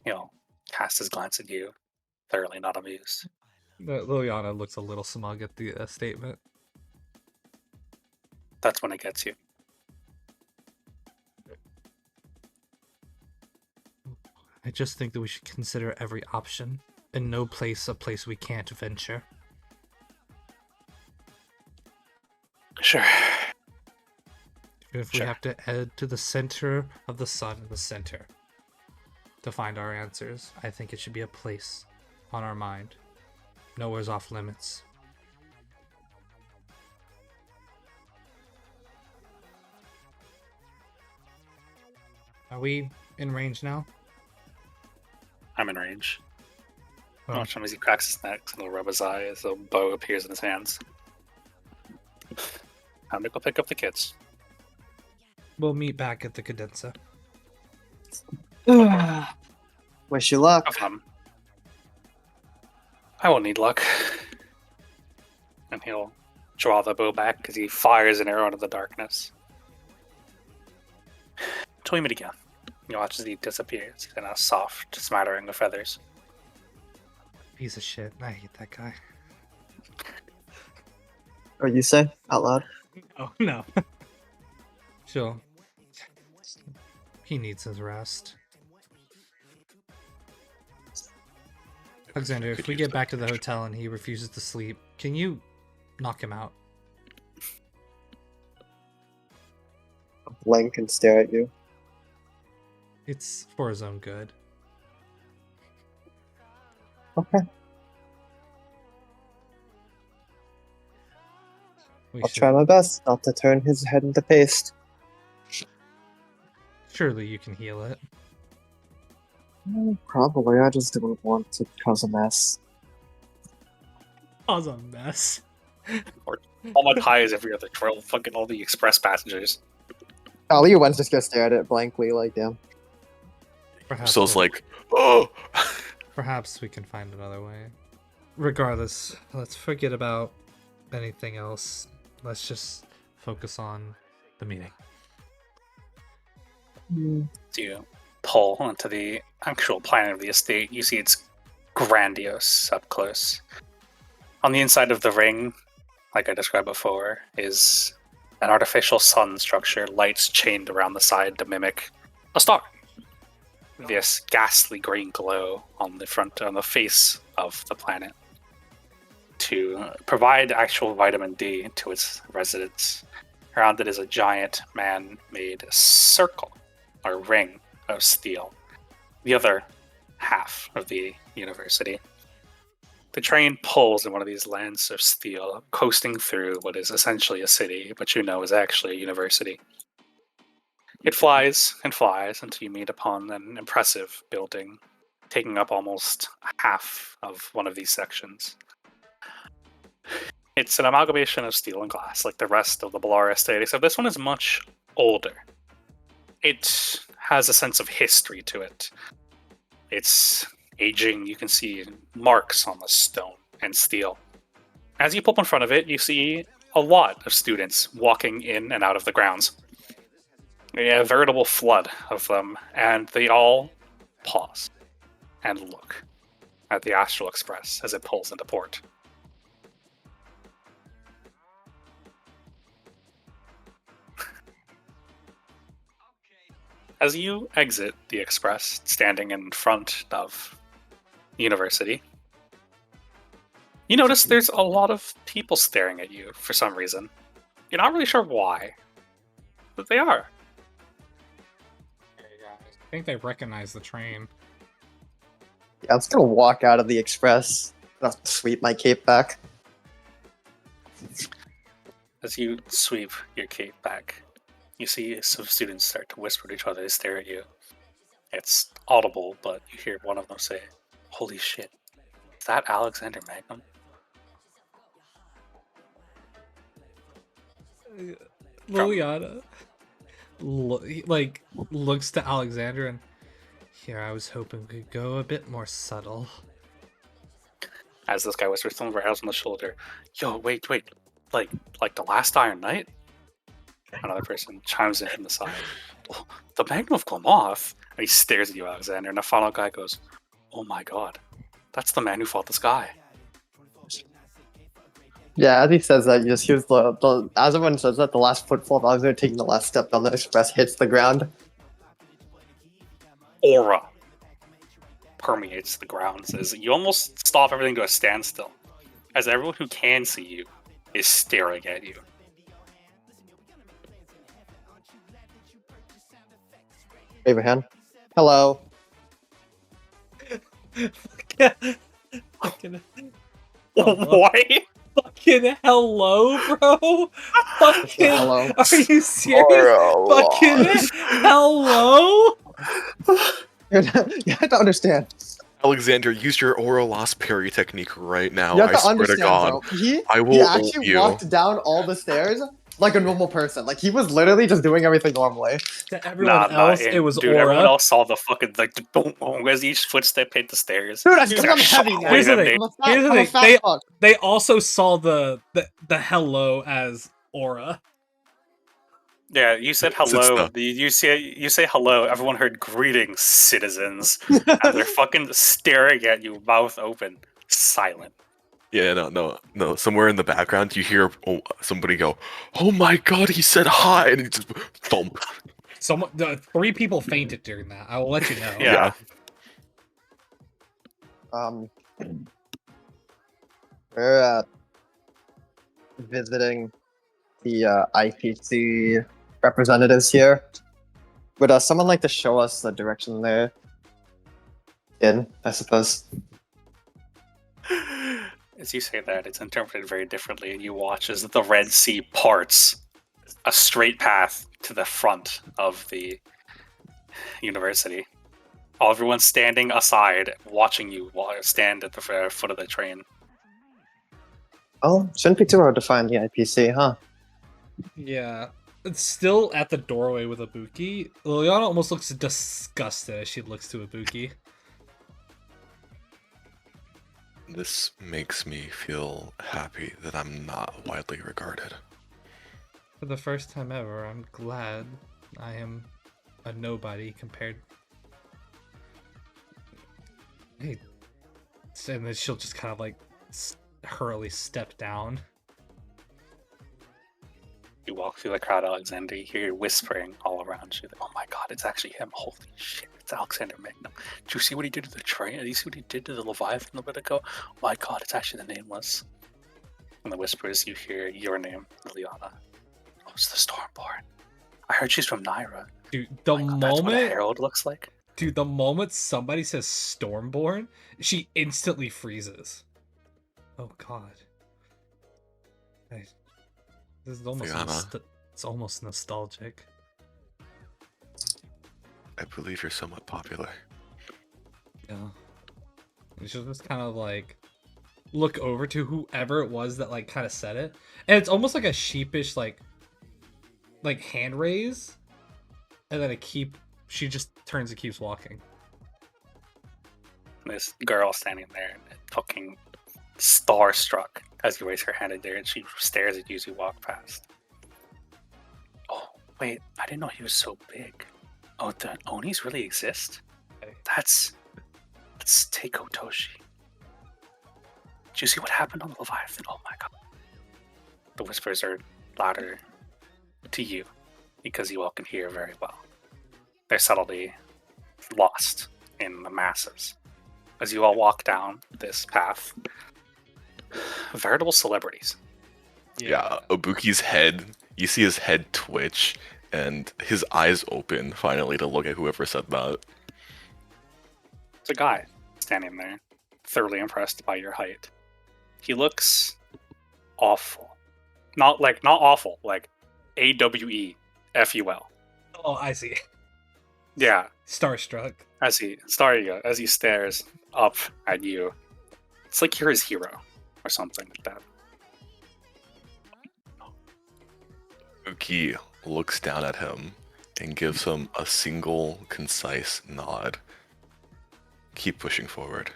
He'll cast his glance at you, thoroughly not amused.
Liliana looks a little smug at the statement.
That's when it gets you.
I just think that we should consider every option, and no place a place we can't venture.
Sure.
Even if we
Sure.
have to head to the center of the sun in the center to find our answers, I think it should be a place on our mind. Nowhere's off limits. Are we in range now?
I'm in range.
Oh.
Watch him as he cracks his neck and he'll rub his eye as the bow appears in his hands. Time to go pick up the kids.
We'll meet back at the Cadenza.
Wish you luck.
Have fun. I won't need luck. And he'll draw the bow back as he fires an arrow into the darkness. Till we meet again. You watch as he disappears in a soft smattering of feathers.
Piece of shit. I hate that guy.
Or you say out loud.
Oh, no. Sure. He needs his rest. Alexander, if
Could
we
use
get
that
back to the
extra.
hotel and he refuses to sleep, can you knock him out?
I'll blink and stare at you.
It's for his own good.
Okay.
We
I'll
should.
try my best not to turn his head into paste.
Surely you can heal it.
Probably. I just didn't want to cause a mess.
Cause a mess.
How much high is every other trail? Fucking all the express passengers.
Oh, Li Yuan's just gonna stare at it blankly, like, damn.
Perhaps
So's
we-
like, oh!
Perhaps we can find another way. Regardless, let's forget about anything else. Let's just focus on the meeting.
As you pull onto the actual plan of the estate, you see it's grandiose up close. On the inside of the ring, like I described before, is an artificial sun structure, lights chained around the side to mimic a star. This ghastly green glow on the face of the planet to provide actual vitamin D to its residents. Around it is a giant man-made circle, or ring of steel. The other half of the university. The train pulls in one of these lands of steel, coasting through what is essentially a city, but you know is actually a university. It flies and flies until you meet upon an impressive building, taking up almost half of one of these sections. It's an amalgamation of steel and glass, like the rest of the Bellara Estate, except this one is much older. It has a sense of history to it. It's aging, you can see marks on the stone and steel. As you pull up in front of it, you see a lot of students walking in and out of the grounds. A veritable flood of them, and they all pause and look at the Astral Express as it pulls into port. As you exit the express, standing in front of the university, you notice there's a lot of people staring at you for some reason. You're not really sure why, but they are.
I think they recognize the train.
Yeah, I'm just gonna walk out of the express. I'll sweep my cape back.
As you sweep your cape back, you see some students start to whisper to each other. They stare at you. It's audible, but you hear one of them say, "Holy shit, is that Alexander Magnum?"
Liliana looks to Alexander and here I was hoping we could go a bit more subtle.
As this guy whispers to him right on the shoulder, "Yo, wait, like the last Iron Knight?" Another person chimes in from the side. "Oh, the Magnum of Glamoth?" And he stares at you, Alexander, and the final guy goes, "Oh my god, that's the man who fought this guy."
Yeah, as he says that, you just hears as everyone says that, the last footfall of Alexander taking the last step down the express hits the ground.
Aura permeates the grounds as you almost stop everything to a standstill, as everyone who can see you is staring at you.
Wave your hand. Hello.
Fucking
Why?
fucking hello, bro. Fucking
Hello.
are you serious? Fucking hello.
You have to understand.
Alexander, use your aura lost parry technique right now.
You have
I
to
swear to
understand,
God,
bro. He
I will ult
actually
you.
walked down all the stairs like a normal person. Like he was literally just doing everything normally.
To everyone else, it was
dude.
aura.
Everyone else saw the fucking boom, boom, as each footstep hit the stairs.
Dude, that's
Here's
because I'm heavy, man.
Here's the thing. Here's the
I'm a
thing.
fat fuck.
They also saw the hello as aura.
Yeah, you said
Sit
hello.
still.
You say hello. Everyone heard greetings, citizens, and they're fucking staring at you, mouth open, silent.
Yeah, no. Somewhere in the background, you hear somebody go, "Oh my God, he said hi," and he just thump.
Three people fainted during that. I will let you know.
Yeah.
We're visiting the IPC representatives here. Would someone like to show us the direction they're in, I suppose?
As you say that, it's interpreted very differently, and you watch as the Red Sea parts a straight path to the front of the university. Everyone's standing aside, watching you stand at the foot of the train.
Oh, shouldn't be too hard to find the IPC, huh?
Yeah. It's still at the doorway with Ibuki. Liliana almost looks disgusted as she looks to Ibuki.
This makes me feel happy that I'm not widely regarded.
For the first time ever, I'm glad I am a nobody compared. Hey, and then she'll just kind of like hurriedly step down.
You walk through the crowd, Alexander. You hear whispering all around you. Like, oh my god, it's actually him. Holy shit, it's Alexander Magnum. Did you see what he did to the train? Did you see what he did to the Leviathan a bit ago? Oh my god, it's actually the Nameless. And the whispers, you hear your name, Liliana. Oh, it's the Stormborn. I heard she's from Naira.
Dude, the
Oh my god, that's what a
moment,
herald looks like.
dude, the moment somebody says Stormborn, she instantly freezes. Oh god. This is almost
Liana.
it's almost nostalgic.
I believe you're somewhat popular.
Yeah. She'll just kind of like look over to whoever it was that like kind of said it, and it's almost like a sheepish like hand raise, and then she just turns and keeps walking.
This girl standing there, looking starstruck as you raise her hand in there, and she stares at you as you walk past. Oh, wait, I didn't know he was so big. Oh, the Onis really exist? That's Teiko Toshi. Did you see what happened on the Leviathan? Oh my god. The whispers are louder to you because you all can hear very well. They're subtly lost in the masses. As you all walk down this path, veritable celebrities.
Yeah, Ibuki's head, you see his head twitch, and his eyes open finally to look at whoever said that.
It's a guy standing there, thoroughly impressed by your height. He looks awful. Not awful, like AWEFUL.
Oh, I see.
Yeah,
Starstruck.
as he stares up at you. It's like you're his hero or something like that.
Ibuki looks down at him and gives him a single concise nod. Keep pushing forward.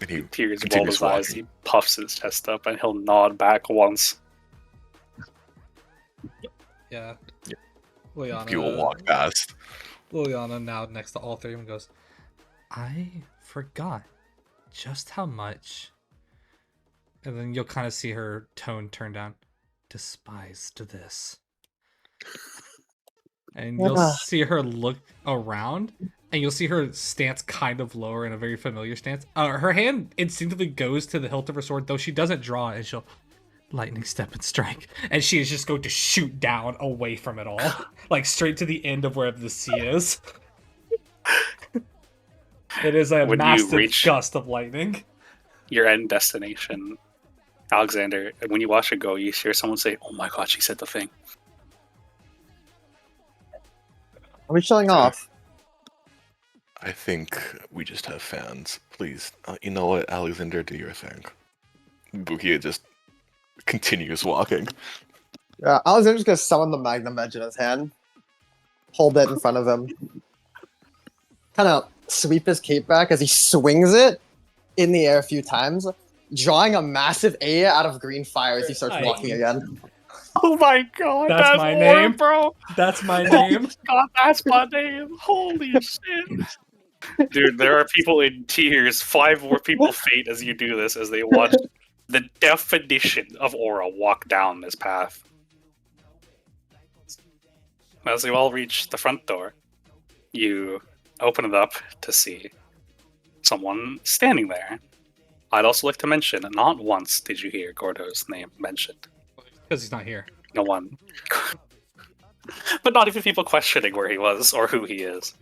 And he
Tears roll
continues
his eyes.
walking.
He puffs his chest up and he'll nod back once.
Yeah.
Yeah.
Liana,
He will walk past.
Liliana now next to all three of them goes, I forgot just how much. And then you'll kind of see her tone turn down. Despised this. And you'll see her look around, and you'll see her stance kind of lower in a very familiar stance. Her hand instinctively goes to the hilt of her sword, though she doesn't draw it, and she'll lightning step and strike. And she is just going to shoot down away from it all. Like straight to the end of wherever the sea is. It is a
When you
massive
reach-
gust of lightning.
Your end destination, Alexander, when you watch it go, you hear someone say, oh my god, she said the thing.
Are we showing off?
I think we just have fans. Please, you know what, Alexander, do your thing. Ibuki just continues walking.
Yeah, Alexander's gonna summon the Magnum Edge in his hand. Hold it in front of him. Kind of sweep his cape back as he swings it in the air a few times, drawing a massive A out of green fire as he starts walking again.
Oh my god,
That's my
more,
name.
bro.
That's my name.
God, that's my name. Holy shit. Dude, there are people in tears. 5 more people faint as you do this, as they watch the definition of aura walk down this path. As you all reach the front door, you open it up to see someone standing there. I'd also like to mention, not once did you hear Gordo's name mentioned.
Because he's not here.
No one. But not even people questioning where he was or who he is.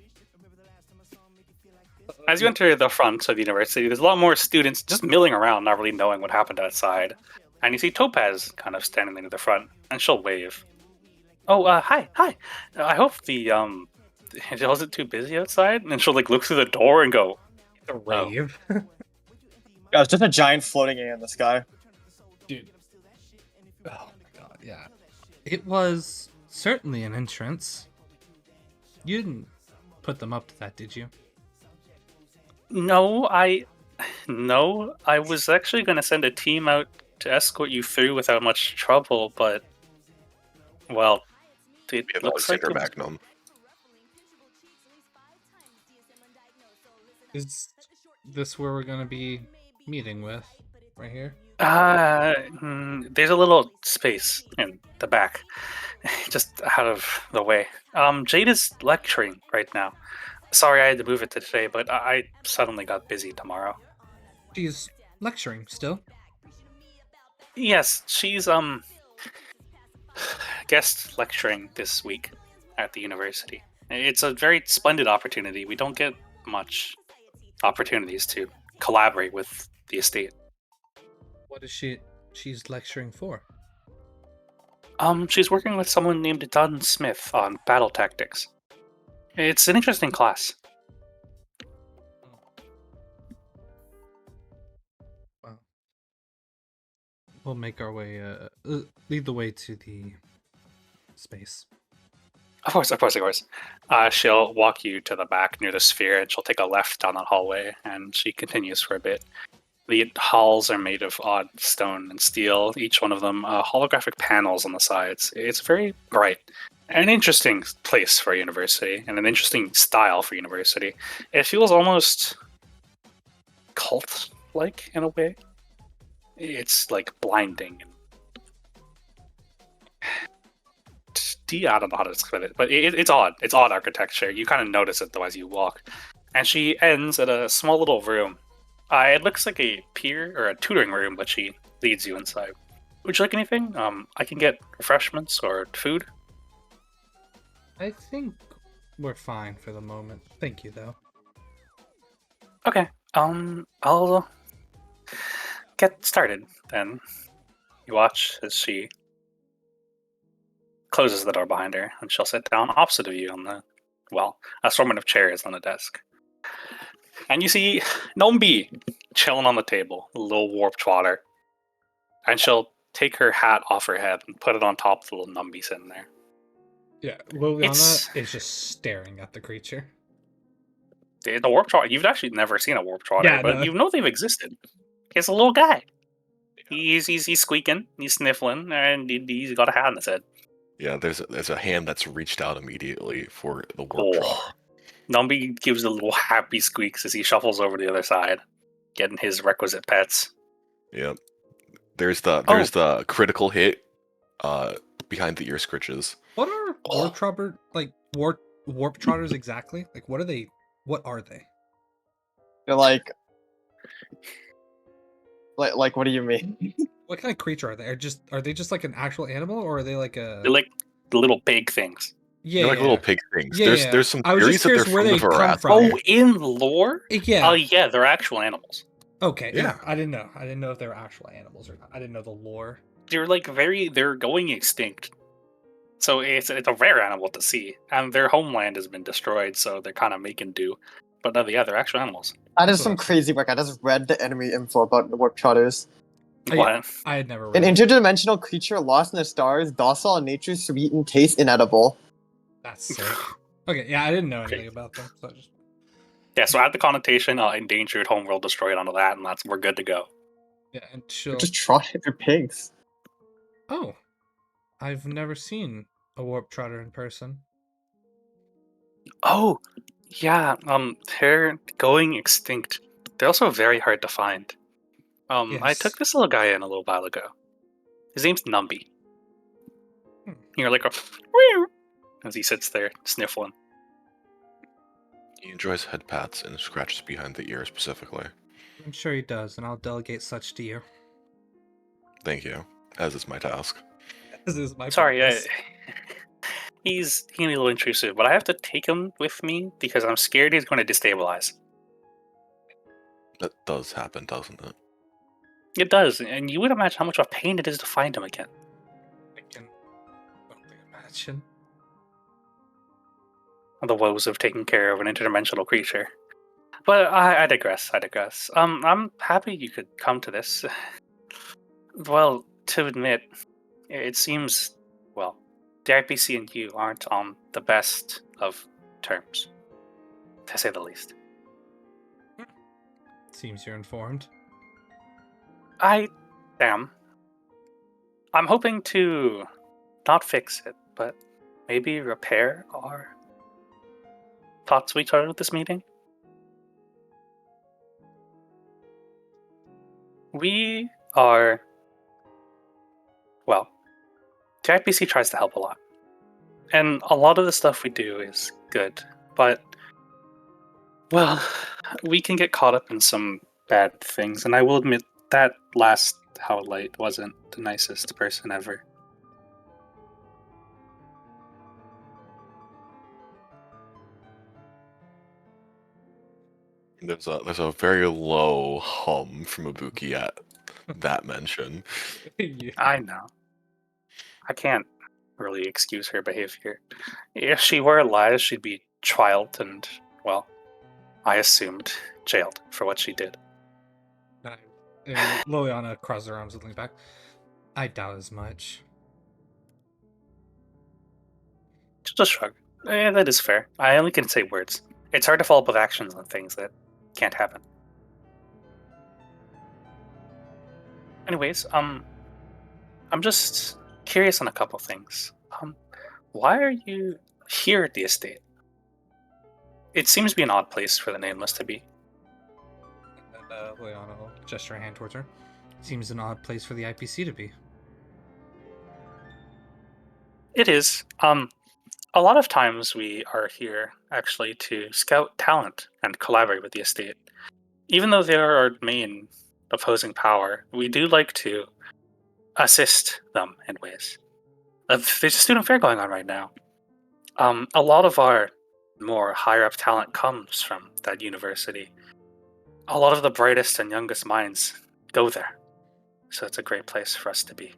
As you enter the front of the university, there's a lot more students just milling around, not really knowing what happened outside. And you see Topaz kind of standing near the front, and she'll wave. Oh, hi. I hope it wasn't too busy outside. And she'll like look through the door and go,
The rave.
Yeah, it's just a giant floating A in the sky.
Dude. Oh my god, yeah. It was certainly an entrance. You didn't put them up to that, did you?
No, I was actually going to send a team out to escort you through without much trouble, but, well, it
We have
looks like
Alexander
it was-
Magnum.
Is this where we're gonna be meeting with? Right here?
There's a little space in the back, just out of the way. Jade is lecturing right now. Sorry I had to move it to today, but I suddenly got busy tomorrow.
She's lecturing still.
Yes, she's guest lecturing this week at the university. It's a very splendid opportunity. We don't get much opportunities to collaborate with the estate.
What is she's lecturing for?
She's working with someone named Dunn Smith on battle tactics. It's an interesting class.
Well, we'll make our way, lead the way to the space.
Of course. She'll walk you to the back near the sphere, and she'll take a left down that hallway, and she continues for a bit. The halls are made of odd stone and steel, each one of them holographic panels on the sides. It's very bright. An interesting place for a university, and an interesting style for university. It feels almost cult-like in a way. It's like blinding. I don't know how to describe it, but it's odd. It's odd architecture. You kind of notice it though as you walk. And she ends at a small little room. It looks like a peer or a tutoring room, but she leads you inside. Would you like anything? I can get refreshments or food.
I think we're fine for the moment. Thank you, though.
Okay. I'll get started then. You watch as she closes the door behind her, and she'll sit down opposite of you on the, assortment of chairs on the desk. And you see Nombi chilling on the table, a little warped water. And she'll take her hat off her head and put it on top of the little Numby sitting there.
Yeah, Liliana is just staring at the creature.
The warp trotter, you've actually never seen a warp trotter,
Yeah,
but
no.
you know they've existed. He's a little guy. He's squeaking, he's sniffling, and he's got a hat on his head.
Yeah, there's a hand that's reached out immediately for the warp trotter.
Numby gives a little happy squeaks as he shuffles over to the other side, getting his requisite pets.
Yep. There's the critical hit behind the ear scritches.
What are warp trotter warp trotters exactly? Like what are they?
They're like what do you mean?
What kind of creature are they? Are they just like an actual animal, or are they like a?
They're like the little pig things.
Yeah,
They're like little pig things.
Yeah,
There's some
I was
theories
just
that they're
curious where
from the
they come
Varath.
from.
Oh, in lore?
Yeah.
Oh, yeah, they're actual animals.
Okay.
Yeah.
No, I didn't know. I didn't know if they were actual animals or not. I didn't know the lore.
They're like they're going extinct. So it's a rare animal to see. And their homeland has been destroyed, so they're kind of making do. But no, yeah, they're actual animals.
That is some crazy work. I just read the enemy info about the warp trotters.
What?
I had never read
An
it.
interdimensional creature lost in the stars, docile in nature, sweet and taste inedible.
That's sick. Okay, yeah, I didn't know anything about them. So
Yeah, so add the connotation, endangered, homeworld destroyed onto that, and we're good to go.
yeah, and she'll...
Just trotted their pigs.
Oh, I've never seen a warp trotter in person.
Oh, yeah, they're going extinct. They're also very hard to find.
Yes.
I took this little guy in a little while ago. His name's Numby. You're like as he sits there sniffling.
He enjoys head pats and scratches behind the ear specifically.
I'm sure he does, and I'll delegate such to you.
Thank you, as is my task.
This is my
Sorry,
purpose.
he's being a little intrusive, but I have to take him with me because I'm scared he's going to destabilize.
That does happen, doesn't it?
It does, and you would imagine how much of a pain it is to find him again.
I can only imagine.
The woes of taking care of an interdimensional creature. But I digress. I'm happy you could come to this. Well, to admit, it seems, the IPC and you aren't on the best of terms, to say the least.
Seems you're informed.
I am. I'm hoping to not fix it, but maybe repair our thoughts we started with this meeting. We are, well, the IPC tries to help a lot. And a lot of the stuff we do is good, but, well, we can get caught up in some bad things, and I will admit that last How Light wasn't the nicest person ever.
There's a very low hum from Ibuki at that mention.
Yeah.
I know. I can't really excuse her behavior. If she were alive, she'd be trialed and, well, I assumed jailed for what she did.
Liliana crosses her arms and leans back. I doubt as much.
Just shrug. That is fair. I only can say words. It's hard to follow up with actions on things that can't happen. Anyways, I'm just curious on a couple things. Why are you here at the estate? It seems to be an odd place for the Nameless to be.
And Liliana will gesture a hand towards her. Seems an odd place for the IPC to be.
It is. A lot of times we are here actually to scout talent and collaborate with the estate. Even though they are our main opposing power, we do like to assist them in ways. There's a student fair going on right now. A lot of our more higher up talent comes from that university. A lot of the brightest and youngest minds go there. So it's a great place for us to be.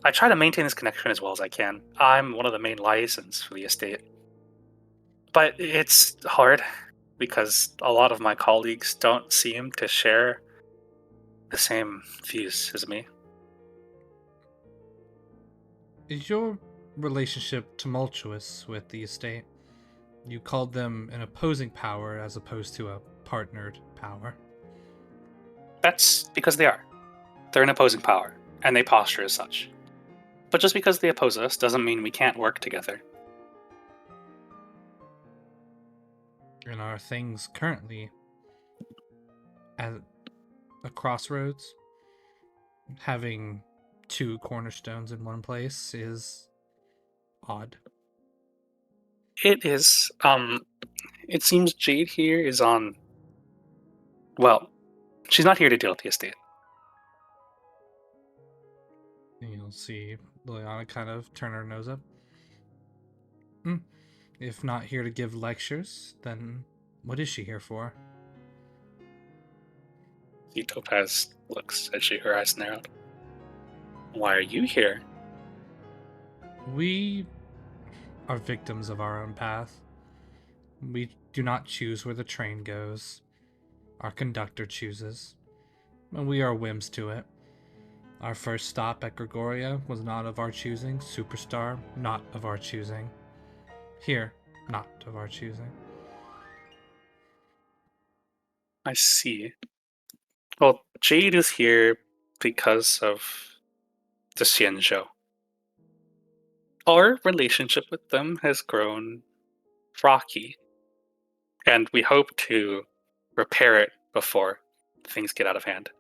I try to maintain this connection as well as I can. I'm one of the main liaisons for the estate. But it's hard because a lot of my colleagues don't seem to share the same views as me.
Is your relationship tumultuous with the estate? You called them an opposing power as opposed to a partnered power.
That's because they are. They're an opposing power, and they posture as such. But just because they oppose us doesn't mean we can't work together.
And are things currently at a crossroads? Having two cornerstones in one place is odd.
It is. It seems Jade here is on. Well, she's not here to deal with the estate.
You'll see Liliana kind of turn her nose up. If not here to give lectures, then what is she here for?
The Topaz looks as her eyes narrowed. Why are you here?
We are victims of our own path. We do not choose where the train goes. Our conductor chooses, and we are whims to it. Our first stop at Gregoria was not of our choosing. Superstar, not of our choosing. Here, not of our choosing.
I see. Well, Jade is here because of the Xianzhou. Our relationship with them has grown rocky, and we hope to repair it before things get out of hand.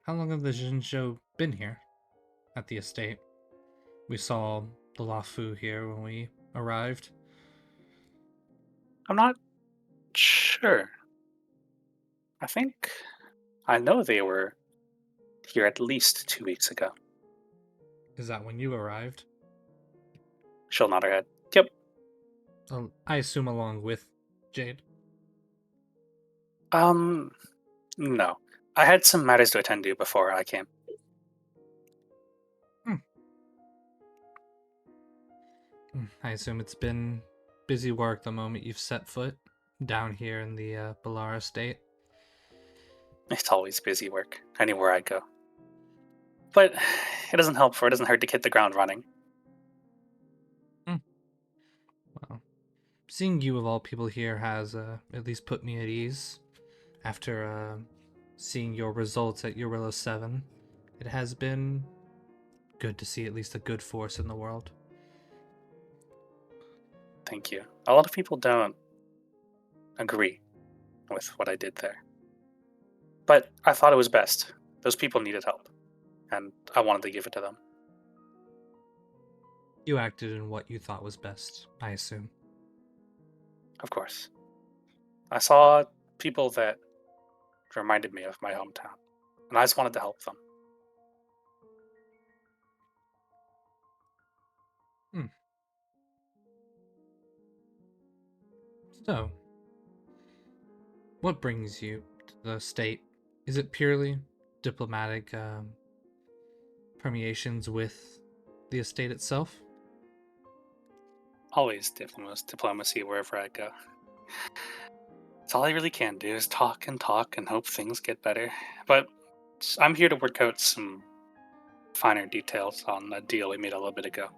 How long have the Xianzhou been here? At the estate. We saw the Lafu here when we arrived.
I'm not sure. I know they were here at least 2 weeks ago.
Is that when you arrived?
She'll nod her head. Yep.
I assume along with Jade.
No. I had some matters to attend to before I came.
I assume it's been busy work the moment you've set foot down here in the Bellara Estate.
It's always busy work, anywhere I go. But it doesn't help for it doesn't hurt to hit the ground running.
Well, seeing you of all people here has at least put me at ease. After seeing your results at Urilla 7, it has been good to see at least a good force in the world.
Thank you. A lot of people don't agree with what I did there. But I thought it was best. Those people needed help, and I wanted to give it to them.
You acted in what you thought was best, I assume.
Of course. I saw people that reminded me of my hometown, and I just wanted to help them.
So, what brings you to the state? Is it purely diplomatic permeations with the estate itself?
Always diplomacy wherever I go. It's all I really can do is talk and hope things get better. But I'm here to work out some finer details on a deal we made a little bit ago.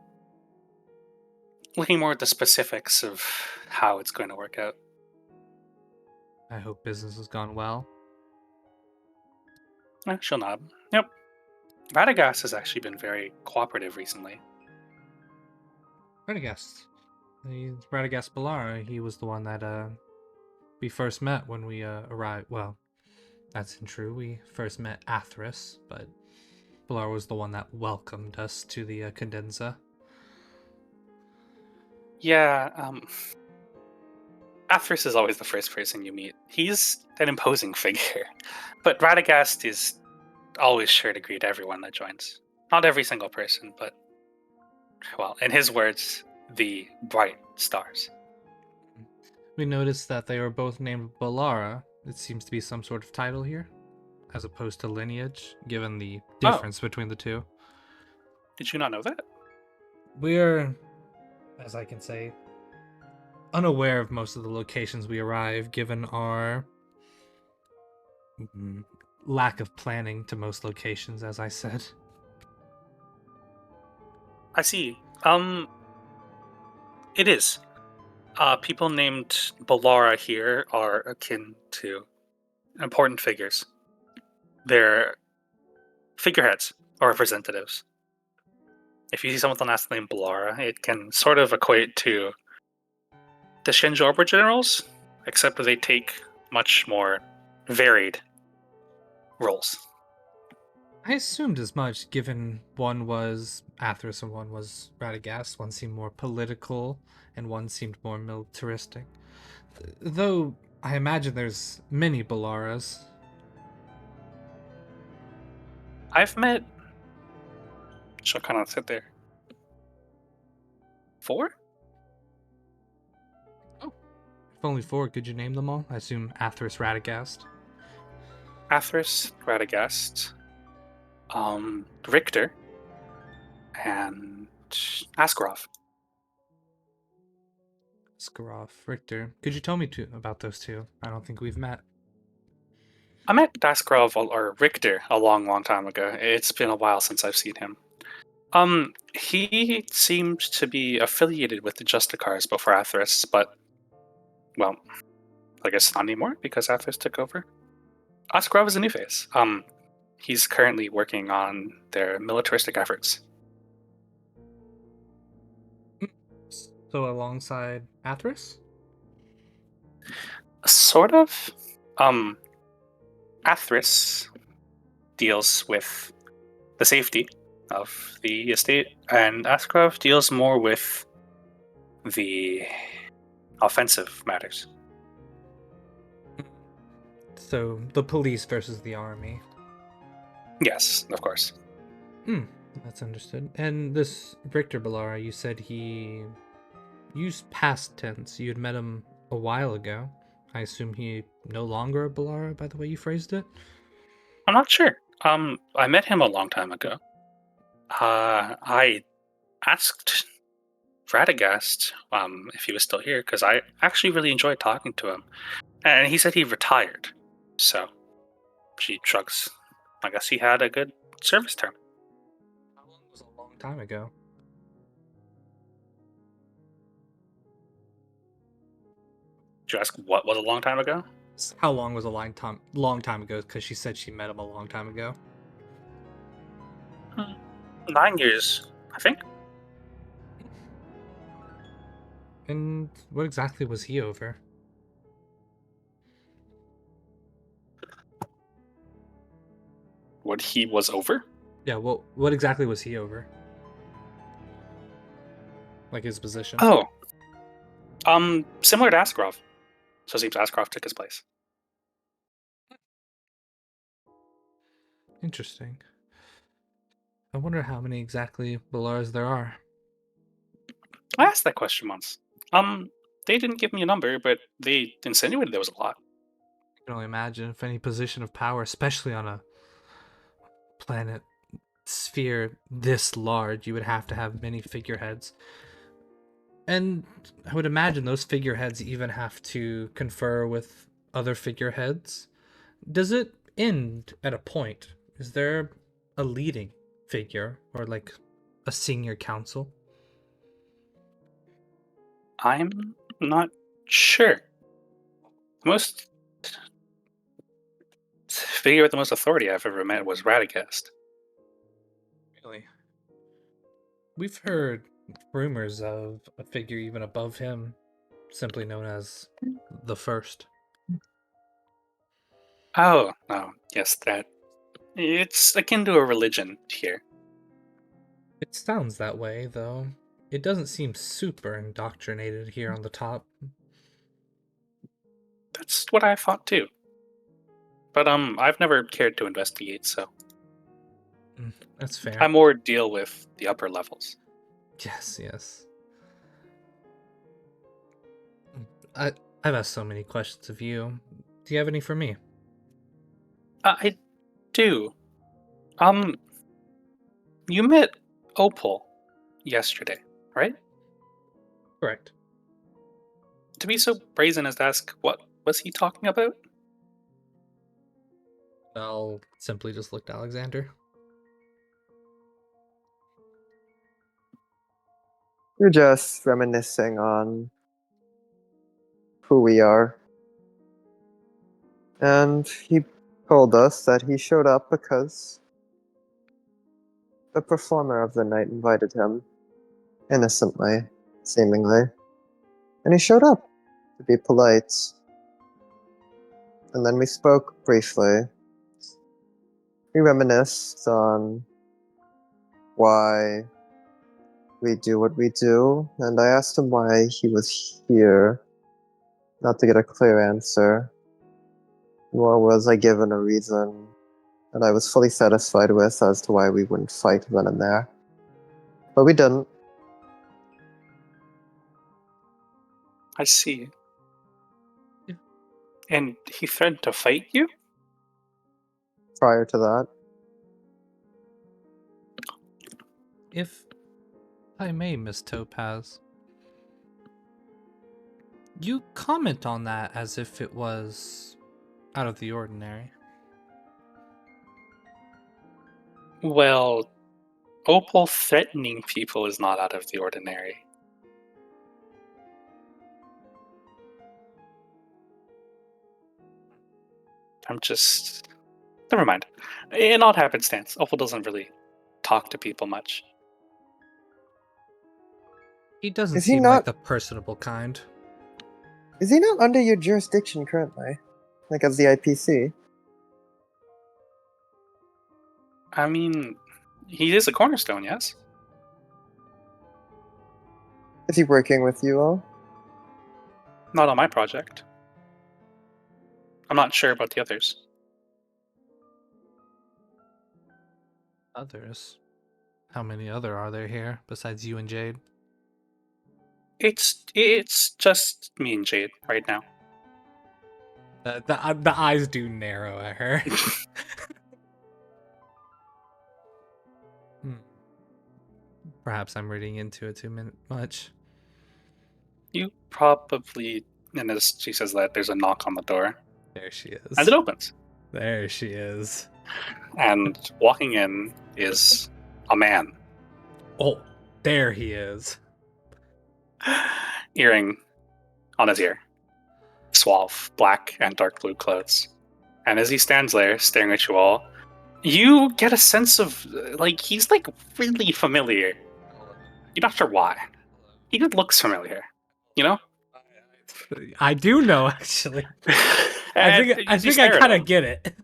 Looking more at the specifics of how it's going to work out.
I hope business has gone well.
She'll nod. Yep. Radagast has actually been very cooperative recently.
Radagast. Radagast Bellara, he was the one that we first met when we arrived. Well, that's true. We first met Athrys, but Bellara was the one that welcomed us to the Cadenza.
Yeah, Athrys is always the first person you meet. He's an imposing figure, but Radagast is always sure to greet everyone that joins. Not every single person, but, well, in his words, the bright stars.
We noticed that they were both named Bellara. It seems to be some sort of title here, as opposed to lineage, given the difference between the two.
Did you not know that?
We're, as I can say, unaware of most of the locations we arrive, given our lack of planning to most locations, as I said.
I see. It is. People named Bellara here are akin to important figures. They're figureheads or representatives. If you see someone with the last name Bellara, it can sort of equate to the Xianzhou generals, except that they take much more varied roles.
I assumed as much, given one was Athrys and one was Radagast. One seemed more political, and one seemed more militaristic. Though, I imagine there's many Bellaras.
I've met... She'll kind of sit there. 4?
If only 4, could you name them all? I assume Athrys, Radagast.
Athrys, Radagast, Richter, and Askarov.
Askarov, Richter. Could you tell me about those two? I don't think we've met.
I met Askarov or Richter a long time ago. It's been a while since I've seen him. He seemed to be affiliated with the Justicars before Athrys, but, well, I guess not anymore because Athrys took over. Askarov is a new face. He's currently working on their militaristic efforts.
So alongside Athrys?
Sort of. Athrys deals with the safety of the estate, and Askarov deals more with the offensive matters.
So, the police versus the army.
Yes, of course.
That's understood. And this Richter Bellara, you said he used past tense. You had met him a while ago. I assume he no longer a Bellara, by the way you phrased it?
I'm not sure. I met him a long time ago. I asked Radagast if he was still here, because I actually really enjoyed talking to him. And he said he retired. So, she shrugs. I guess he had a good service term.
How long was a long time ago?
Did you ask what was a long time ago?
How long was a long time ago? Because she said she met him a long time ago.
9 years, I think.
And what exactly was he over?
what he was over?
Yeah, what exactly was he over? Like his position?
Oh. Similar to Askarov. So it seems Askarov took his place.
Interesting. I wonder how many exactly Bellaras there are.
I asked that question once. They didn't give me a number, but they insinuated there was a lot.
I can only imagine if any position of power, especially on a planet sphere this large, you would have to have many figureheads. And I would imagine those figureheads even have to confer with other figureheads. Does it end at a point? Is there a leading figure or like a senior council?
I'm not sure. The most figure with the most authority I've ever met was Radagast.
Really? We've heard rumors of a figure even above him, simply known as the First.
Oh, no, yes, that. It's akin to a religion here.
It sounds that way, though. It doesn't seem super indoctrinated here on the top.
That's what I thought too. But I've never cared to investigate, so
That's fair.
I more deal with the upper levels.
Yes, yes. I've asked so many questions of you. Do you have any for me?
I do. You met Opal yesterday, right?
Correct.
To be so brazen as to ask, what was he talking about?
I'll simply just look to Alexander.
We're just reminiscing on who we are. And he told us that he showed up because the performer of the night invited him. Innocently, seemingly. And he showed up to be polite. And then we spoke briefly. We reminisced on why we do what we do, and I asked him why he was here. Not to get a clear answer, nor was I given a reason that I was fully satisfied with as to why we wouldn't fight then and there. But we didn't.
I see.
Yeah.
And he threatened to fight you?
Prior to that,
If I may, Miss Topaz, you comment on that as if it was out of the ordinary.
Well, Opal threatening people is not out of the ordinary. I'm just... Never mind. In odd happenstance, Opal doesn't really talk to people much.
He doesn't
Is he
seem
not-
like the personable kind.
is he not under your jurisdiction currently? Like as the IPC?
I mean, he is a cornerstone, yes?
Is he working with you all?
Not on my project. I'm not sure about the others.
Others? How many other are there here besides you and Jade?
It's just me and Jade right now.
The eyes do narrow at her. Perhaps I'm reading into it too much.
You probably... And as she says that, there's a knock on the door.
There she is.
And it opens.
There she is.
And walking in is a man.
Oh, there he is.
Earring on his ear. Suave, black and dark blue clothes. And as he stands there, staring at you all, you get a sense of, like, he's, like, really familiar. You're not sure why. He just looks familiar. You know?
I do know, actually.
And
I
you
think I
stare at
kind
him.
of get it.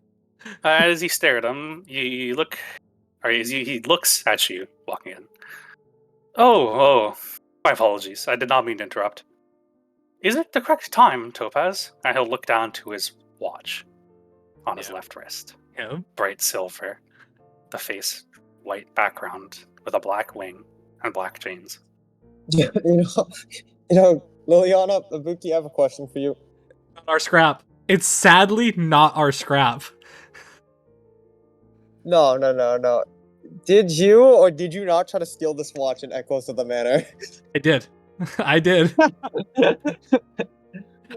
As you stare at him, you look, or as he looks at you walking in. Oh, my apologies. I did not mean to interrupt. Is it the correct time, Topaz? And he'll look down to his watch on his left wrist.
Yeah.
Bright silver, the face white background with a black wing and black chains.
Yeah, you know, Liliana, Ibuki, I have a question for you.
Not our scrap. It's sadly not our scrap.
No. Did you or did you not try to steal this watch in Echoes of the Manor?
I did. I did.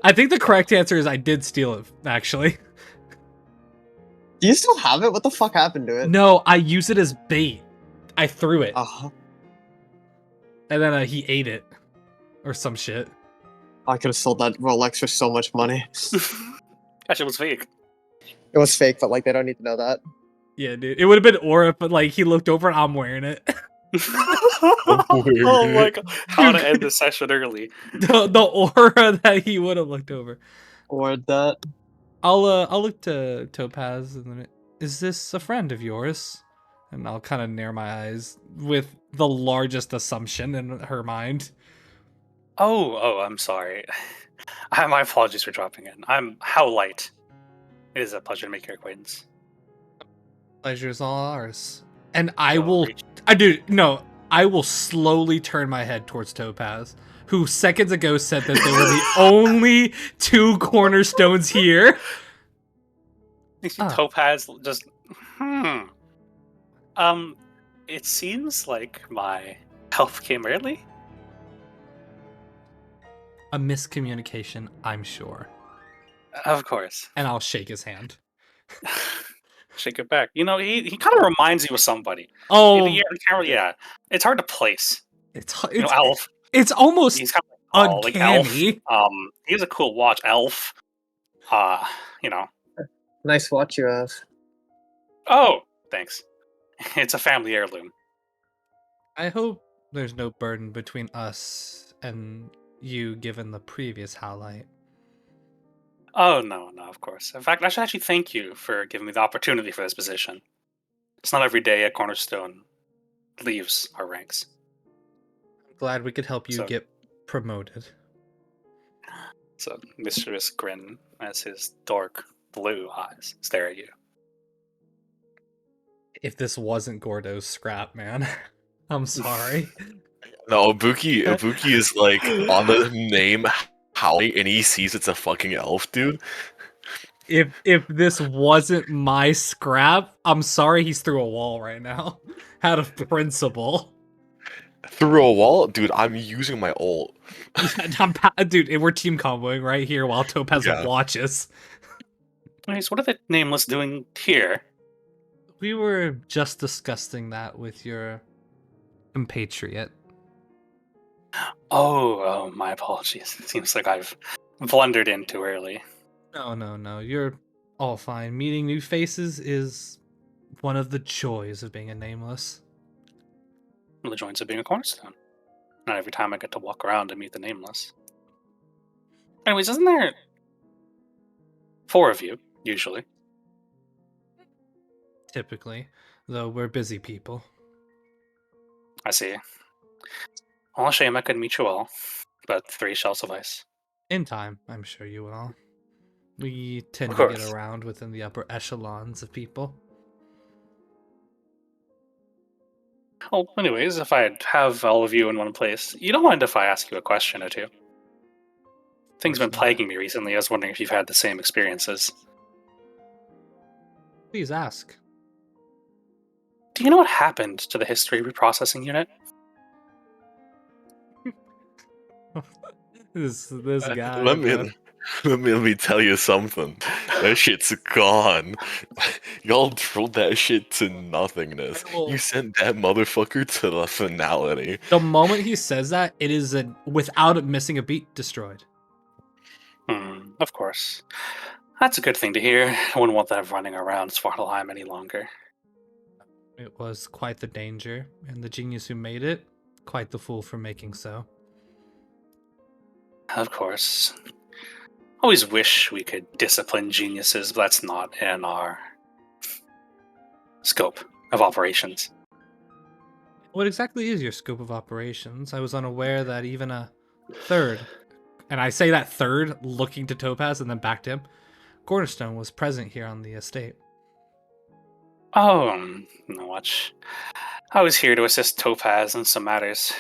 I think the correct answer is I did steal it, actually.
Do you still have it? What the fuck happened to it?
No, I used it as bait. I threw it.
Uh-huh.
And then he ate it. Or some shit.
I could have sold that Rolex for so much money.
That shit was fake.
It was fake, but like they don't need to know that.
Yeah, dude. It would have been Aura, but like he looked over and I'm wearing it.
Oh my god. How to end the session early.
The aura that he would have looked over.
Or that.
I'll look to Topaz and then is this a friend of yours? And I'll kind of narrow my eyes with the largest assumption in her mind.
Oh, I'm sorry. My apologies for dropping in. I'm How Light. It is a pleasure to make your acquaintance.
Pleasure's all ours. And I
So,
will I will slowly turn my head towards Topaz, who seconds ago said that they were the only two cornerstones here.
You see
Ah.
Topaz just it seems like my help came early.
A miscommunication, I'm sure.
Of course.
And I'll shake his hand.
Shake it back. You know, he kind of reminds you of somebody.
Oh,
Yeah. It's hard to place.
it's
You know, Elf.
it's almost
He's kind of like, like Elf.
uncanny.
He has a cool watch, Elf. You know.
Nice watch you have.
Oh, thanks. It's a family heirloom.
I hope there's no burden between us and you given the previous highlight.
Oh, no, of course. In fact, I should actually thank you for giving me the opportunity for this position. It's not every day a Cornerstone leaves our ranks.
Glad we could help you
So-
get promoted.
It's a mischievous grin as his dark blue eyes stare at you.
If this wasn't Gordo's scrap, man, I'm sorry.
No, Ibuki is like on the name Howley, and he sees it's a fucking elf, dude.
If this wasn't my scrap, I'm sorry he's through a wall right now. Out of principle.
Through a wall, dude. I'm using my ult.
Dude, we're team comboing right here while Topaz
Yeah.
watches.
Anyways, what are the Nameless doing here?
We were just discussing that with your compatriot.
Oh, my apologies. It seems like I've blundered in too early.
No. You're all fine. Meeting new faces is one of the joys of being a Nameless.
One of the joys of being a Cornerstone. Not every time I get to walk around and meet the Nameless. Anyways, isn't there 4 of you, usually?
Typically, though we're busy people.
I see. Well, a shame I couldn't meet you all, but 3 shall suffice.
In time, I'm sure you will. We tend
Of
to get
course.
around within the upper echelons of people.
Well, anyways, if I have all of you in one place, you don't mind if I ask you a question or two? Things been
Course not.
plaguing me recently. I was wondering if you've had the same experiences.
Please ask.
Do you know what happened to the history reprocessing unit?
This guy.
Let
bro.
me tell you something. That shit's gone. Y'all drilled that shit to nothingness.
I will-
You sent that motherfucker to the finality.
The moment he says that, it is without it missing a beat, destroyed.
Of course. That's a good thing to hear. I wouldn't want that running around Svartalheim any longer.
It was quite the danger, and the genius who made it, quite the fool for making so.
Of course. Always wish we could discipline geniuses, but that's not in our scope of operations.
What exactly is your scope of operations? I was unaware that even a third, and I say that third, looking to Topaz and then back to him, Cornerstone was present here on the estate.
Oh, not much. I was here to assist Topaz in some matters.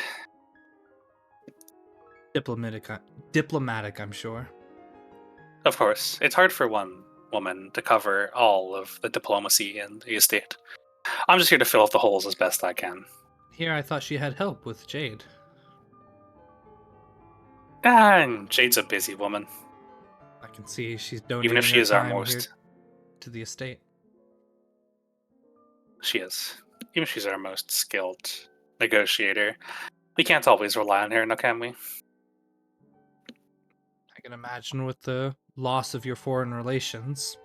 Diplomatic, I'm sure.
Of course, it's hard for one woman to cover all of the diplomacy in the estate. I'm just here to fill up the holes as best I can.
Here I thought she had help with Jade.
And Jade's a busy woman,
I can see she's donating
even if she
her
is our
time here
most.
to the estate.
She is. Even if she's our most skilled negotiator. We can't always rely on her, now can we?
I can imagine with the loss of your foreign relations.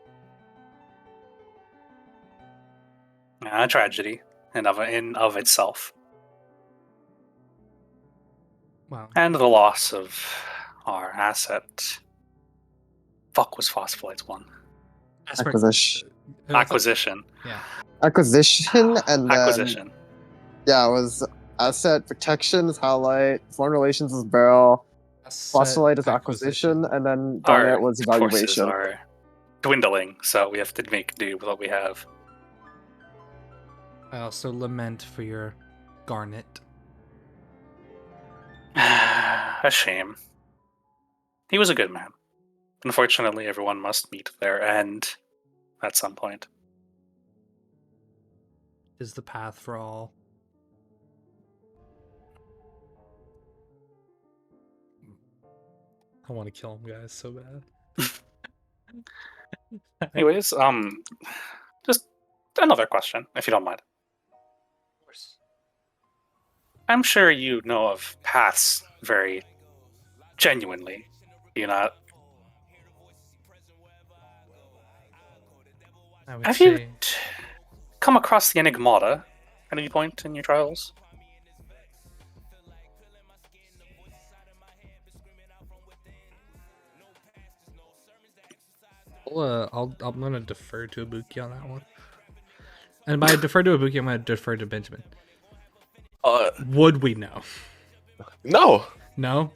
A tragedy in of itself.
Well,
And the loss of our asset. Fuck was Phospholites one?
Acquisition.
Acquisition.
Yeah.
Acquisition, and then
Acquisition.
yeah, it was asset protection is highlight, foreign relations is barrel, phosphorite is acquisition, and then garnet was
Forces
evaluation.
are dwindling, so we have to make do with what we have.
I also lament for your garnet.
A shame. He was a good man. Unfortunately, everyone must meet their end at some point.
Is the path for all. I want to kill him, guys, so bad.
Anyways, just another question, if you don't mind.
Of course.
I'm sure you know of paths very genuinely. Do you not?
I would
Have
say
you come across the Enigmata at any point in your trials?
I'm gonna defer to Ibuki on that one. And by defer to Ibuki, I'm gonna defer to Benjamin. Would we know?
No.
No?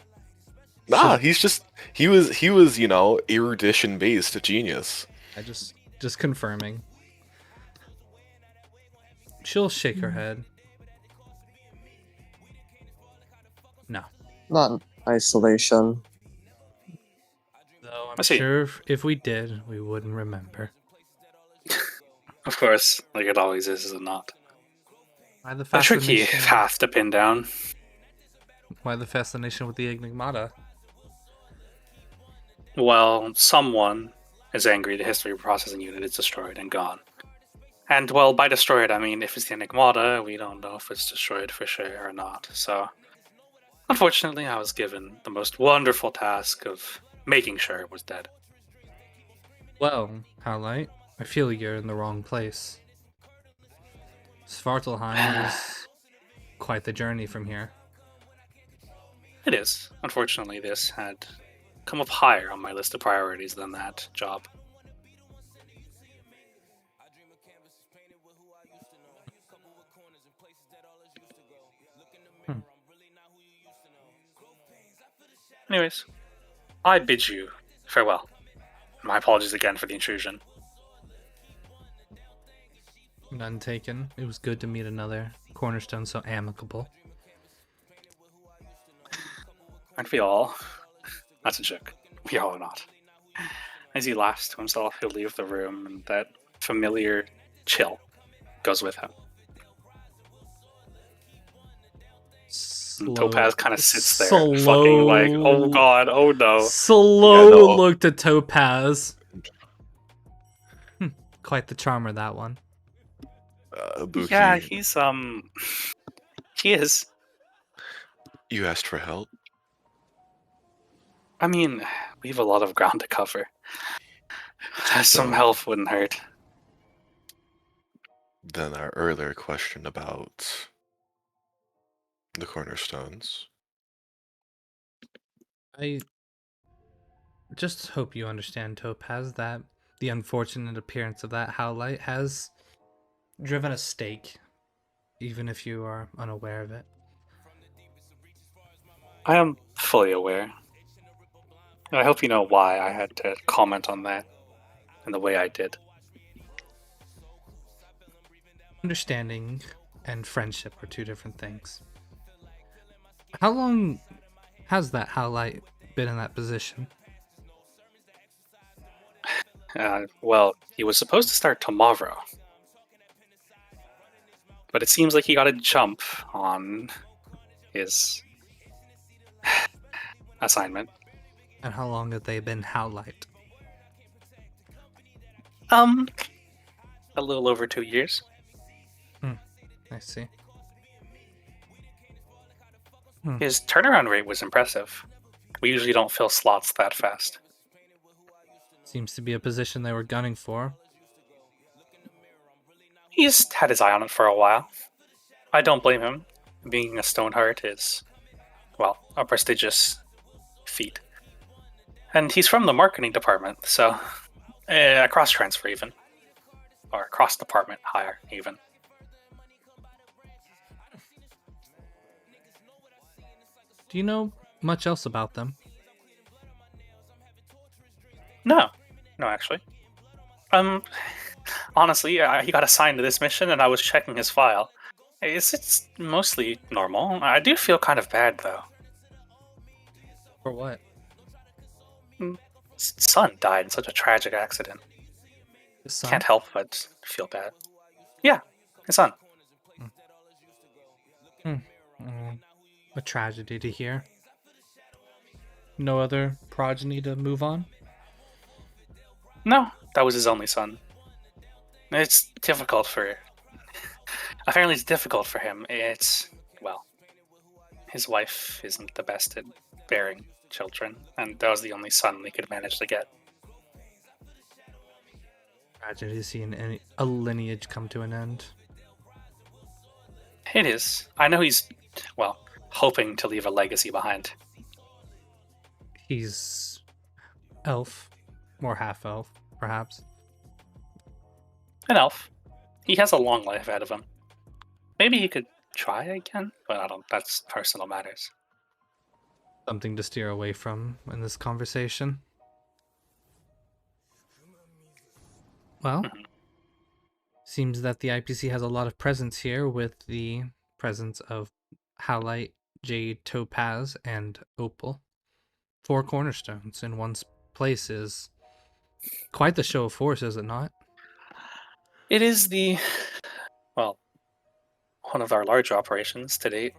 Nah, he was, you know, erudition based genius.
I just confirming. She'll shake her head. No.
Not in isolation.
Though
I
I'm
see.
sure if we did, we wouldn't remember.
Of course, like it always is it not?
Why the
A tricky
fascination?
path to pin down.
Why the fascination with the Enigmata?
Well, someone is angry the history processing unit is destroyed and gone. And, well, by destroyed, I mean if it's the Enigmata, we don't know if it's destroyed for sure or not. So, unfortunately, I was given the most wonderful task of making sure it was dead.
Well, Howlight, I feel you're in the wrong place. Svartalheim is quite the journey from here.
It is. Unfortunately, this had come up higher on my list of priorities than that job. Anyways, I bid you farewell. My apologies again for the intrusion.
None taken. It was good to meet another cornerstone so amicable.
Aren't we all? That's a joke. We all are not. As he laughs to himself, he'll leave the room, and that familiar chill goes with him. And Topaz kind of sits there, fucking like, oh god, oh no.
Slow
Yeah, no.
looked at Topaz. Quite the charmer, that one.
Buki,
Yeah, he is.
you asked for help.
I mean, we have a lot of ground to cover. Some
So-
help wouldn't hurt.
Then our earlier question about the cornerstones.
I just hope you understand, Topaz, that the unfortunate appearance of that Howlight has driven a stake, even if you are unaware of it.
I am fully aware. I hope you know why I had to comment on that in the way I did.
Understanding and friendship are two different things. How long has that Howlite been in that position?
Well, he was supposed to start tomorrow. But it seems like he got a jump on his assignment.
And how long have they been Howlite?
A little over 2 years.
I see.
His turnaround rate was impressive. We usually don't fill slots that fast.
Seems to be a position they were gunning for.
He's had his eye on it for a while. I don't blame him. Being a Stoneheart is, well, a prestigious feat. And he's from the marketing department, so a cross transfer even. Or cross department hire even.
Do you know much else about them?
No, actually. Honestly, he got assigned to this mission, and I was checking his file. It's mostly normal. I do feel kind of bad, though.
For what?
His son died in such a tragic accident.
His son?
Can't help but feel bad. Yeah, his son.
A tragedy to hear. No other progeny to move on?
No, that was his only son. It's difficult for... Apparently it's difficult for him. It's... well... his wife isn't the best at bearing children, and that was the only son we could manage to get.
Tragedy seeing a lineage come to an end.
It is. I know he's, well, hoping to leave a legacy behind.
He's elf, or half elf, perhaps.
An elf. He has a long life ahead of him. Maybe he could try again, but I don't. That's personal matters.
Something to steer away from in this conversation. Well, seems that the IPC has a lot of presence here with the presence of Howlite, Jade, Topaz, and Opal. 4 cornerstones in one place is quite the show of force, is it not?
It is the, well, one of our larger operations to date.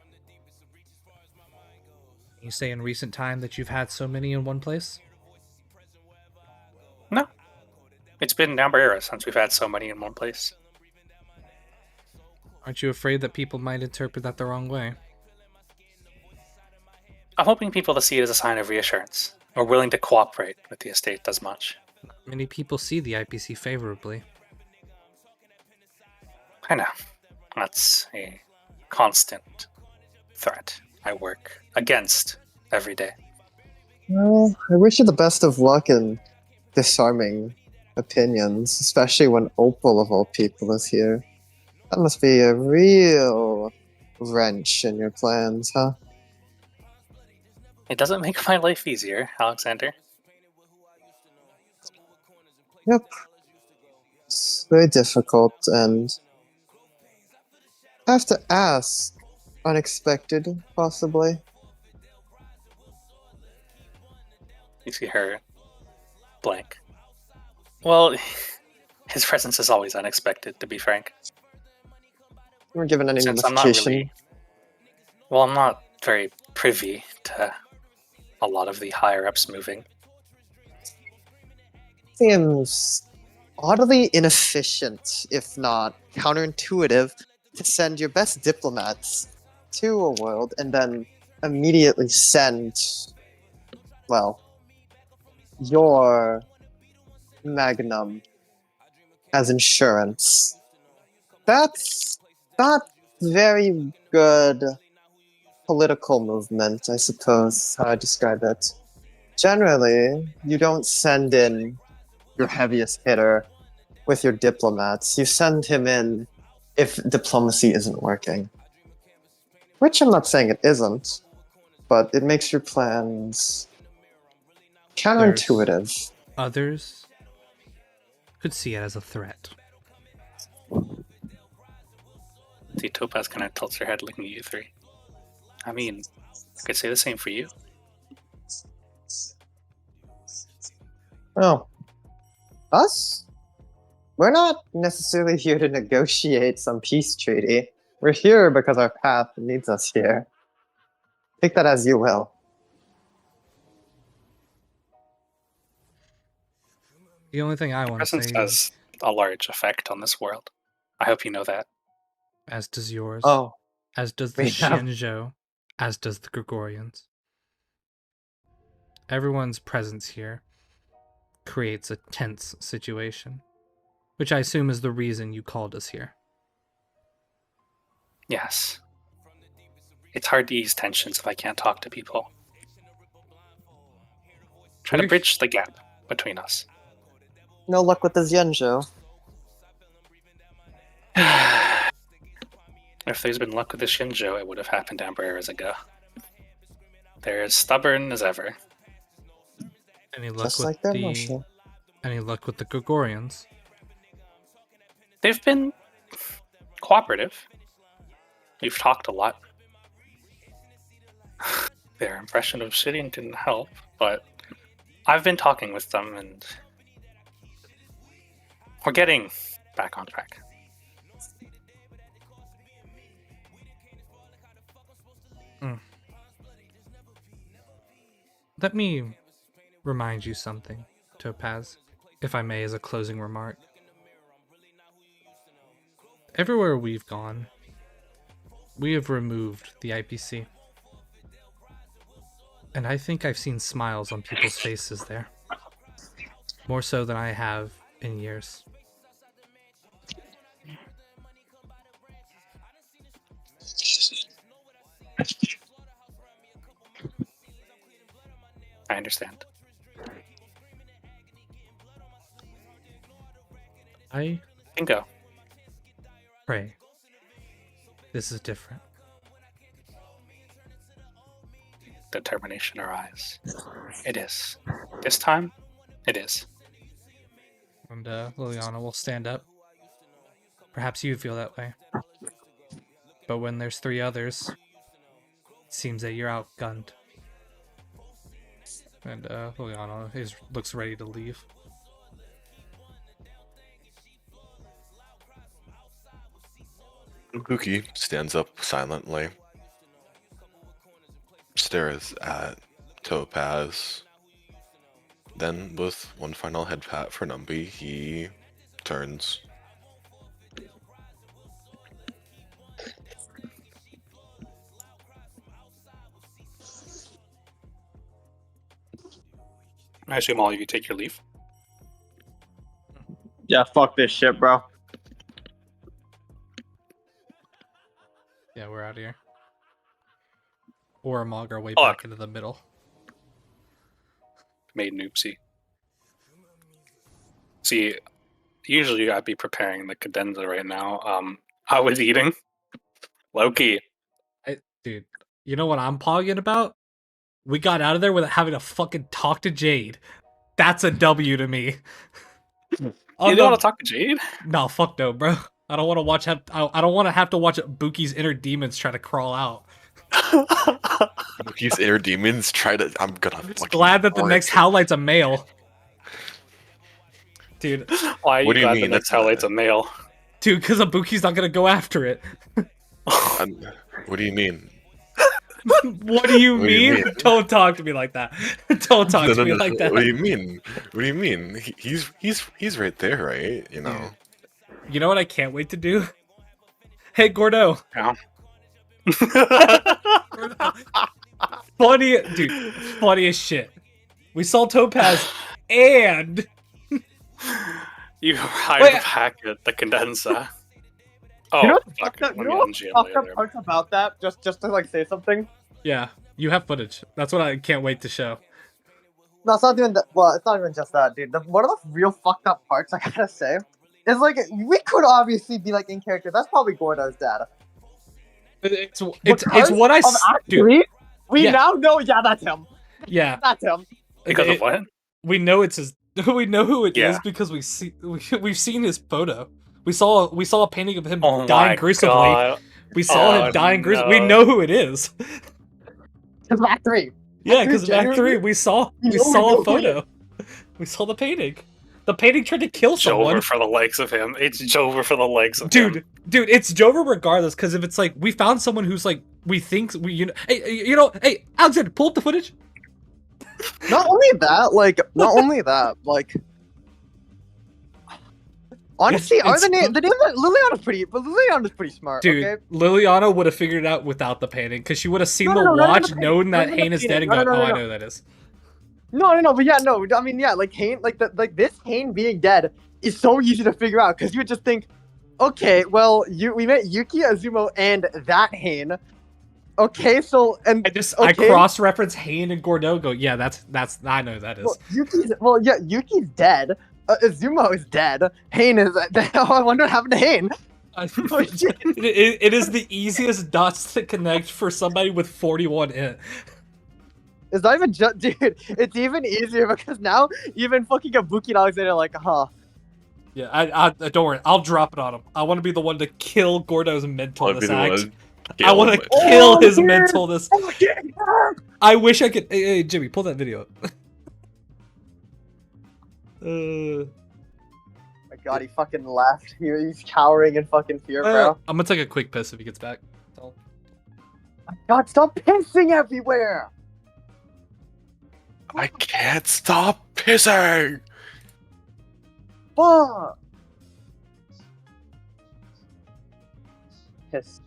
You say in recent time that you've had so many in one place?
No. It's been number era since we've had so many in one place.
Aren't you afraid that people might interpret that the wrong way?
I'm hoping people to see it as a sign of reassurance, or willing to cooperate with the estate as much.
Many people see the IPC favorably.
I know. That's a constant threat I work against every day.
Well, I wish you the best of luck in disarming opinions, especially when Opal of all people is here. That must be a real wrench in your plans, huh?
It doesn't make my life easier, Alexander.
Yep. It's very difficult, and I have to ask, unexpected, possibly?
You see her blank. Well, his presence is always unexpected, to be frank.
You weren't given any
Since I'm not
notification.
really... Well, I'm not very privy to a lot of the higher-ups moving.
Seems oddly inefficient, if not counterintuitive, to send your best diplomats to a world and then immediately send, well, your magnum as insurance. That's not very good political movement, I suppose, how I describe it. Generally, you don't send in your heaviest hitter with your diplomats. You send him in if diplomacy isn't working. Which I'm not saying it isn't, but it makes your plans counterintuitive.
Others could see it as a threat.
See, Topaz kind of tilts her head looking at you three. I mean, I could say the same for you.
Oh. Us? We're not necessarily here to negotiate some peace treaty. We're here because our path leads us here. Take that as you will.
The only thing I
Your
want to
presence
say,
has a large effect on this world. I hope you know that.
as does yours,
Oh,
as does the
we have-
Xianzhou, as does the Gregorians. Everyone's presence here creates a tense situation, which I assume is the reason you called us here.
Yes. It's hard to ease tensions if I can't talk to people. Try to
We're-
bridge the gap between us.
no luck with the Xianzhou.
If there's been luck with the Xianzhou, it would have happened amber eras ago. They're as stubborn as ever.
Any luck
Just
with
like their
the
Marshal.
any luck with the Gregorians?
They've been cooperative. We've talked a lot. Their impression of Obsidian didn't help, but I've been talking with them and we're getting back on track.
Let me remind you something, Topaz, if I may, as a closing remark. Everywhere we've gone, we have removed the IPC. And I think I've seen smiles on people's faces there. More so than I have in years.
I understand.
I
Bingo.
pray this is different.
Determination arise. It is. This time, it is.
And Liliana will stand up. Perhaps you feel that way. But when there's three others, it seems that you're outgunned. And Liliana looks ready to leave.
Pookie stands up silently, stares at Topaz. Then, with one final head pat for Numby, he turns.
I assume all of you take your leave.
Yeah, fuck this shit, bro.
Yeah, we're out of here. Or mog our way
Oh.
back into the middle.
Made an oopsie. See, usually I'd be preparing the cadenza right now. I was eating. Low-key.
Dude, you know what I'm pogging about? We got out of there without having to fucking talk to Jade. That's a W to me.
You don't want to talk to Jade?
No, fuck no, bro. I don't want to watch. I don't want to have to watch Buki's inner demons try to crawl out.
Pookie's inner demons try to. I'm gonna.
I'm just
fucking
glad that the
bark.
next Howlite's a male. Dude,
Why are you
What do you
glad
mean?
the next
That's
highlight's a male?
dude, because Abuki's not gonna go after it.
What do you mean?
What do you
What do you
mean?
mean?
Don't talk to me like that. Don't talk to me like that.
What do you mean? What do you mean? He's right there, right? You know.
You know what I can't wait to do? Hey, Gordo.
Yeah.
Funny, dude. Funny as shit. We saw Topaz and
You hide
Wait.
back at the cadenza. Oh,
You know what
fuck.
fucked up-
Let
you
me
know what
unjam
fucked up
later.
parts about that? Just to like say something.
yeah, you have footage. That's what I can't wait to show.
No, it's not even that. Well, it's not even just that, dude. One of the real fucked up parts, I gotta say, It's like we could obviously be like in character. That's probably Gordo's dad.
It's
Because
what I
of
dude.
Athrys, we
Yeah.
now know. Yeah, that's him.
Yeah,
That's him.
Because of what?
we know it's his. We know who it is
Yeah.
because we've seen his photo. We saw a painting of him
Oh my
dying gruesomely.
God.
We saw
Oh,
him dying gruesomely. We
no.
know who it is.
Because of Act 3.
Yeah,
Act
because of Act 3, we saw
we know
a
who it
photo. We saw the painting. The painting tried to kill someone.
Jover for the likes of him. It's Jover for the likes of him.
Dude, it's Jover regardless. Because if it's like we found someone who's like we think we hey Alexander, pull up the footage.
Not only that, like. Honestly,
It's-
the name Liliana's pretty, but Liliana's pretty smart.
Dude,
Okay?
Liliana would have figured it out without the painting because she would have seen
No,
the
no, no, not
watch,
even the
known
painting,
that
not even
Hane
the
is dead, and
painting.
gone.
No,
Oh, I
no.
know who that is.
No, but yeah, no. I mean, yeah, like Hane, like this Hane being dead is so easy to figure out because you would just think, okay, well, we met Yuki, Azumo, and that Hane. Okay, so and
I cross-reference Hane and Gordo. Go, yeah, that's I know who that is.
Well, Yuki's dead. Azumo is dead. Hane is dead. Oh, I wonder what happened to Hane.
It is the easiest dots to connect for somebody with 41 in.
It's not even just, dude. It's even easier because now even fucking Ibuki and Alexander are like, huh.
Yeah, I don't worry. I'll drop it on him. I want to be the one to kill Gordo's mentalness act. I want to kill his mentalness. I wish I could. Hey, Jimmy, pull that video up.
My God, he fucking left. He's cowering in fucking fear, bro.
I'm gonna take a quick piss if he gets back.
My God, stop pissing everywhere.
I can't stop pissing.
Fuck. Piss.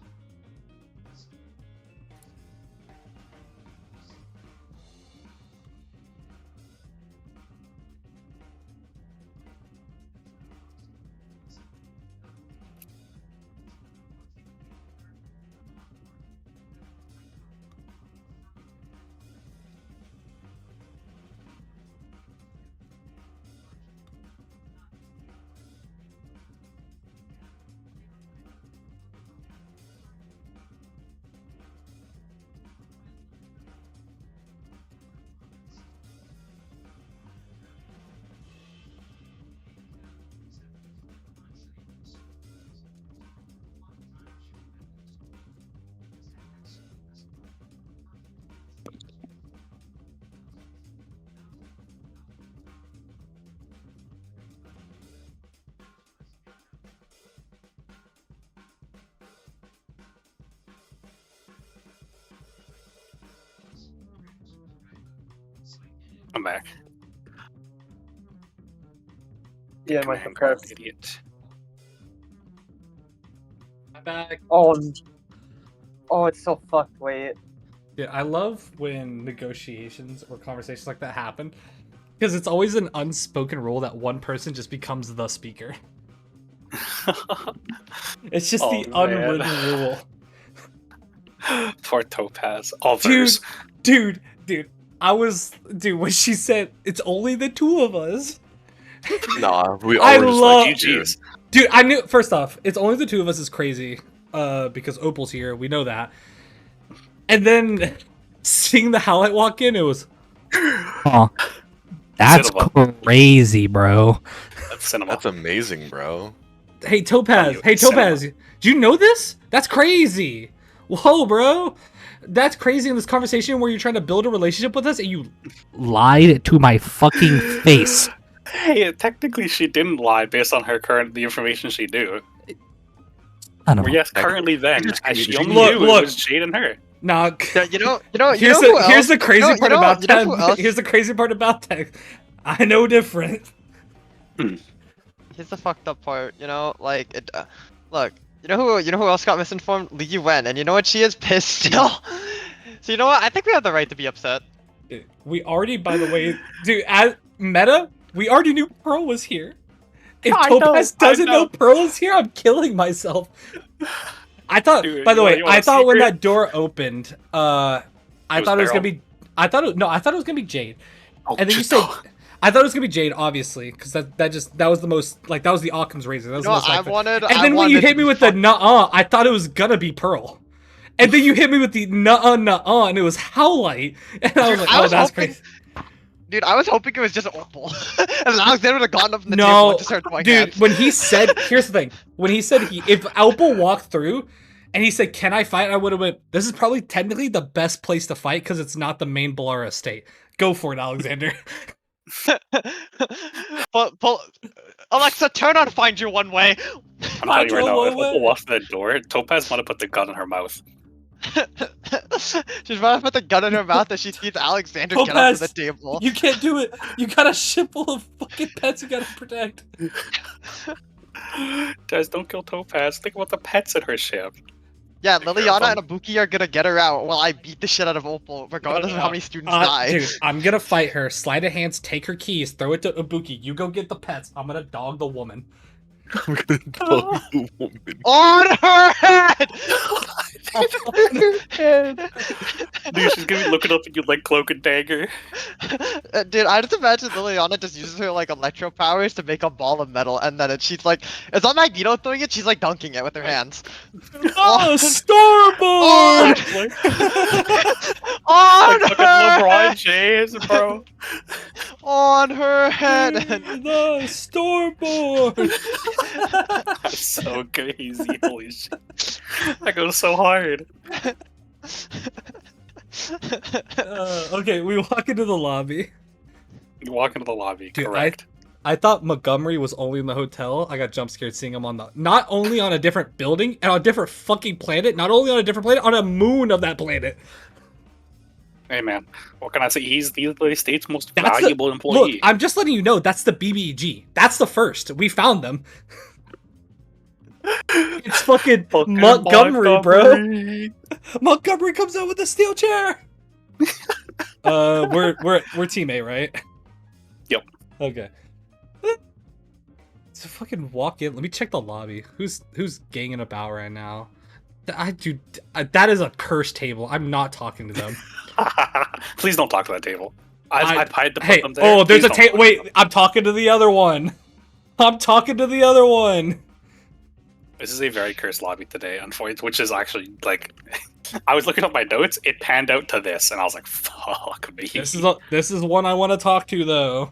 I'm back.
Yeah,
Come
my
on,
compressed.
idiot.
I'm back.
Oh, it's so fucked. Wait.
Yeah, I love when negotiations or conversations like that happen because it's always an unspoken rule that one person just becomes the speaker. It's just the
Oh, man.
unwritten rule.
Poor Topaz. Others.
Dude, when she said it's only the two of us.
Nah, we
I
all just
love-
like
GG's.
Dude, I knew first off, it's only the two of us is crazy. Because Opal's here, we know that. And then seeing the Howlite walk in, it was
That's
Cinema.
crazy, bro.
That's cinema.
That's amazing, bro.
Hey Topaz, do you know this? That's crazy. Whoa, bro. That's crazy in this conversation where you're trying to build a relationship with us and you
Lied to my fucking face.
Hey, technically she didn't lie based on the information she knew.
I don't
Or
know.
yes, currently then,
just
as she
look,
only knew
look.
it was Jade and her.
Nah,
Yeah, you know
here's
who
the
else?
here's the crazy
You know-
part
you know-
about
you know who
that.
else-
Here's the crazy part about that. I know different.
Here's the fucked up part, you know, like it. Look, you know who else got misinformed? Li Yuan, and you know what? She is pissed still. So you know what? I think we have the right to be upset.
We already, by the way, dude, at Meta, we already knew Pearl was here. If
I know,
Topaz
I
doesn't know
know.
Pearl is here, I'm killing myself. I thought,
Dude,
by the way,
you want
I
a
thought when
secret?
that door opened, I
was
thought it was
Pearl.
gonna be, I thought it was gonna be Jade.
Oh,
And then you
just-
said, I thought it was gonna be Jade, obviously, because that was the most like that was the Occam's razor. That was
You
the
know
most
what I
likely.
wanted?
And
I
then when you
wanted
hit
to
me
be
with the
fuck-
nuh-uh, I thought it was gonna be Pearl. And then you hit me with the nuh-uh, and it was Howlite. And I was like,
I
oh,
was
that's
hoping-
crazy.
Dude, I was hoping it was just Opal. And Alexander would have gotten up from the table
No,
and just started throwing
dude,
hands.
when he said, here's the thing. When he said if Opal walked through and he said, can I fight? I would have went, this is probably technically the best place to fight because it's not the main Bellara Estate. Go for it, Alexander.
Alexa, turn on Find Your One Way.
I'm telling you right now, if
Way.
Opal walks through the door, Topaz might have put the gun in her mouth.
She's about to put the gun in her mouth as she sees Alexander get up to
Topaz,
the table.
You can't do it. You got a ship full of fucking pets you gotta protect.
Guys, don't kill Topaz. Think about the pets in her ship.
Yeah,
Be
Liliana
careful.
and Ibuki are gonna get her out while I beat the shit out of Opal, regardless of how many students die.
Dude, I'm gonna fight her. Sleight of hands, take her keys, throw it to Ibuki. You go get the pets. I'm gonna dog the woman.
I'm gonna dog the woman.
On her head!
Dude, she's gonna be looking up at you like Cloak and Dagger.
Dude, I just imagine Liliana just uses her like electro powers to make a ball of metal, and then she's like, it's not Magneto throwing it, she's like dunking it with her hands.
Oh, Starboard!
On
Like fucking
her
LeBron
head!
James, bro.
On her head!
The Starboard!
That's so crazy. Holy shit. That goes so hard.
Okay, we walk into the lobby.
You walk into the lobby,
Dude,
correct.
I thought Montgomery was only in the hotel. I got jump scared seeing him on the not only on a different building and on a different fucking planet, not only on a different planet, on a moon of that planet.
Hey man, what can I say? He's the state's most
That's the-
valuable
Look,
employee.
I'm just letting you know that's the BBG. That's the first. We found them. It's fucking Montgomery, bro. Montgomery comes out with a steel chair. We're team A, right?
Yep.
Okay. So fucking walk in. Let me check the lobby. Who's ganging about right now? That is a cursed table. I'm not talking to them.
Please don't talk to that table. I pied to put
Hey,
them there.
oh, there's
Please
a
don't
table.
talk.
Wait, I'm talking to the other one. I'm talking to the other one.
This is a very cursed lobby today, unfortunately, which is actually like, I was looking up my notes. It panned out to this, and I was like, "Fuck me."
This is one I want to talk to though.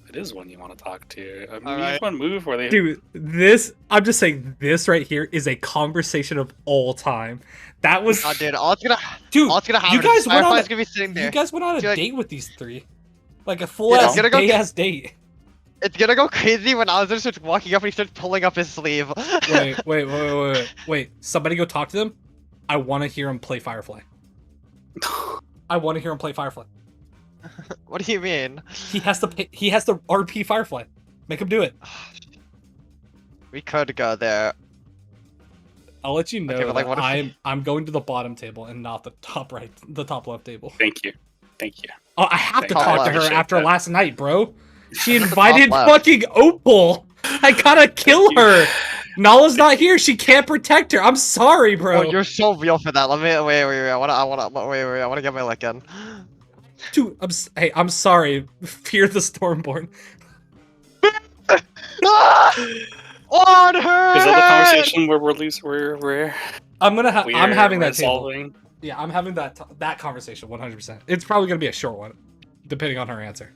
It is one you want to talk to. I mean,
Alright.
one move where they.
Dude, I'm just saying, this right here is a conversation of all time. That was,
Oh, dude, all it's gonna happen
you
is
guys went on,
Firefly's gonna be sitting there.
you guys went on a
Dude,
date with these three, like a full
Dude,
ass
I'm gonna go-
gay ass date.
It's gonna go crazy when Alexander starts walking up and he starts pulling up his sleeve.
Wait. Somebody go talk to them. I want to hear him play Firefly. I want to hear him play Firefly.
What do you mean?
He has to RP Firefly. Make him do it.
We could go there.
I'll let you know.
Okay, but, like,
that
what if
I'm going to the bottom table and not the top right, the top left table.
Thank you.
Oh, I have to
Thank
you.
talk to her
Appreciate
after
that.
last night, bro. She
Top
invited
left.
fucking Opal. I gotta kill her. Nala's not here. She can't protect her. I'm sorry, bro.
Oh, you're so real for that. Let me wait. I wanna get my lick in.
Dude, I'm sorry. Fear the Stormborn.
On her.
Is that the
head!
conversation where we're
I'm having that table.
resolving?
Yeah, I'm having that conversation 100%. It's probably gonna be a short one, depending on her answer.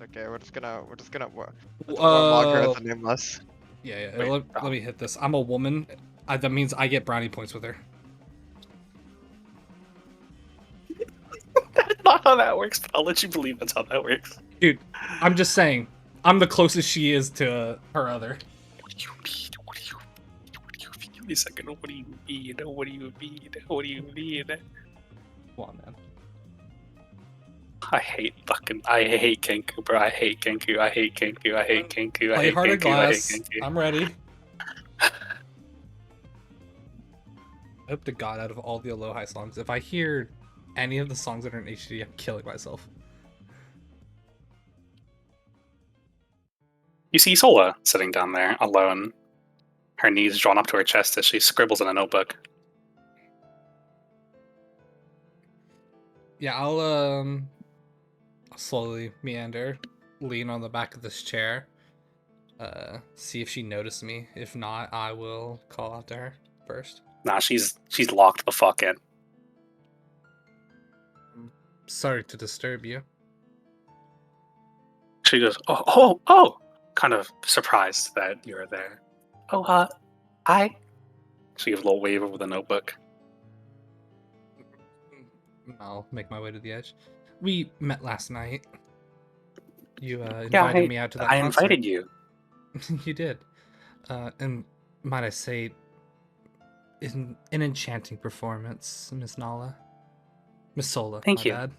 Okay, we're just gonna work.
Uh,
Her as a nameless.
Yeah.
Wait,
Let me hit this. I'm a woman. That means I get brownie points with her.
That's not how that works, but I'll let you believe that's how that works.
Dude, I'm just saying. I'm the closest she is to her other.
What do you mean? Give me a second. What do you mean? What do you mean? What do you mean?
Come on, man.
I hate Kenku, bro. I hate Kenku. I hate Kenku. I hate Kenku. I
Play
hate
Heart of
Kenku. I hate
Glass.
Kenku.
I'm ready. I hope to God, out of all the Aloha songs, if I hear any of the songs that are in HD, I'm killing myself.
You see Sola sitting down there alone, her knees drawn up to her chest as she scribbles in a notebook.
Yeah, I'll slowly meander, lean on the back of this chair, see if she noticed me. If not, I will call out to her first.
Nah, she's locked the fuck in.
Sorry to disturb you.
She goes, oh, kind of surprised that you're there. Oh, hi. She gives a little wave over the notebook.
I'll make my way to the edge. We met last night. You invited
Yeah,
me out to that
I
concert.
invited you.
You did. And might I say, an enchanting performance, Miss Nala. Miss Sola,
Thank
my
you.
bad.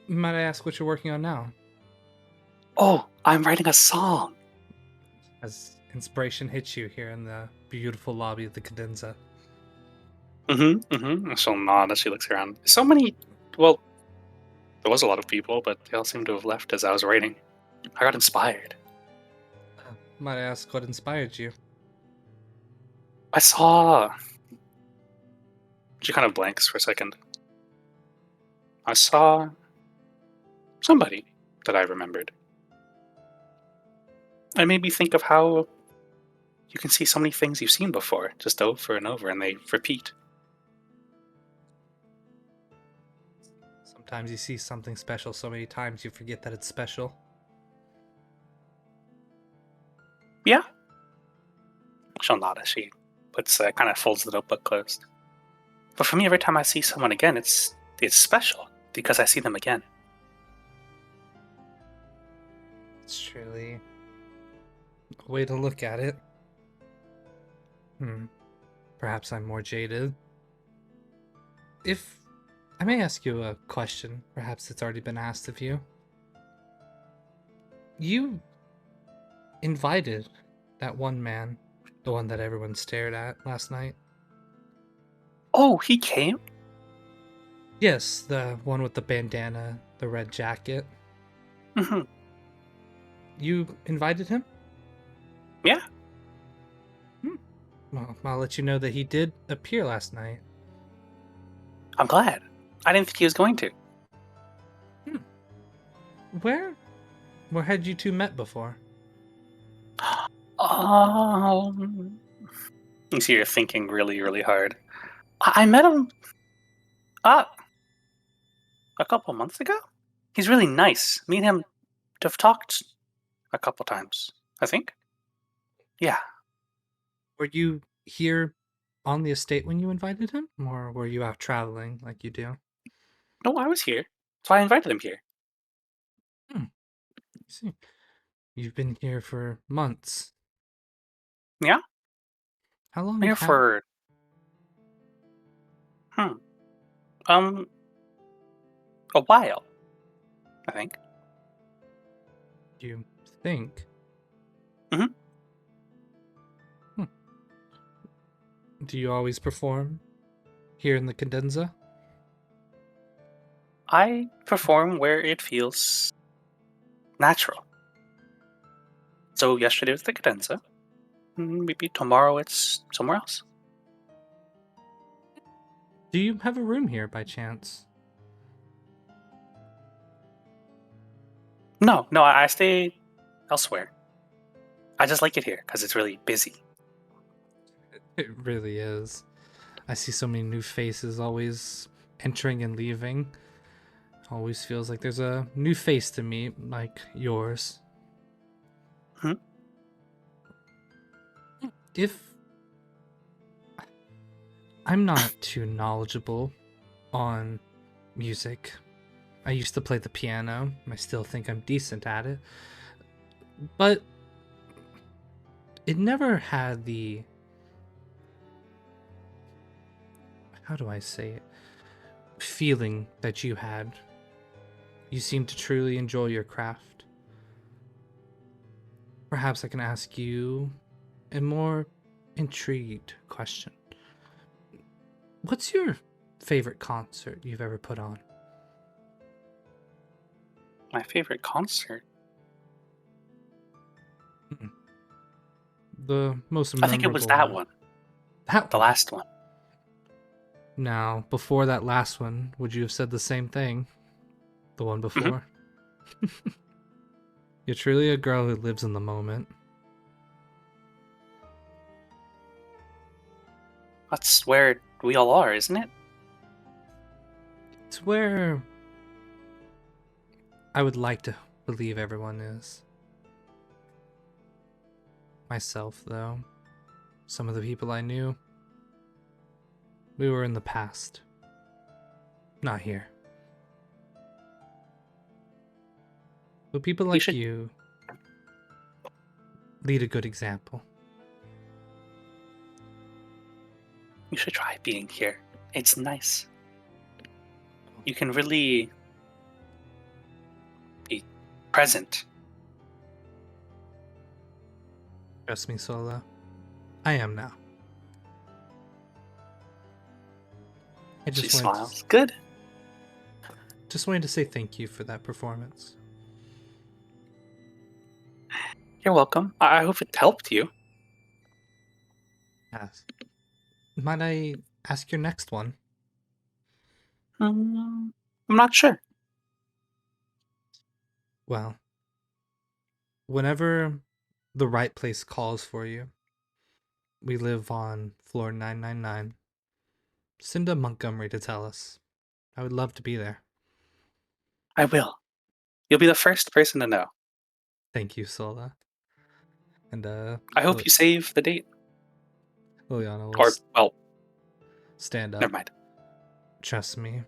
Might I ask what you're working on now?
Oh, I'm writing a song.
As inspiration hits you here in the beautiful lobby of the Cadenza.
She'll nod as she looks around. So many, well, there was a lot of people, but they all seem to have left as I was writing. I got inspired.
Might I ask what inspired you?
I saw... She kind of blanks for a second. I saw somebody that I remembered. It made me think of how you can see so many things you've seen before, just over and over, and they repeat.
Sometimes you see something special so many times you forget that it's special.
Yeah? She'll nod as she puts, kind of folds the notebook closed. But for me, every time I see someone again, it's special, because I see them again.
It's truly a way to look at it. Perhaps I'm more jaded. If I may ask you a question, perhaps it's already been asked of you. You invited that one man, the one that everyone stared at last night.
Oh, he came?
Yes, the one with the bandana, the red jacket.
Mm-hmm.
You invited him?
Yeah.
Well, I'll let you know that he did appear last night.
I'm glad. I didn't think he was going to.
Where had you two met before?
You see you're thinking really, really hard. I met him a couple months ago. He's really nice. Me and him have talked a couple times, I think. Yeah.
Were you here on the estate when you invited him? Or were you out traveling like you do?
No, I was here. So I invited him here.
I see. You've been here for months.
Yeah?
How long
I'm here
have
for... a while, I think.
you think?
Mhm.
Do you always perform here in the Cadenza?
I perform where it feels natural. So yesterday was the Cadenza. Maybe tomorrow it's somewhere else.
Do you have a room here by chance?
No, I stay elsewhere. I just like it here because it's really busy.
It really is. I see so many new faces always entering and leaving. Always feels like there's a new face to meet, like yours. If I'm not too knowledgeable on music, I used to play the piano. I still think I'm decent at it. But it never had the... how do I say it? Feeling that you had. You seem to truly enjoy your craft. Perhaps I can ask you a more intrigued question. What's your favorite concert you've ever put on?
My favorite concert?
The most memorable
I think it was that one.
That
The
one.
last one.
Now, before that last one, would you have said the same thing? The one before? You're truly a girl who lives in the moment.
That's where we all are, isn't it?
It's where I would like to believe everyone is. Myself, though. Some of the people I knew, we were in the past. Not here. But people like you lead a good example.
You should try being here. It's nice. You can really be present.
Trust me, Sola. I am now.
She smiles. Good.
Just wanted to say thank you for that performance.
You're welcome. I hope it helped you.
Yes. Might I ask your next one?
I'm not sure.
Well, whenever the right place calls for you, we live on floor 999. Send a Montgomery to tell us. I would love to be there.
I will. You'll be the first person to know.
Thank you, Sola. And
I hope you save the date.
Liliana will
Or, well,
stand up.
never mind.
Trust me.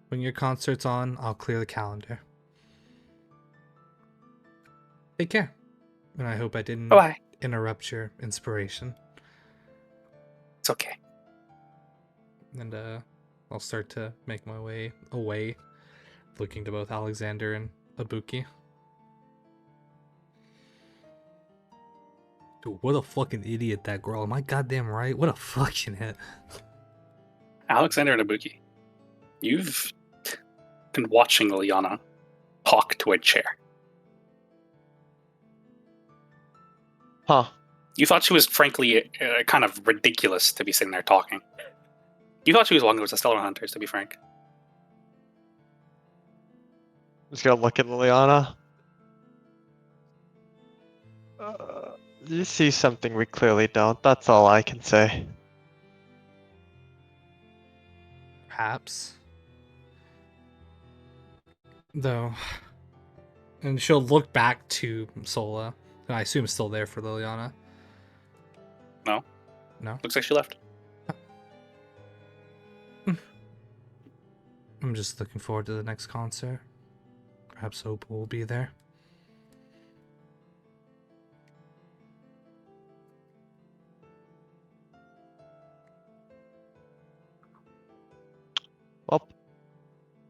When your concert's on, I'll clear the calendar. Take care. And I hope I didn't
Bye-bye.
interrupt your inspiration.
It's okay.
And I'll start to make my way away, looking to both Alexander and Ibuki. Dude, what a fucking idiot that girl. Am I goddamn right? What a fucking hit.
Alexander and Ibuki, you've been watching Liliana talk to a chair.
Huh.
You thought she was, frankly, kind of ridiculous to be sitting there talking. You thought she was walking with the Stellar Hunters, to be frank.
Just gonna look at Liliana. You see something we clearly don't. That's all I can say.
Perhaps. Though. And she'll look back to Sola, who I assume is still there for Liliana.
No.
No?
Looks like she left.
I'm just looking forward to the next concert. Perhaps Opal will be there.
Well,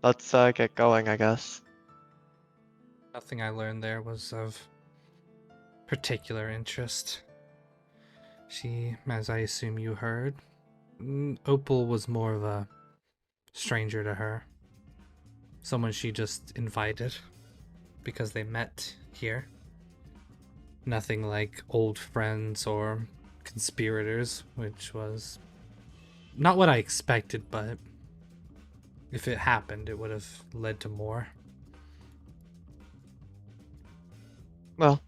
let's get going, I guess.
Nothing I learned there was of particular interest. She, as I assume you heard, Opal was more of a stranger to her. Someone she just invited because they met here. Nothing like old friends or conspirators, which was not what I expected, but if it happened, it would have led to more.
Well,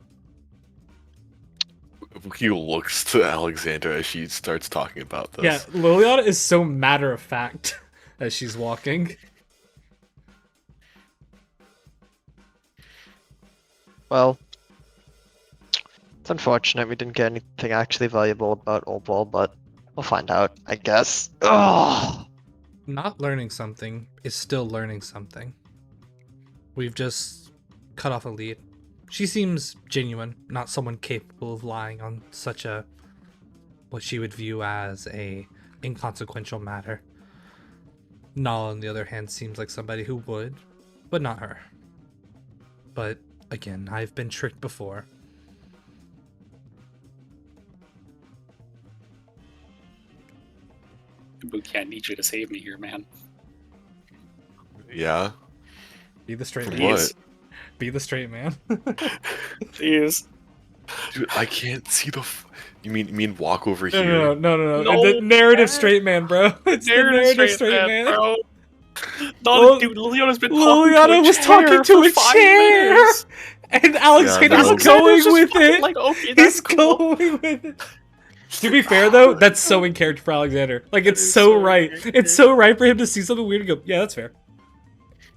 He looks to Alexander as she starts talking about this.
Yeah, Liliana is so matter of fact as she's walking.
well, it's unfortunate we didn't get anything actually valuable about Opal, but we'll find out, I guess. Ugh.
Not learning something is still learning something. We've just cut off a lead. She seems genuine, not someone capable of lying on such a what she would view as a inconsequential matter. Nala, on the other hand, seems like somebody who would, but not her. But again, I've been tricked before.
Ibuki, I need you to save me here, man.
Yeah?
Be the straight
For
man.
what?
Be the straight man.
Jeez.
Dude, I can't see the... You mean walk over
No,
here?
No,
The narrative
man.
straight man, bro. It's the narrative straight man.
bro.
Well,
Dude, Liliana's been
Liliana
talking to a
was
chair
talking to
for
a
5
chair,
minutes.
and Alexander's
no.
going
just
with
fucking
it.
like, okay,
He's
that's cool.
going with it. To be fair, though, that's so in character for Alexander. Like, it's
is
so
so
right.
in
It's so right for him to see something weird and go, yeah, that's fair.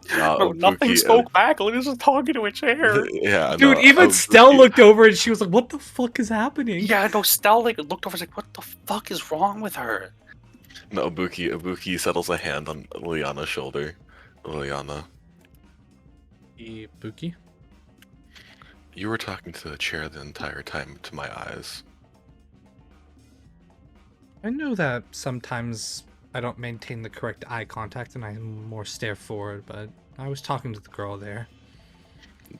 Bro, nothing
Buki,
spoke back. Liliana's just talking to a chair.
yeah,
Dude,
no,
even Stell
Buki-
looked over and she was like, what the fuck is happening?
Yeah, no, Stell like looked over, like, what the fuck is wrong with her?
No, Ibuki settles a hand on Liliana's shoulder. Liliana,
Ibuki?
you were talking to the chair the entire time to my eyes.
I know that sometimes I don't maintain the correct eye contact and I more stare forward, but I was talking to the girl there.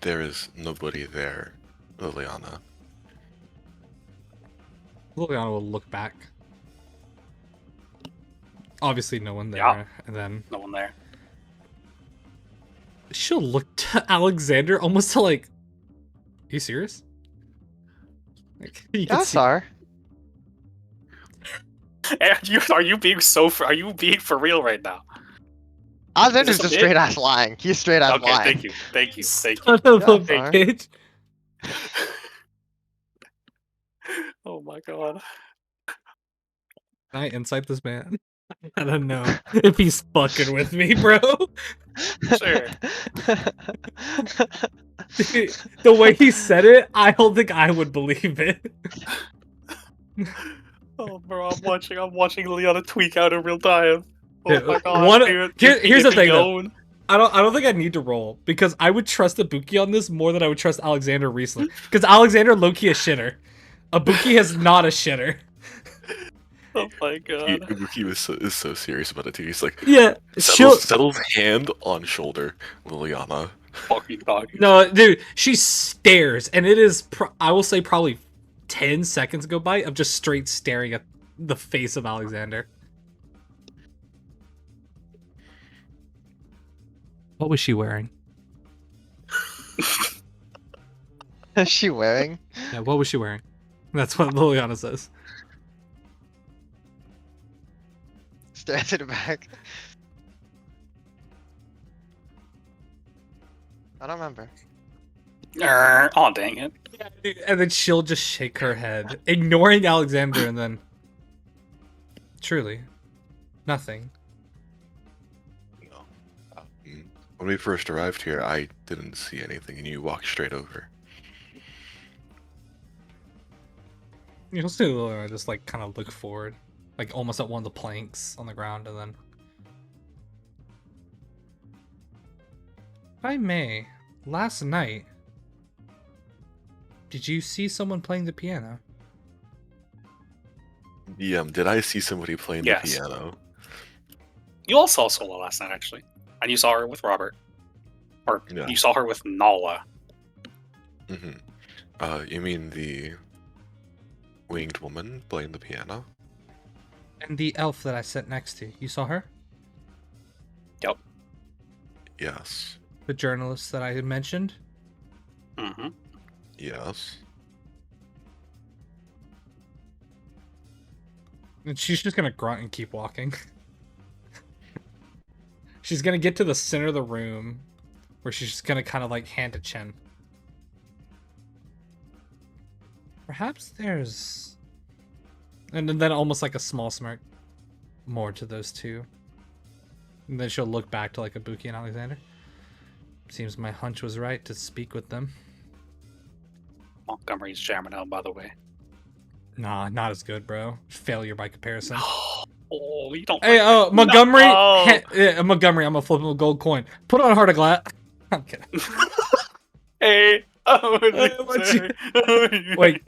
There is nobody there, Liliana.
Liliana will look back. Obviously no one there,
Yeah.
and then
No one there.
she'll look to Alexander almost to like, are you serious? Like, you can
Yeah,
see-
Sar.
And are you being for real right now?
Alexander's
Is this
just
a bit?
straight ass lying. He's straight ass
Okay,
lying.
thank you.
Son of a
Yeah, Sar.
bitch.
Oh my god.
Can I insight this man? I don't know if he's fucking with me, bro.
Sure.
The way he said it, I don't think I would believe it.
Oh, bro, I'm watching Liana tweak out in real time. Oh
Yeah,
my god, dude.
here's the thing, though.
Own.
I don't think I need to roll because I would trust Ibuki on this more than I would trust Alexander recently. Because Alexander low-key a shitter. Ibuki is not a shitter.
Oh my god.
Ibuki is so serious about it too. He's like,
Yeah,
settles hand on shoulder, Liliana.
Fucking talking.
No, dude, she stares, and it is, I will say, probably 10 seconds go by of just straight staring at the face of Alexander. What was she wearing?
Is she wearing?
Yeah, what was she wearing? That's what Liliana says.
Stares at her back. I don't remember.
Oh, dang it.
And then she'll just shake her head, ignoring Alexander, and then... Truly, nothing.
When we first arrived here, I didn't see anything, and you walked straight over.
You'll see Liliana just, like, kind of look forward. Like, almost at one of the planks on the ground, and then... If I may, last night... Did you see someone playing the piano?
Did I see somebody playing
Yes.
the piano?
You all saw Sola last night, actually. And you saw her with Robert. Or
Yeah.
you saw her with Nala.
Mm-hmm. You mean the winged woman playing the piano?
And the elf that I sat next to, you saw her?
Yep.
Yes.
The journalist that I had mentioned?
Mm-hmm.
Yes.
And she's just gonna grunt and keep walking. She's gonna get to the center of the room, where she's just gonna kind of like hand to Chen. Perhaps there's... And then almost like a small smirk. More to those two. And then she'll look back to like Ibuki and Alexander. Seems my hunch was right to speak with them.
Montgomery's jamming out, by the way.
Nah, not as good, bro. Failure by comparison.
Oh, you don't.
Hey, Montgomery!
No.
Montgomery, I'm gonna flip him a gold coin. Put on heart of glass. I'm kidding.
Hey. Oh,
what you- Wait.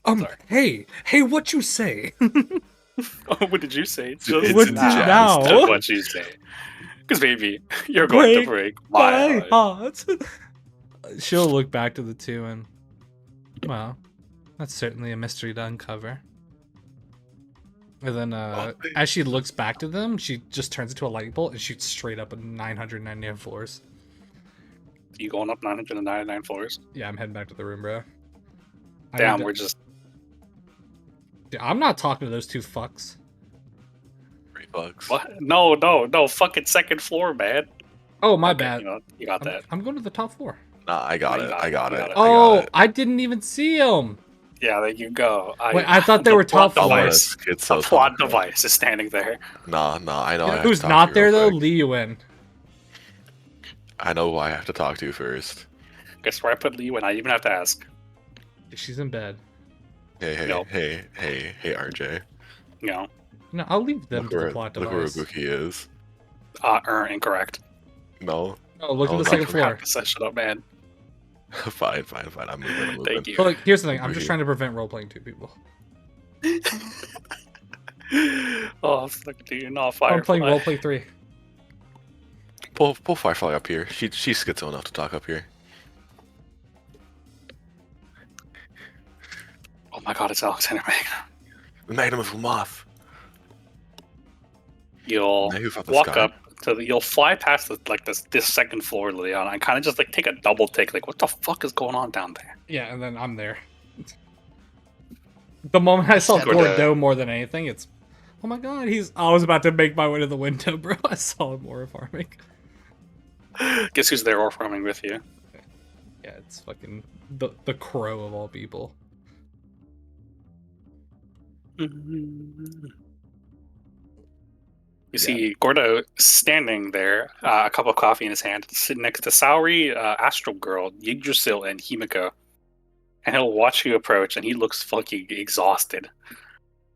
Sorry.
Hey, what you say?
Oh, what did you say?
It's
What
in
did
jazz.
now?
Just what you say. Because maybe you're going to break my
My
heart.
heart. She'll look back to the two and, well, that's certainly a mystery to uncover. And then, as she looks back to them, she just turns into a light bolt and shoots straight up at 999 floors.
You going up 999 floors?
Yeah, I'm heading back to the room, bro.
Damn, we're just.
Dude, I'm not talking to those two fucks.
$3.
What? No, fucking second floor, man.
Oh, my
Okay,
bad.
you got that.
I'm going to the top floor.
Nah, I got
No,
it.
you
I got it.
Oh, I didn't even see them.
Yeah, there you go.
Wait, I thought they
the
were top
plot
floor.
device.
It's
The
so
plot
bro.
device is standing there.
Nah, I know.
You
I
know
have
who's
to talk
not
to you
there
real
though?
quick.
Li Yuan.
I know who I have to talk to first.
Guess where I put Li Yuan? I even have to ask.
She's in bed.
Hey,
Nope.
RJ.
No.
No, I'll leave them
Look
to the
where
plot
look where
device.
Ibuki is.
Incorrect.
No.
No, look
Oh,
at the
no,
second
you
floor.
Shut up, man.
fine. I'm moving.
Thank you.
So like, here's the thing. I'm just
Ibuki.
trying to prevent role playing two people.
Oh, fuck, dude, not
I'm
Firefly.
playing roleplay 3.
Pull Firefly up here. She's schizo enough to talk up here.
Oh my god, it's Alexander Magnum.
The Magnum of Moth.
You'll
Now you've got the
walk
sky.
up to you'll fly past this second floor, Leon, and kind of just like take a double take, like what the fuck is going on down there?
Yeah, and then I'm there. The moment I saw
Yeah,
Gordo more than anything, it's, oh my god, I was about to make my way to the window, bro. I saw him more farming.
Guess who's there or farming with you?
Yeah, it's fucking the crow of all people.
You see Gordo standing there, a cup of coffee in his hand, sitting next to Saori, Astral Girl, Yggdrasil, and Himiko. And he'll watch you approach, and he looks fucking exhausted.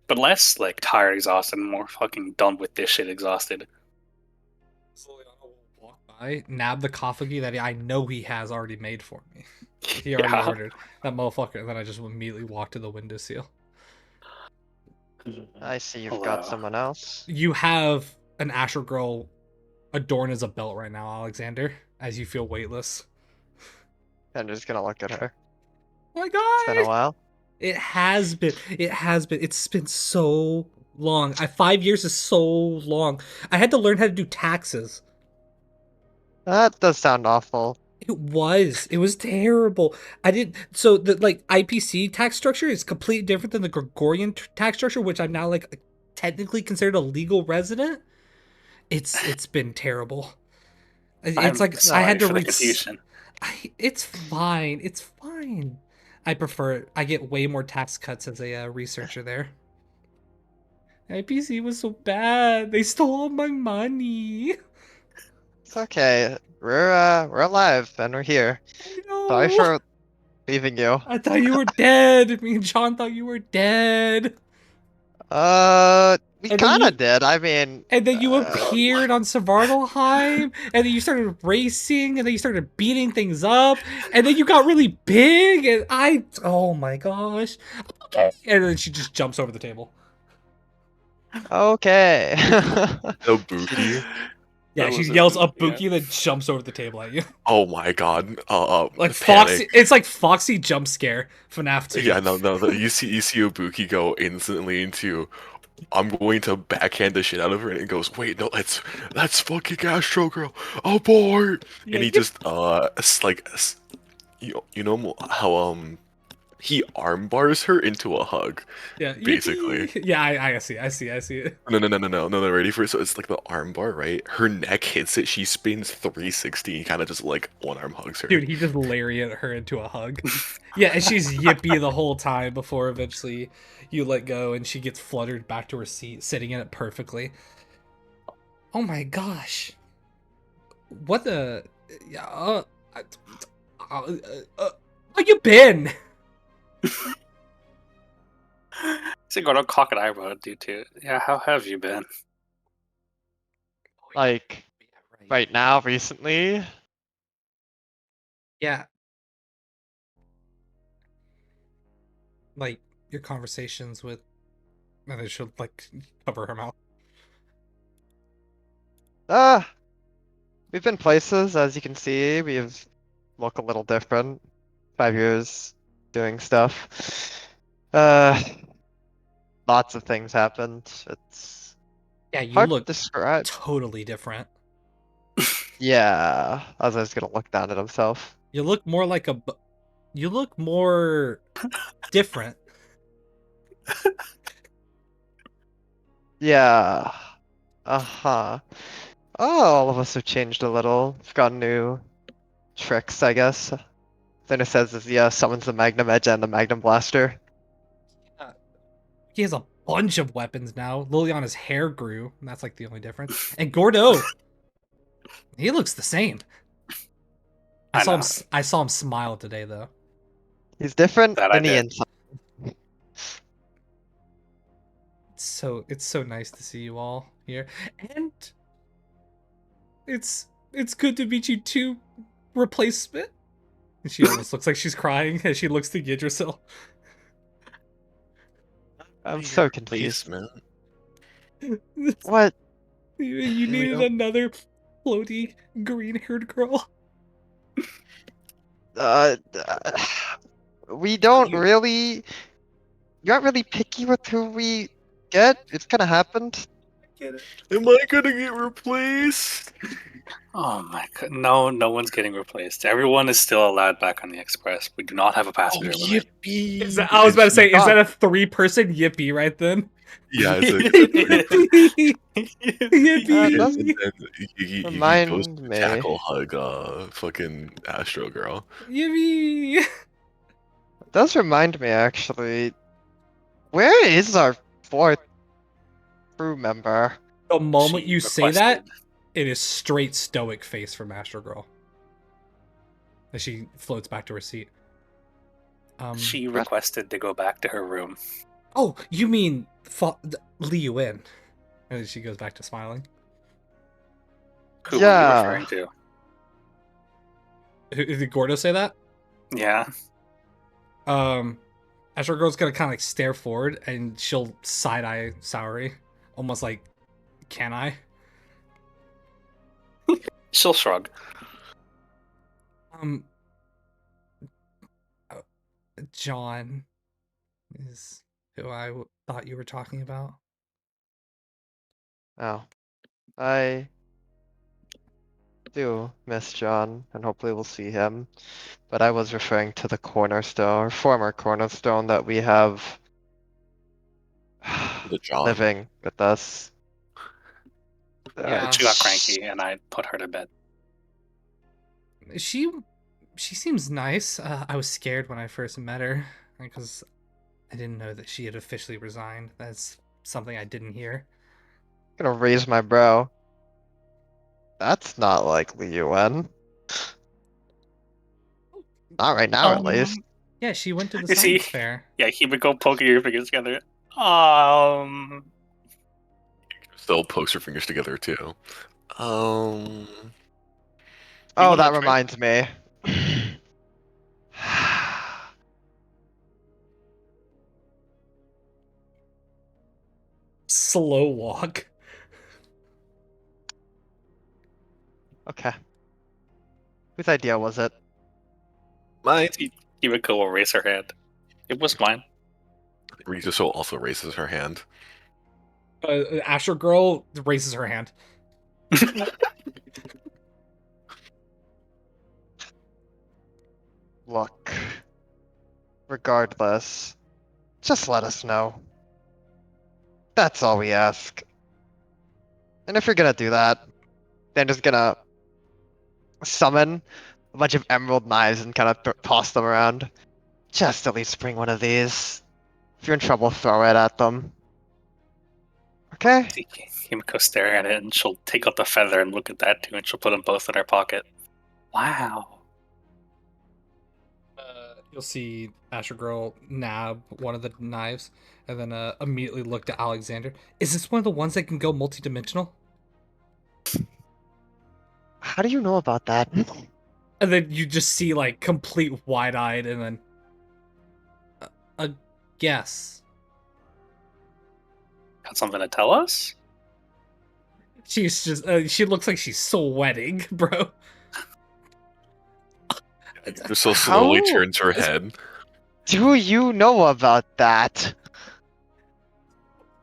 But less, like, tired exhausted, and more fucking done with this shit exhausted.
So Leon will walk by, nab the coffee that I know he has already made for me. He already
Yeah.
ordered that motherfucker, and then I just immediately walk to the windowsill.
I see you've
Hello.
got someone else.
You have an Astral Girl adorned as a belt right now, Alexander, as you feel weightless.
I'm just gonna look at her.
Oh my
It's been a
god!
while.
It has been. It's been so long. 5 years is so long. I had to learn how to do taxes.
That does sound awful.
It was terrible. I didn't. So the IPC tax structure is completely different than the Gregorian tax structure, which I'm now technically considered a legal resident. It's been terrible. It's
I'm
like I
sorry
had to
for the
read.
confusion.
It's fine. It's fine. I prefer it. I get way more tax cuts as a researcher there. IPC was so bad. They stole all my money.
It's okay. We're alive and we're here.
I know.
Sorry for leaving you.
I thought you were dead. Me and John thought you were dead.
We
And then
kinda
you-
did. I mean,
And then you appeared on Svartalheim, and then you started racing, and then you started beating things up, and then you got really big, and oh my gosh. Okay. And then she just jumps over the table.
okay.
No Buki.
Yeah,
That
she
was a
yells
Buki,
up Buki, then jumps over the table at you.
Oh my god.
Like
panic.
Foxy, it's like Foxy jump scare, FNAF 2.
Yeah, no. You see Ibuki go instantly into, I'm going to backhand the shit out of her, and it goes, wait, no, that's fucking Astro Girl, abort!
Yeah,
And he
you-
just you know how he arm bars her into a hug.
Yeah,
basically.
Yeah, I see it.
No, ready for it? So it's like the arm bar, right? Her neck hits it, she spins 360, kind of just like one arm hugs her.
Dude, he just lariat her into a hug. Yeah, and she's yippy the whole time before eventually you let go and she gets fluttered back to her seat, sitting in it perfectly. Oh my gosh. What the... How you been?
So go to cock an eyebrow at you too. Yeah, how have you been?
Like, right now, recently.
Yeah. Like, your conversations with... And then she'll, cover her mouth.
We've been places, as you can see. We've look a little different. 5 years doing stuff. Lots of things happened. It's
Yeah, you
hard
look
to describe.
totally different.
Yeah, I was just gonna look down at himself.
You look more like you look more different.
Yeah. Uh-huh. Oh, all of us have changed a little. We've got new tricks, I guess. Then it says, yeah, summons the Magnum Edge and the Magnum Blaster.
He has a bunch of weapons now. Liliana's hair grew, and that's like the only difference. And Gordo, he looks the same. I saw him. I saw him smile today, though.
He's different
That I
than the
did.
inside.
It's so nice to see you all here, and it's good to meet you too, replacement. And she almost looks like she's crying as she looks to Yggdrasil.
I'm so confused.
Replacement.
What?
You needed another floaty green-haired girl.
We don't really. You're not really picky with who we get. It's kind of happened.
Am I gonna get replaced?
Oh my god! No, no one's getting replaced. Everyone is still allowed back on the express. We do not have a passenger limit.
yippee!
I was about to say, is that a 3-person yippee right then?
Yeah, it's a
Yippee!
he
Remind
goes to
me.
tackle hug fucking Astro Girl.
Yippee!
It does remind me, actually. Where is our 4th crew member?
The moment
She
you say that,
requested.
it is straight stoic face from Astro Girl. As she floats back to her seat.
She requested to go back to her room.
Oh, you mean Li Yuan? And then she goes back to smiling.
Who
Yeah.
were you referring to?
Did Gordo say that?
Yeah.
Astro Girl's gonna kind of like stare forward and she'll side eye Saori, almost like, can I?
She'll shrug.
John is who I thought you were talking about.
Oh. I do miss John, and hopefully we'll see him. But I was referring to the cornerstone, or former cornerstone that we have
The John.
living with us.
Yeah.
She got cranky, and I put her to bed.
She seems nice. I was scared when I first met her because I didn't know that she had officially resigned. That's something I didn't hear.
I'm gonna raise my brow. That's not like Li Yuan. Not right now, at least.
Yeah, she went to the
You see?
science fair.
Yeah, he would go poking your fingers together.
Still pokes her fingers together too.
Oh,
wanna
that
try-
reminds me.
Slow walk.
Okay. Whose idea was it?
Mine.
Himiko will raise her hand. It was mine.
Rita Soul also raises her hand.
Astro Girl raises her hand.
Look. Regardless, just let us know. That's all we ask. And if you're gonna do that, then just gonna summon a bunch of emerald knives and kind of toss them around. Just at least bring one of these. If you're in trouble, throw it at them. Okay?
See Himiko staring at it, and she'll take out the feather and look at that too, and she'll put them both in her pocket. Wow.
You'll see Astro Girl nab one of the knives and then immediately look to Alexander. Is this one of the ones that can go multidimensional?
How do you know about that?
And then you just see like complete wide-eyed and then a guess.
Got something to tell us?
She's just she looks like she's sweating, bro.
Rita Soul slowly
How-
turns her head.
Do you know about that?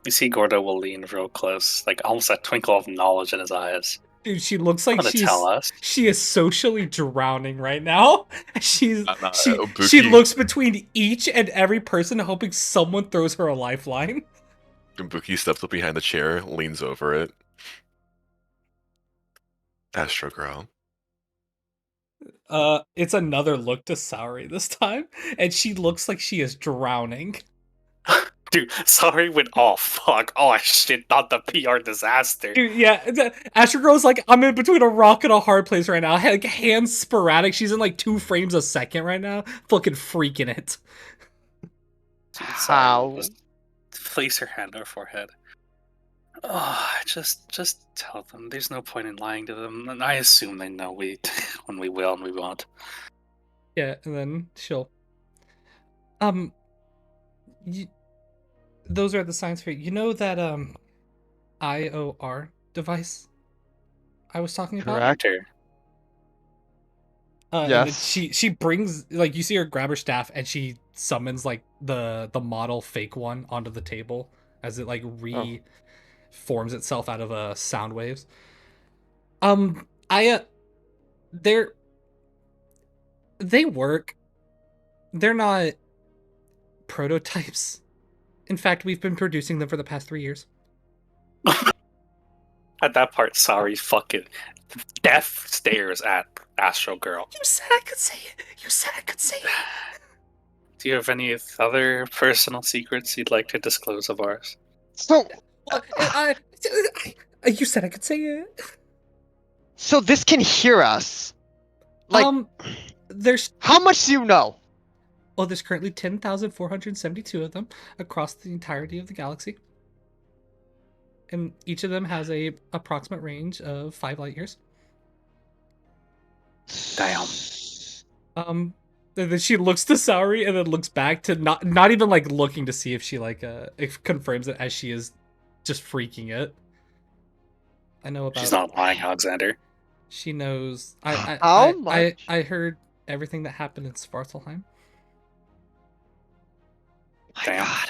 You see Gordo will lean real close, like almost a twinkle of knowledge in his eyes.
Dude, she looks like
Want to tell us?
she is socially drowning right now. She
Buki-
looks between each and every person hoping someone throws her a lifeline.
Buki steps up behind the chair, leans over it. Astro Girl.
It's another look to Saori this time, and she looks like she is drowning.
Dude, sorry went off. Fuck. Oh shit, not the PR disaster.
Dude, yeah, Astro Girl's like, I'm in between a rock and a hard place right now. Like, hands sporadic. She's in like 2 frames a second right now. Fucking freaking it.
How?
Just place her hand on her forehead. Oh, just tell them. There's no point in lying to them. And I assume they know when we will and we won't.
Yeah, and then she'll. Those are the signs for you. You know that IOR device I was talking about?
Correct.
And then
Yes.
she brings, like, you see her grab her staff and she summons like the model fake one onto the table as it like reforms itself out of sound waves. They work. They're not prototypes. In fact, we've been producing them for the past 3 years.
At that part, sorry, fucking death stares at Astro Girl.
You said I could say it. You said I could say it.
Do you have any other personal secrets you'd like to disclose of ours?
So,
You said I could say it.
so this can hear us. Like,
There's
how much do you know?
there's currently 10,472 of them across the entirety of the galaxy. And each of them has a approximate range of 5 light years.
Damn.
And then she looks to Saori and then looks back to not even like looking to see if she like if confirms it as she is just freaking it. I know about.
She's not lying, Alexander.
She knows.
How much?
I heard everything that happened in Svartalheim.
My
Damn.
God.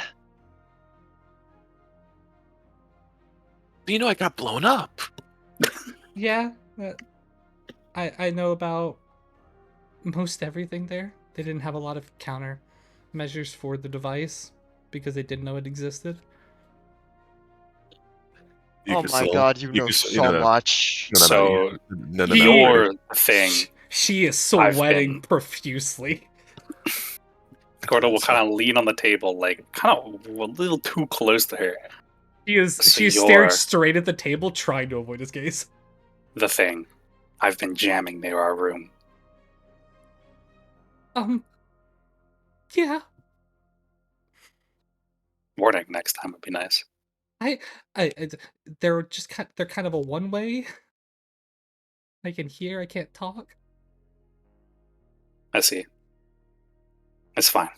You know, I got blown up.
Yeah, I know about most everything there. They didn't have a lot of counter measures for the device because they didn't know it existed.
You
Oh
can
my
still-
God, you know
can still-
so much.
So,
no.
Your thing.
She is
I've
sweating
been-
profusely.
Gordo will kind of lean on the table, like kind of a little too close to her.
She's
So
staring
you're-
straight at the table, trying to avoid his gaze.
The thing. I've been jamming near our room.
Yeah.
Warning next time would be nice.
They're they're kind of a one way. I can hear, I can't talk.
I see. It's fine.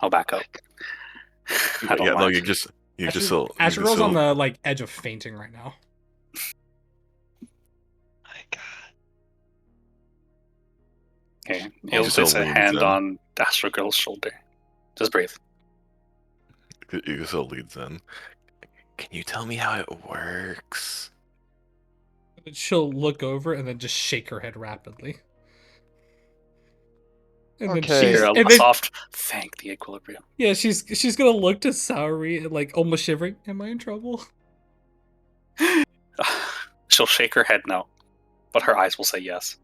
I'll back up. I don't
Yeah, no,
mind.
you just
Astro Girl's on the like edge of fainting right now.
My God.
Okay,
You
he'll
just
place a
leans
hand
in.
on Astro Girl's shoulder. Just breathe.
You still leads in. Can you tell me how it works?
She'll look over and then just shake her head rapidly. And
Okay.
then
Hear a
and then,
soft thank the equilibrium.
yeah, she's gonna look to Saori and like almost shivering. Am I in trouble?
She'll shake her head no, but her eyes will say yes.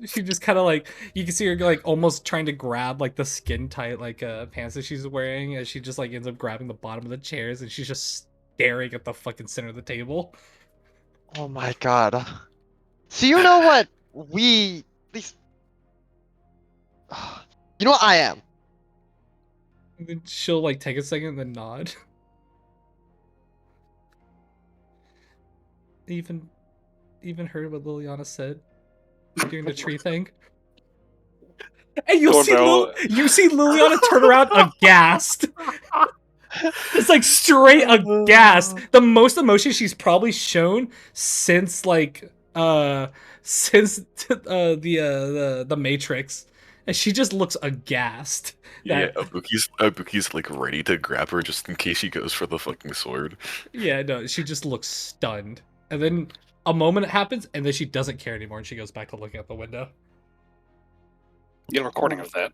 She just kind of like, you can see her like almost trying to grab like the skin tight like pants that she's wearing, as she just like ends up grabbing the bottom of the chairs and she's just staring at the fucking center of the table.
Oh my God. So you know what we at least. You know what I am.
And then she'll like take a second and then nod. Even heard what Liliana said during the tree thing. And you see Liliana turn around aghast. It's like straight aghast. The most emotion she's probably shown since like the Matrix. And she just looks aghast.
Yeah, Abuki's like ready to grab her just in case she goes for the fucking sword.
Yeah, no, she just looks stunned. And then a moment happens, and then she doesn't care anymore, and she goes back to looking out the window.
Get a recording of that.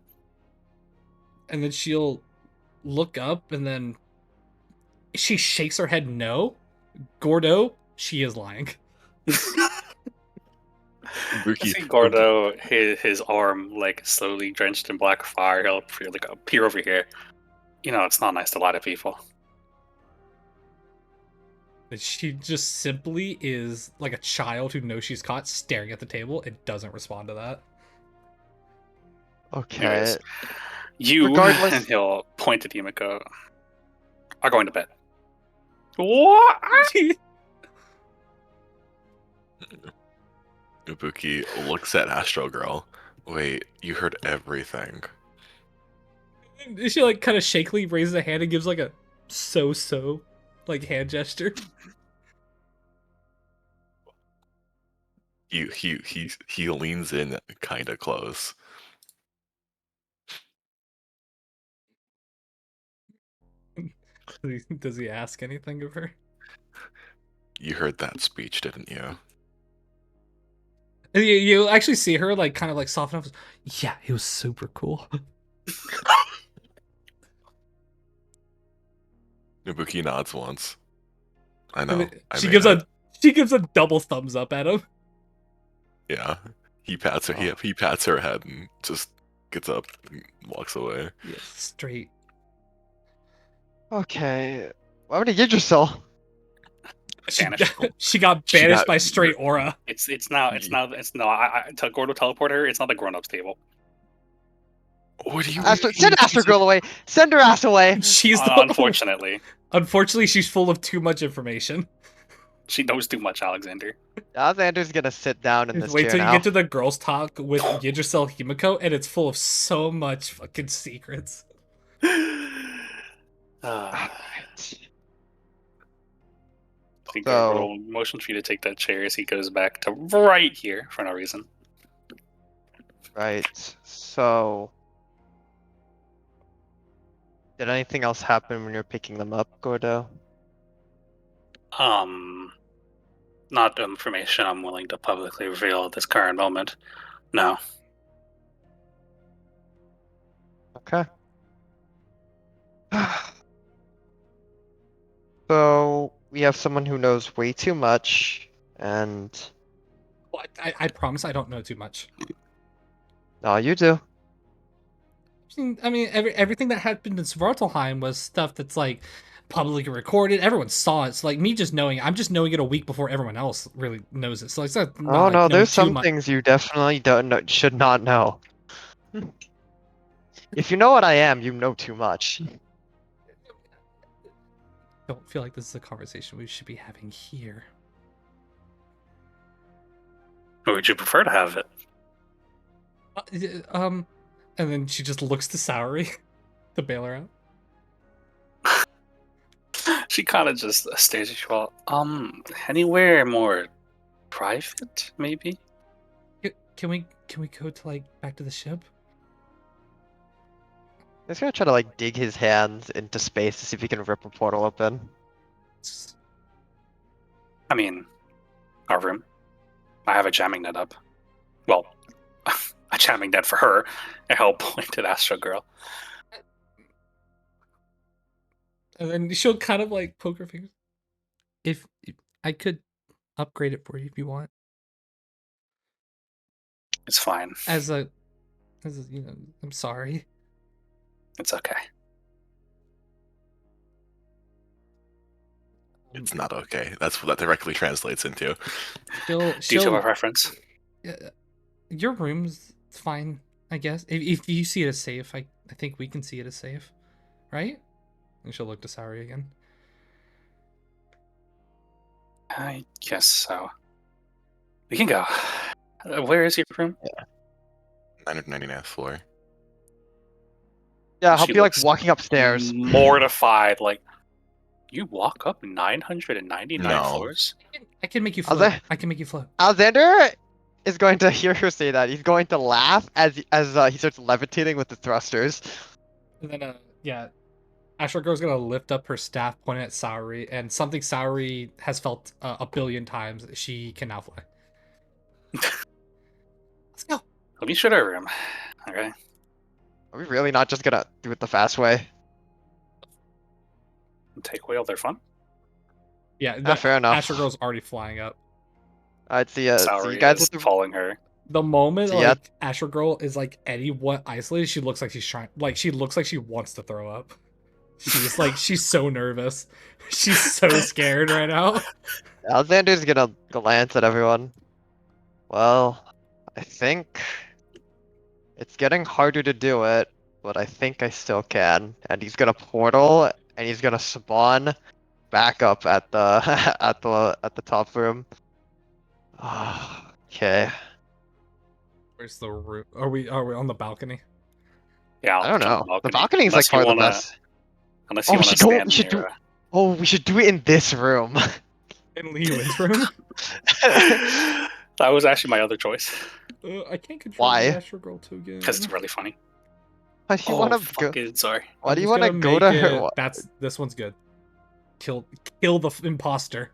And then she'll look up and then She shakes her head no. Gordo, she is lying.
Ibuki,
See Gordo, his arm like slowly drenched in black fire. He'll like appear over here. You know, it's not nice to lie to people.
But she just simply is like a child who knows she's caught, staring at the table and doesn't respond to that.
Okay.
Anyways, you
Regardless-
and he'll point at Yumiko are going to bed. What?
Ibuki looks at Astro Girl. Wait, you heard everything.
She like kind of shakily raises a hand and gives like a so like hand gesture.
He leans in kind of close.
Does he ask anything of her?
You heard that speech, didn't you?
And you actually see her like kind of like soften up. Yeah, it was super cool.
Ibuki nods once. I
And
know.
then
I
she
mean,
gives a double thumbs up at him.
yeah. He pats her. He pats her head and just gets up and walks away.
Yeah, straight.
Okay. Why would you get yourself?
Banished.
She got
She
banished
got-
by straight aura.
It's now. I tell Gordo teleport her. It's not the grown-ups table.
What do you
Send Astro Girl away. Send her ass away.
She's
Unfortunately,
Unfortunately, she's full of too much information.
she knows too much, Alexander.
Alexander's gonna sit down in this
Wait
chair
till you
now.
get to the girls' talk with Yggdrasil Himiko, and it's full of so much fucking secrets.
I think
So-
Gordo motions for you to take that chair as he goes back to right here for no reason.
Right. So, did anything else happen when you're picking them up, Gordo?
Not information I'm willing to publicly reveal at this current moment. No.
Okay. So we have someone who knows way too much, and
Well, I promise I don't know too much.
no, you do.
I mean, everything that happened in Svartalheim was stuff that's like publicly recorded. Everyone saw it. So like me just knowing, I'm just knowing it a week before everyone else really knows it. So it's not.
Oh
like,
no,
knowing
there's
too
some
much.
things you definitely don't know, should not know. If you know what I am, you know too much.
Don't feel like this is a conversation we should be having here.
Or would you prefer to have it?
And then she just looks to Saori to bail her out.
She kind of just stares at you all. Anywhere more private, maybe?
Can we go to like back to the ship?
He's gonna try to like dig his hands into space to see if he can rip a portal open.
I mean, our room. I have a jamming net up. Well, a jamming net for her. And I'll point at Astro Girl.
And then she'll kind of like poke her fingers. If I could upgrade it for you if you want,
It's fine.
as a you know, I'm sorry.
It's okay.
It's not okay. That's what that directly translates into.
She'll
Do you have a preference?
your room's fine, I guess. If you see it as safe, I think we can see it as safe, right? And she'll look to Saori again.
I guess so. We can go. Where is your room?
999th floor.
Yeah, I'll
She
be like
looks
walking upstairs.
Mortified, like, you walk up 999
No.
floors?
I can make you
Are
float.
they-
I can make you float.
Alexander is going to hear her say that. He's going to laugh as he starts levitating with the thrusters.
And then yeah, Astro Girl's gonna lift up her staff, pointing at Saori, and something Saori has felt a billion times. She can now fly. Let's go.
Let me show her room. Okay.
Are we really not just gonna do it the fast way?
and take away all their fun.
Yeah,
fair enough.
Asher Girl's already flying up.
Alright, see you
Salary
guys
is
at the
following her.
The moment
So, yeah.
like Asher Girl is like anyone isolated, she looks like she's trying. Like she looks like she wants to throw up. She's like she's so nervous. She's so scared right now.
Alexander's gonna glance at everyone. Well, I think it's getting harder to do it, but I think I still can. And he's gonna portal, and he's gonna spawn back up at the at the top room. Okay.
Where's the room? Are we on the balcony?
Yeah,
I don't
jump
know.
on
The balcony is
Unless
like
you
part of the
wanna-
best.
Unless you
Oh,
want to stand
we should
near.
do. Oh, we should do it in this room.
In Li Yuan's room?
That was actually my other choice
I can't control
Why?
the Asher Girl too again.
because it's really funny.
Why do you want to go?
fucking sorry.
Why
I'm
do you
just
want to
gonna
go to
make
her?
it- This one's good. Kill the imposter.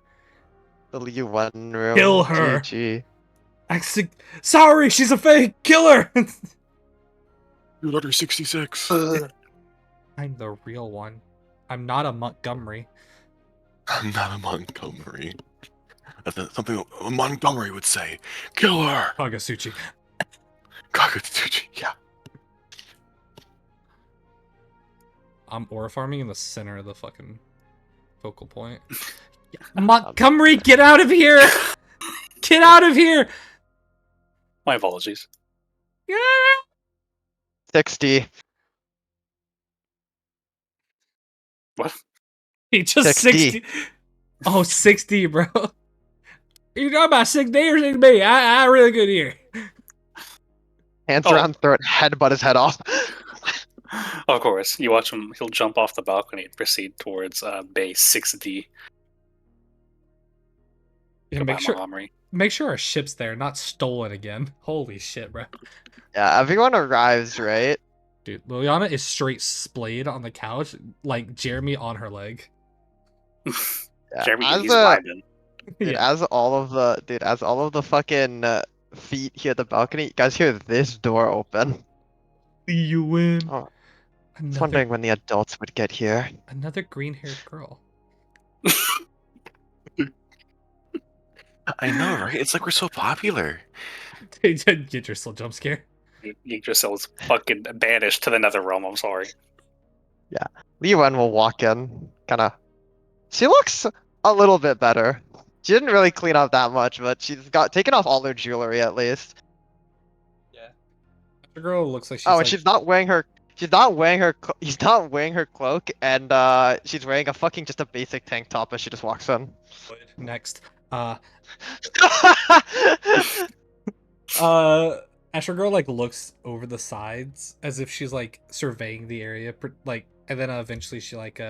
The Li Yuan room.
Kill her.
GG.
Sorry, she's a fake killer.
Letter 66.
I'm the real one. I'm not a Montgomery.
I'm not a Montgomery. That's something a Montgomery would say. Kill her!
Kagasuchi.
Kagutsuchi, yeah.
I'm aura farming in the center of the fucking focal point. Montgomery, get out of here! Get out of here!
My apologies.
60.
What?
He just
60.
60. Oh, 60, bro. You talking about 60 or 60B? I really good here.
Hands
Oh.
around throat, headbutt his head off.
Of course, you watch him. He'll jump off the balcony and proceed towards base 6D.
Yeah,
Goodbye,
make sure
Montgomery.
our ship's there, not stolen again. Holy shit, bro.
Yeah, everyone arrives, right?
Dude, Liliana is straight splayed on the couch, like Jeremy on her leg.
Yeah.
Jeremy,
as,
he's vibing.
dude,
Yeah.
as all of the fucking feet here at the balcony, you guys hear this door open.
You win.
Oh, I was
Another,
wondering when the adults would get here.
another green-haired girl.
I know, right? It's like we're so popular.
Get your still jump scare.
Yggdrasil's fucking banished to the nether realm. I'm sorry.
Li Yuan will walk in, kinda. She looks a little bit better. She didn't really clean up that much, but she's got taken off all her jewelry at least.
Yeah. The girl looks like she's
Oh, and
like,
she's not wearing her. He's not wearing her cloak, and she's wearing a fucking just a basic tank top as she just walks in.
next. Asher Girl like looks over the sides as if she's like surveying the area, like, and then eventually she like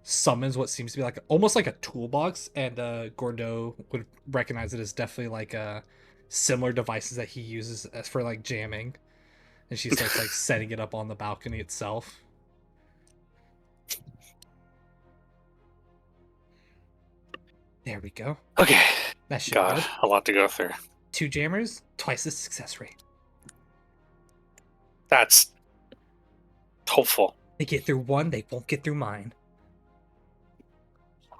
summons what seems to be like almost like a toolbox, and Gordo would recognize it as definitely like similar devices that he uses as for like jamming, and she starts like setting it up on the balcony itself. There we go.
Okay.
That should
God,
good.
a lot to go through.
2 jammers, twice the success rate.
That's hopeful.
They get through one, they won't get through mine.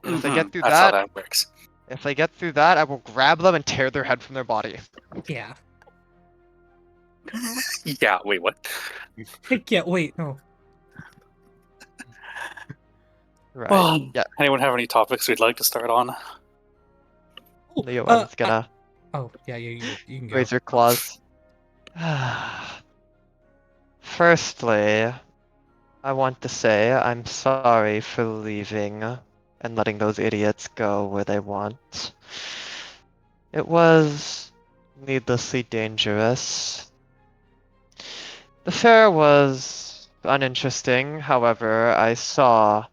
If they get through
That's how
that,
that works.
if they get through that, I will grab them and tear their head from their body.
Yeah.
Yeah. Wait. What?
I can't wait. No.
Right.
Well,
Yeah.
Anyone have any topics we'd like to start on?
Li Yuan's gonna
Oh, yeah, you can go.
raise her claws. Firstly, I want to say I'm sorry for leaving and letting those idiots go where they want. It was needlessly dangerous. The fair was uninteresting, however, I saw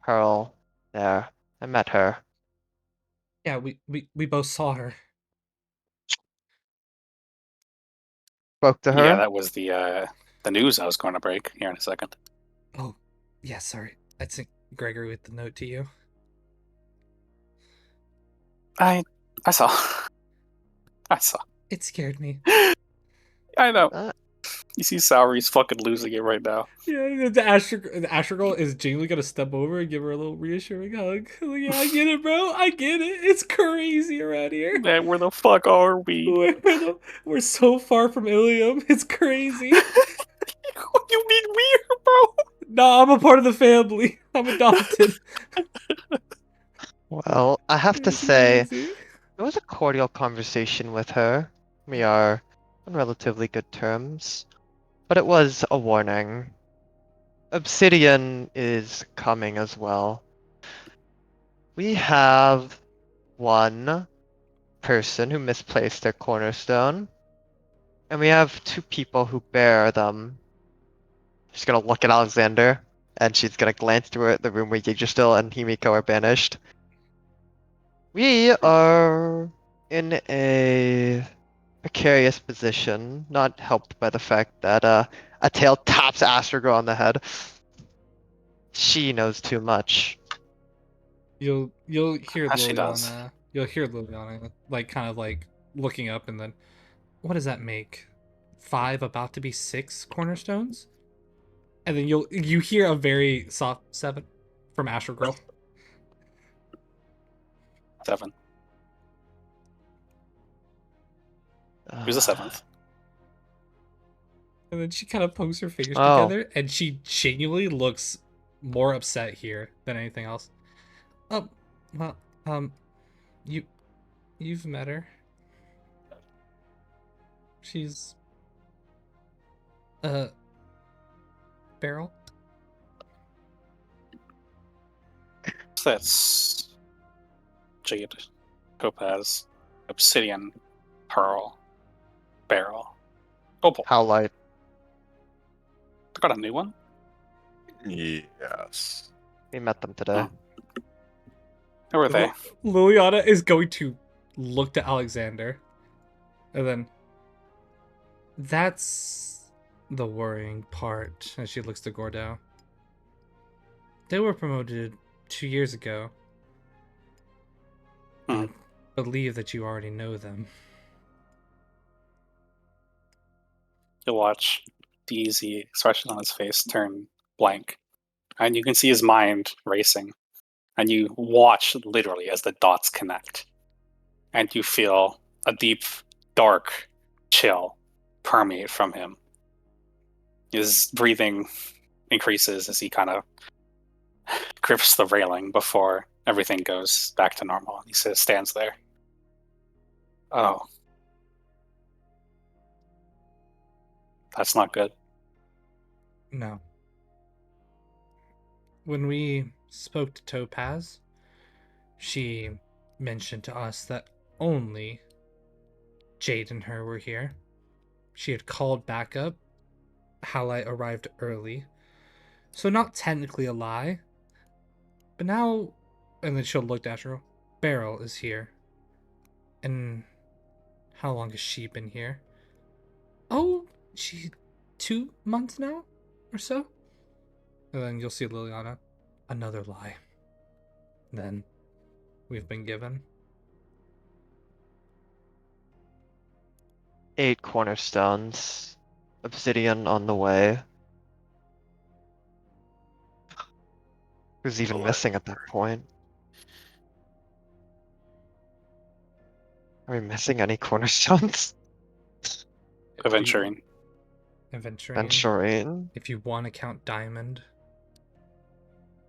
Pearl there. I met her.
Yeah, we both saw her.
Spoke to her.
Yeah, that was the news I was going to break here in a second.
Oh, yeah, sorry. I sent Gregory with the note to you.
I saw. I saw.
It scared me.
I know. You see Sourie's fucking losing it right now.
Yeah, the Astro Girl is genuinely gonna step over and give her a little reassuring hug. Like, yeah, I get it, bro. I get it. It's crazy around here.
Man, where the fuck are we?
We're so far from Ilium. It's crazy.
What do you mean weird, bro?
No, I'm a part of the family. I'm adopted.
Well, I have to
It's
say,
crazy.
it was a cordial conversation with her. We are on relatively good terms. But it was a warning. Obsidian is coming as well. We have one person who misplaced their cornerstone. And we have two people who bear them. She's gonna look at Alexander, and she's gonna glance through the room where Yggdrasil and Himiko are banished. We are in a precarious position, not helped by the fact that a tail taps Astrago on the head. She knows too much.
You'll hear
As she does.
Liliana. You'll hear Liliana like kind of like looking up and then what does that make? 5 about to be 6 cornerstones? And then you hear a very soft 7 from Astro Girl.
7. Who's the 7th?
And then she kind of pokes her fingers
Oh.
together and she genuinely looks more upset here than anything else. Oh, well, you've met her. She's Beryl.
That's Jade, Topaz, Obsidian, Pearl, Beryl, Opal.
How light?
I got a new one.
Yes.
We met them today.
Oh. Who are they?
Liliana is going to look to Alexander. And then that's the worrying part as she looks to Gordo. They were promoted 2 years ago.
Hmm.
I believe that you already know them.
You'll watch the easy expression on his face turn blank. And you can see his mind racing. And you watch literally as the dots connect. And you feel a deep, dark chill permeate from him. His breathing increases as he kind of grips the railing before everything goes back to normal. He stands there. Oh. That's not good.
No. When we spoke to Topaz, she mentioned to us that only Jade and her were here. She had called back up. Halite arrived early. So not technically a lie. But now, and then she'll look at her. Beryl is here. And how long has she been here? Oh, she 2 months now or so? And then you'll see Liliana. Another lie. Then we've been given.
8 cornerstones. Obsidian on the way. Who's even
Oh,
missing at that point? Are we missing any cornerstones?
Aventurine.
Aventurine.
Venturine?
If you want to count Diamond.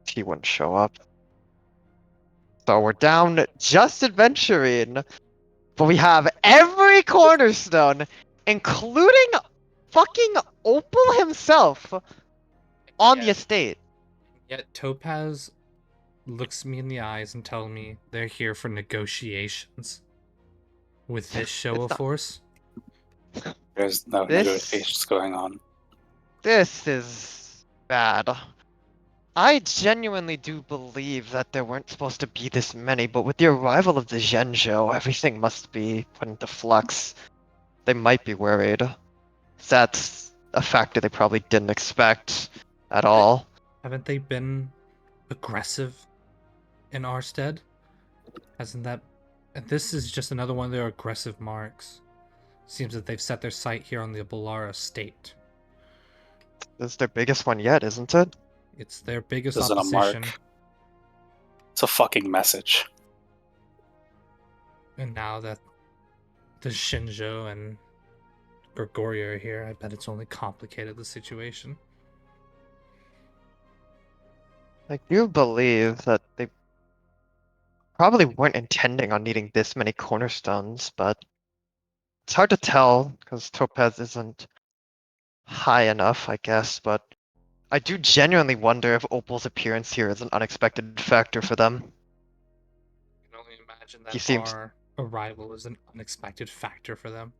He wouldn't show up. So we're down just Adventurine. But we have every cornerstone, including fucking Opal himself, on the
Yet-
estate.
Yet Topaz looks me in the eyes and tells me they're here for negotiations. With this show
It's
of
not-
force?
There's no
This-
negotiations going on.
This is bad. I genuinely do believe that there weren't supposed to be this many, but with the arrival of the Xianzhou, everything must be put into flux. They might be worried. That's a factor they probably didn't expect at all.
Haven't they been aggressive in our stead? Hasn't that... And this is just another one of their aggressive marks. Seems that they've set their sight here on the Bellara Estate.
This is their biggest one yet, isn't it?
It's their biggest
This isn't a
opposition.
mark. It's a fucking message.
And now that the Xianzhou and Gregoria are here, I bet it's only complicated the situation.
I do believe that they probably weren't intending on needing this many cornerstones, but it's hard to tell because Topaz isn't high enough, I guess, but I do genuinely wonder if Opal's appearance here is an unexpected factor for them.
I can only imagine
He
that
seems-
our arrival is an unexpected factor for them.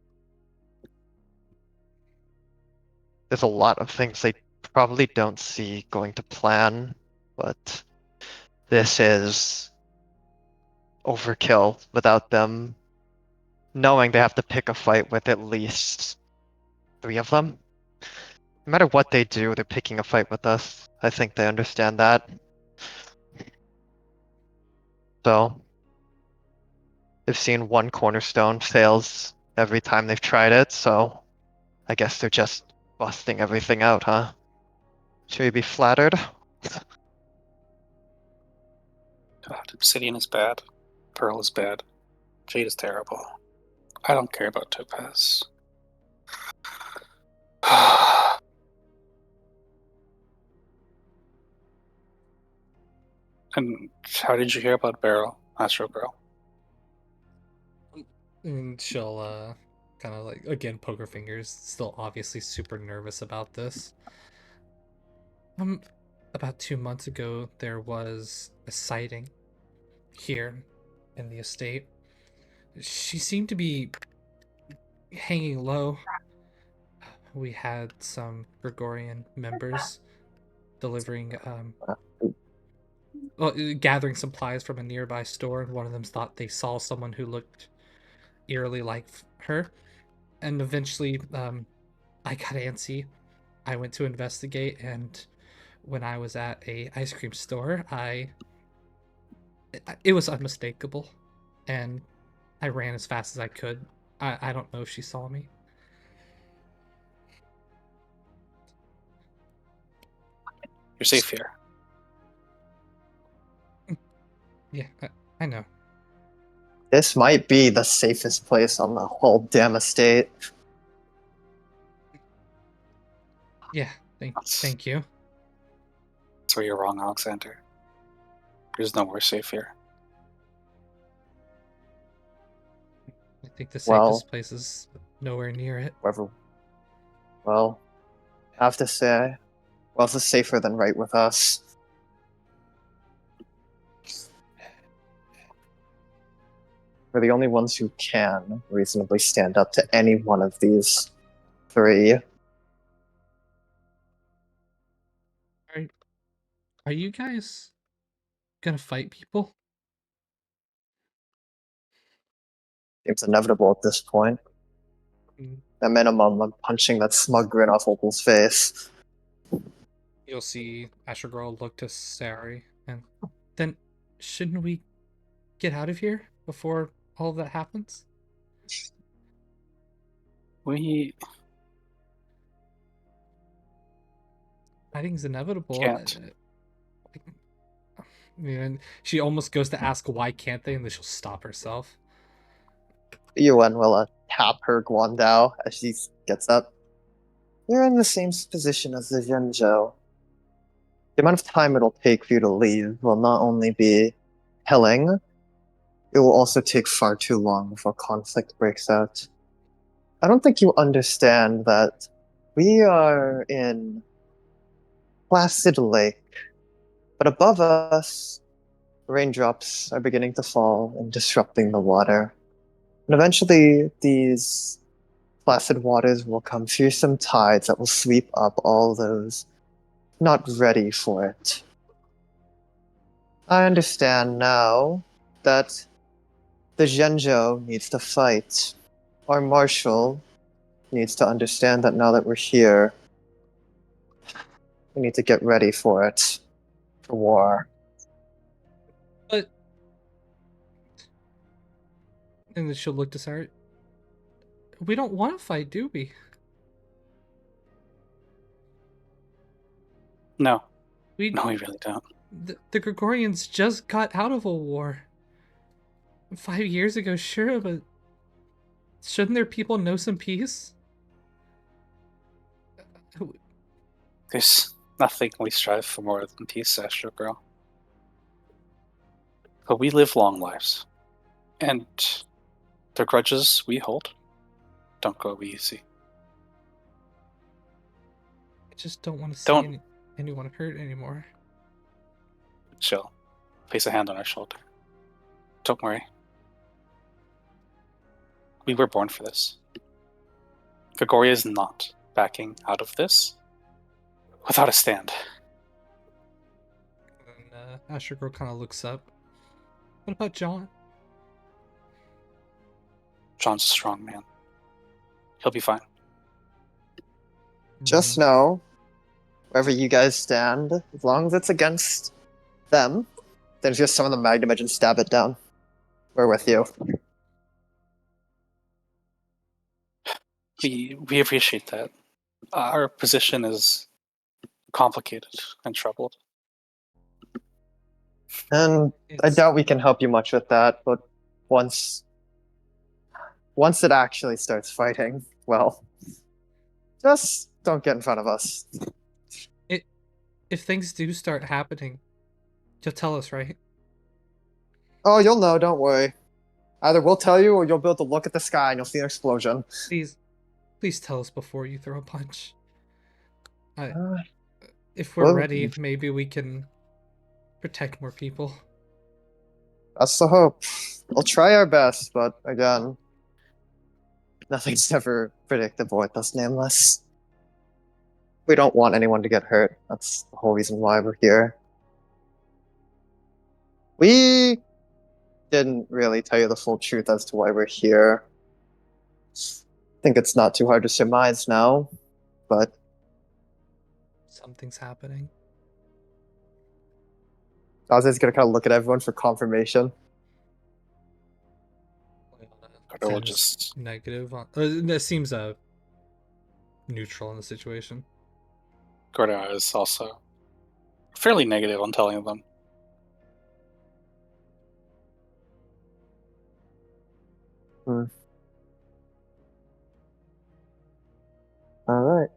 There's a lot of things they probably don't see going to plan, but this is overkill without them knowing they have to pick a fight with at least 3 of them. No matter what they do, they're picking a fight with us. I think they understand that. So, they've seen one cornerstone fails every time they've tried it, so I guess they're just busting everything out, huh? Should we be flattered?
God, Obsidian is bad. Pearl is bad. Jade is terrible. I don't care about Topaz. And how did you hear about Astro Girl?
And she'll kind of like, again, poke her fingers, still obviously super nervous about this. About 2 months ago, there was a sighting here in the estate. She seemed to be hanging low. We had some Gregorian members delivering, gathering supplies from a nearby store, and one of them thought they saw someone who looked eerily like her. And eventually, I got antsy. I went to investigate, and when I was at a ice cream store, it was unmistakable, and I ran as fast as I could. I don't know if she saw me.
You're safe here.
Yeah, I know.
This might be the safest place on the whole damn estate.
Yeah, thank you.
That's where you're wrong, Alexander. There's nowhere safe here.
I think the
Well-
safest place is nowhere near it.
Whoever. Well, I have to say, Wells is safer than right with us. We're the only ones who can reasonably stand up to any one of these 3.
Are you guys gonna fight people?
Seems inevitable at this point.
Mm.
At minimum, I'm punching that smug grin off Opal's face.
You'll see Asher Girl look to Sari, and then shouldn't we get out of here before all of that happens?
We
Fighting's inevitable.
Can't.
And she almost goes to ask why can't they, and then she'll stop herself.
Yuan will tap her Guandao as she gets up. You're in the same position as the Xianzhou. The amount of time it'll take for you to leave will not only be telling, it will also take far too long before conflict breaks out. I don't think you understand that we are in Placid Lake, but above us, raindrops are beginning to fall and disrupting the water. And eventually, these placid waters will come fearsome tides that will sweep up all those not ready for it. I understand now that the Xianzhou needs to fight. Our Marshal needs to understand that now that we're here, we need to get ready for it. For war.
But and then she'll look to Sari. We don't want to fight, do we?
No,
We
no, we really don't.
the Gregorians just got out of a war 5 years ago, sure, but shouldn't their people know some peace?
There's nothing we strive for more than peace, Astro Girl. But we live long lives, and the grudges we hold don't go easy.
I just don't want to see
Don't-
anyone hurt anymore.
She'll place a hand on her shoulder. Don't worry. We were born for this. Gregoria is not backing out of this without a stand.
And Asher Girl kind of looks up. What about John?
John's a strong man. He'll be fine.
Just
Mm,
know, wherever you guys stand, as long as it's against them, then just summon the Magnum Edge and stab it down. We're with you.
We appreciate that. Our position is complicated and troubled.
And I
it's-
doubt we can help you much with that, but once it actually starts fighting, well, just don't get in front of us.
If things do start happening, you'll tell us, right?
Oh, you'll know, don't worry. Either we'll tell you or you'll be able to look at the sky and you'll see an explosion.
Please tell us before you throw a punch.
Uh,
If we're
well,
ready, maybe we can protect more people.
That's the hope. We'll try our best, but again, nothing's ever predictable with us Nameless. We don't want anyone to get hurt. That's the whole reason why we're here. We didn't really tell you the full truth as to why we're here. I think it's not too hard to surmise now, but
Something's happening.
Ozzy's gonna kind of look at everyone for confirmation.
Or we'll
Seems
just
negative on. That seems neutral in the situation.
Gregoria is also fairly negative on telling them.
Alright.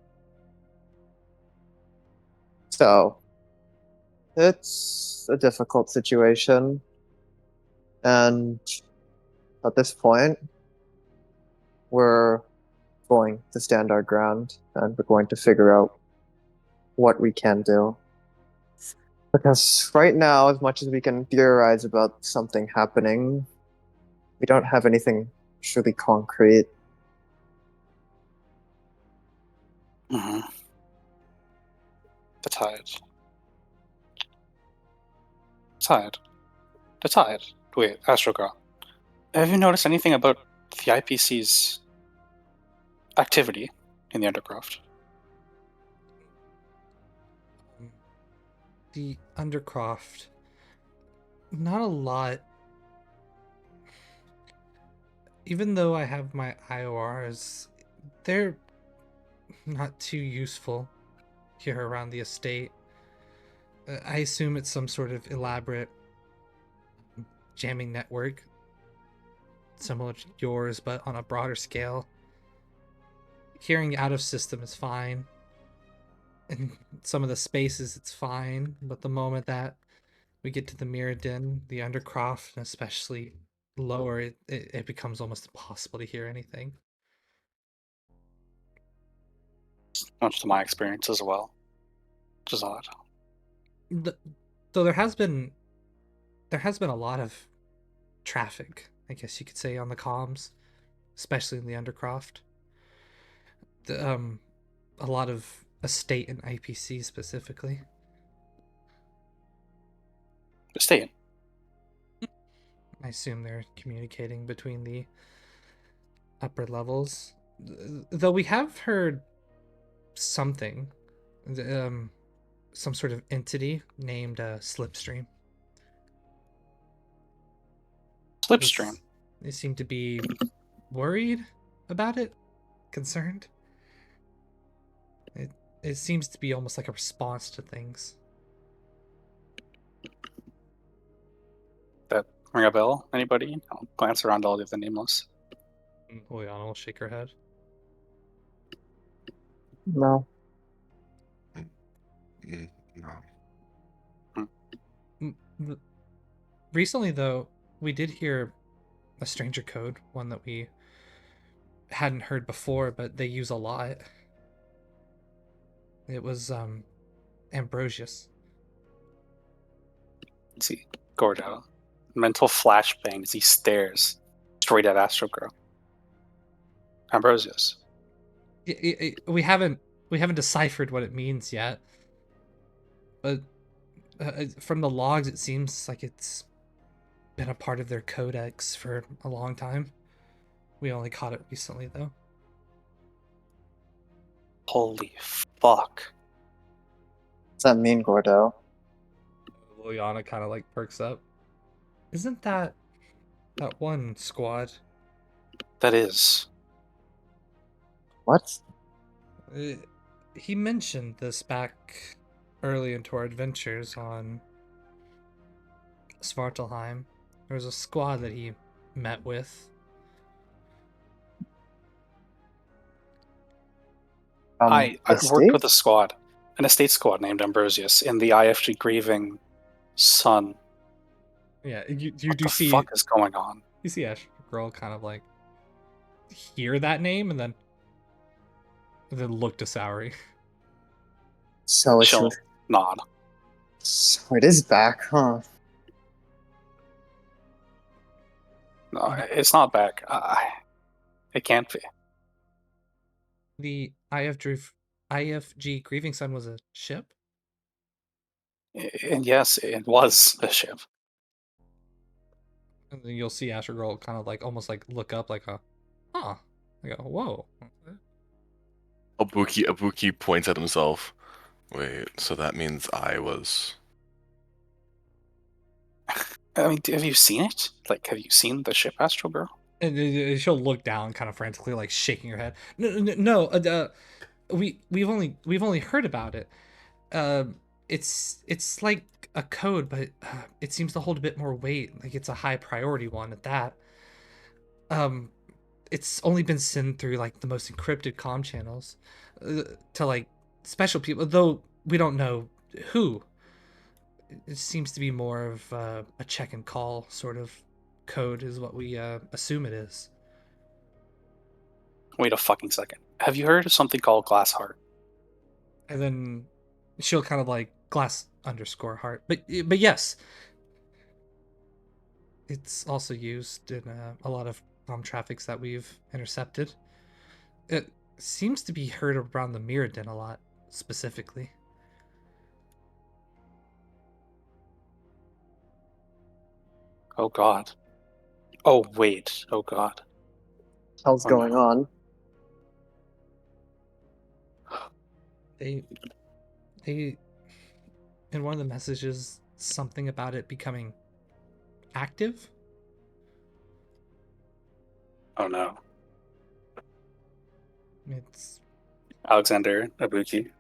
So, it's a difficult situation. And at this point, we're going to stand our ground and we're going to figure out what we can do. Because right now, as much as we can theorize about something happening, we don't have anything truly concrete.
Mm-hmm. The tide. The tide. Wait, Astro Girl. Have you noticed anything about the IPC's activity in the Undercroft?
The Undercroft. Not a lot. Even though I have my IORs, they're not too useful here around the estate. I assume it's some sort of elaborate jamming network, similar to yours, but on a broader scale. Hearing out of system is fine. In some of the spaces, it's fine, but the moment that we get to the Mirrodin, the Undercroft, and especially lower, it becomes almost impossible to hear anything.
Much to my experience as well. Which is odd.
Though there has been a lot of traffic, I guess you could say, on the comms, especially in the Undercroft. A lot of estate and IPC specifically.
Estate.
I assume they're communicating between the upper levels. Though we have heard something, some sort of entity named Slipstream.
Slipstream.
They seem to be worried about it, concerned. It seems to be almost like a response to things.
That ring a bell? Anybody? I'll glance around all of the nameless.
Liana will shake her head.
No.
No.
Recently, though, we did hear a stranger code, one that we hadn't heard before, but they use a lot. It was Ambrosius.
Let's see. Gordo. Mental flashbang as he stares straight at Astro Girl. Ambrosius.
We haven't deciphered what it means yet, but from the logs, it seems like it's been a part of their codex for a long time. We only caught it recently, though.
Holy fuck.
What's that mean, Gordo?
Liliana kind of like perks up. Isn't that one squad?
That is.
What?
He mentioned this back early into our adventures on Svartalheim. There was a squad that he met with.
I worked
estate?
with a squad, an estate squad named Ambrosius in the IFG Grieving Sun.
Yeah, you
What
do
the
see
fuck is going on?
you see Ash Girl kind of like hear that name and then look to Sowery.
So it's
She'll nod.
so it is back, huh?
No, it's not back. It can't be.
The IFG Grieving Sun was a ship?
And yes, it was a ship.
And then you'll see Asher Girl kind of like almost like look up like I go, whoa.
Abuki points at himself. Wait, so that means I was.
I mean, have you seen it? Like, have you seen the ship, Astro Girl?
And she'll look down, kind of frantically, like shaking her head. No. We've only heard about it. It's like a code, but it seems to hold a bit more weight. Like it's a high priority one at that. It's only been sent through like the most encrypted comm channels to like special people, though we don't know who. It seems to be more of a check and call sort of code is what we assume it is.
Wait a fucking second. Have you heard of something called Glass Heart?
And then she'll kind of like glass_heart. But yes, it's also used in a lot of traffics that we've intercepted. It seems to be heard around the Mirrodin a lot, specifically.
Oh god. Oh wait. Oh god.
Hell's
Oh,
going
no.
on?
They in one of the messages something about it becoming active.
Oh no.
It's
Alexander Abuki,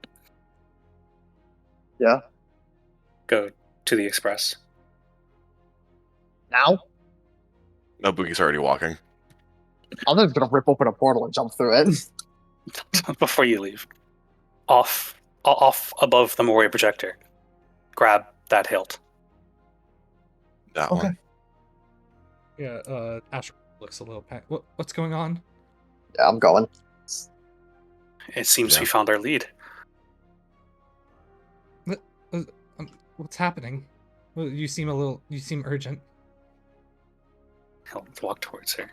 Yeah.
go to the express.
Now?
Abuki's already walking.
I'm just gonna rip open a portal and jump through it.
Before you leave. Off above the Moria projector. Grab that hilt.
That
Okay.
one.
yeah. Ash looks a little panicked. What's going on?
Yeah, I'm going.
It seems
Yeah.
we found our lead.
What's happening? Well, you seem urgent.
He'll walk towards her.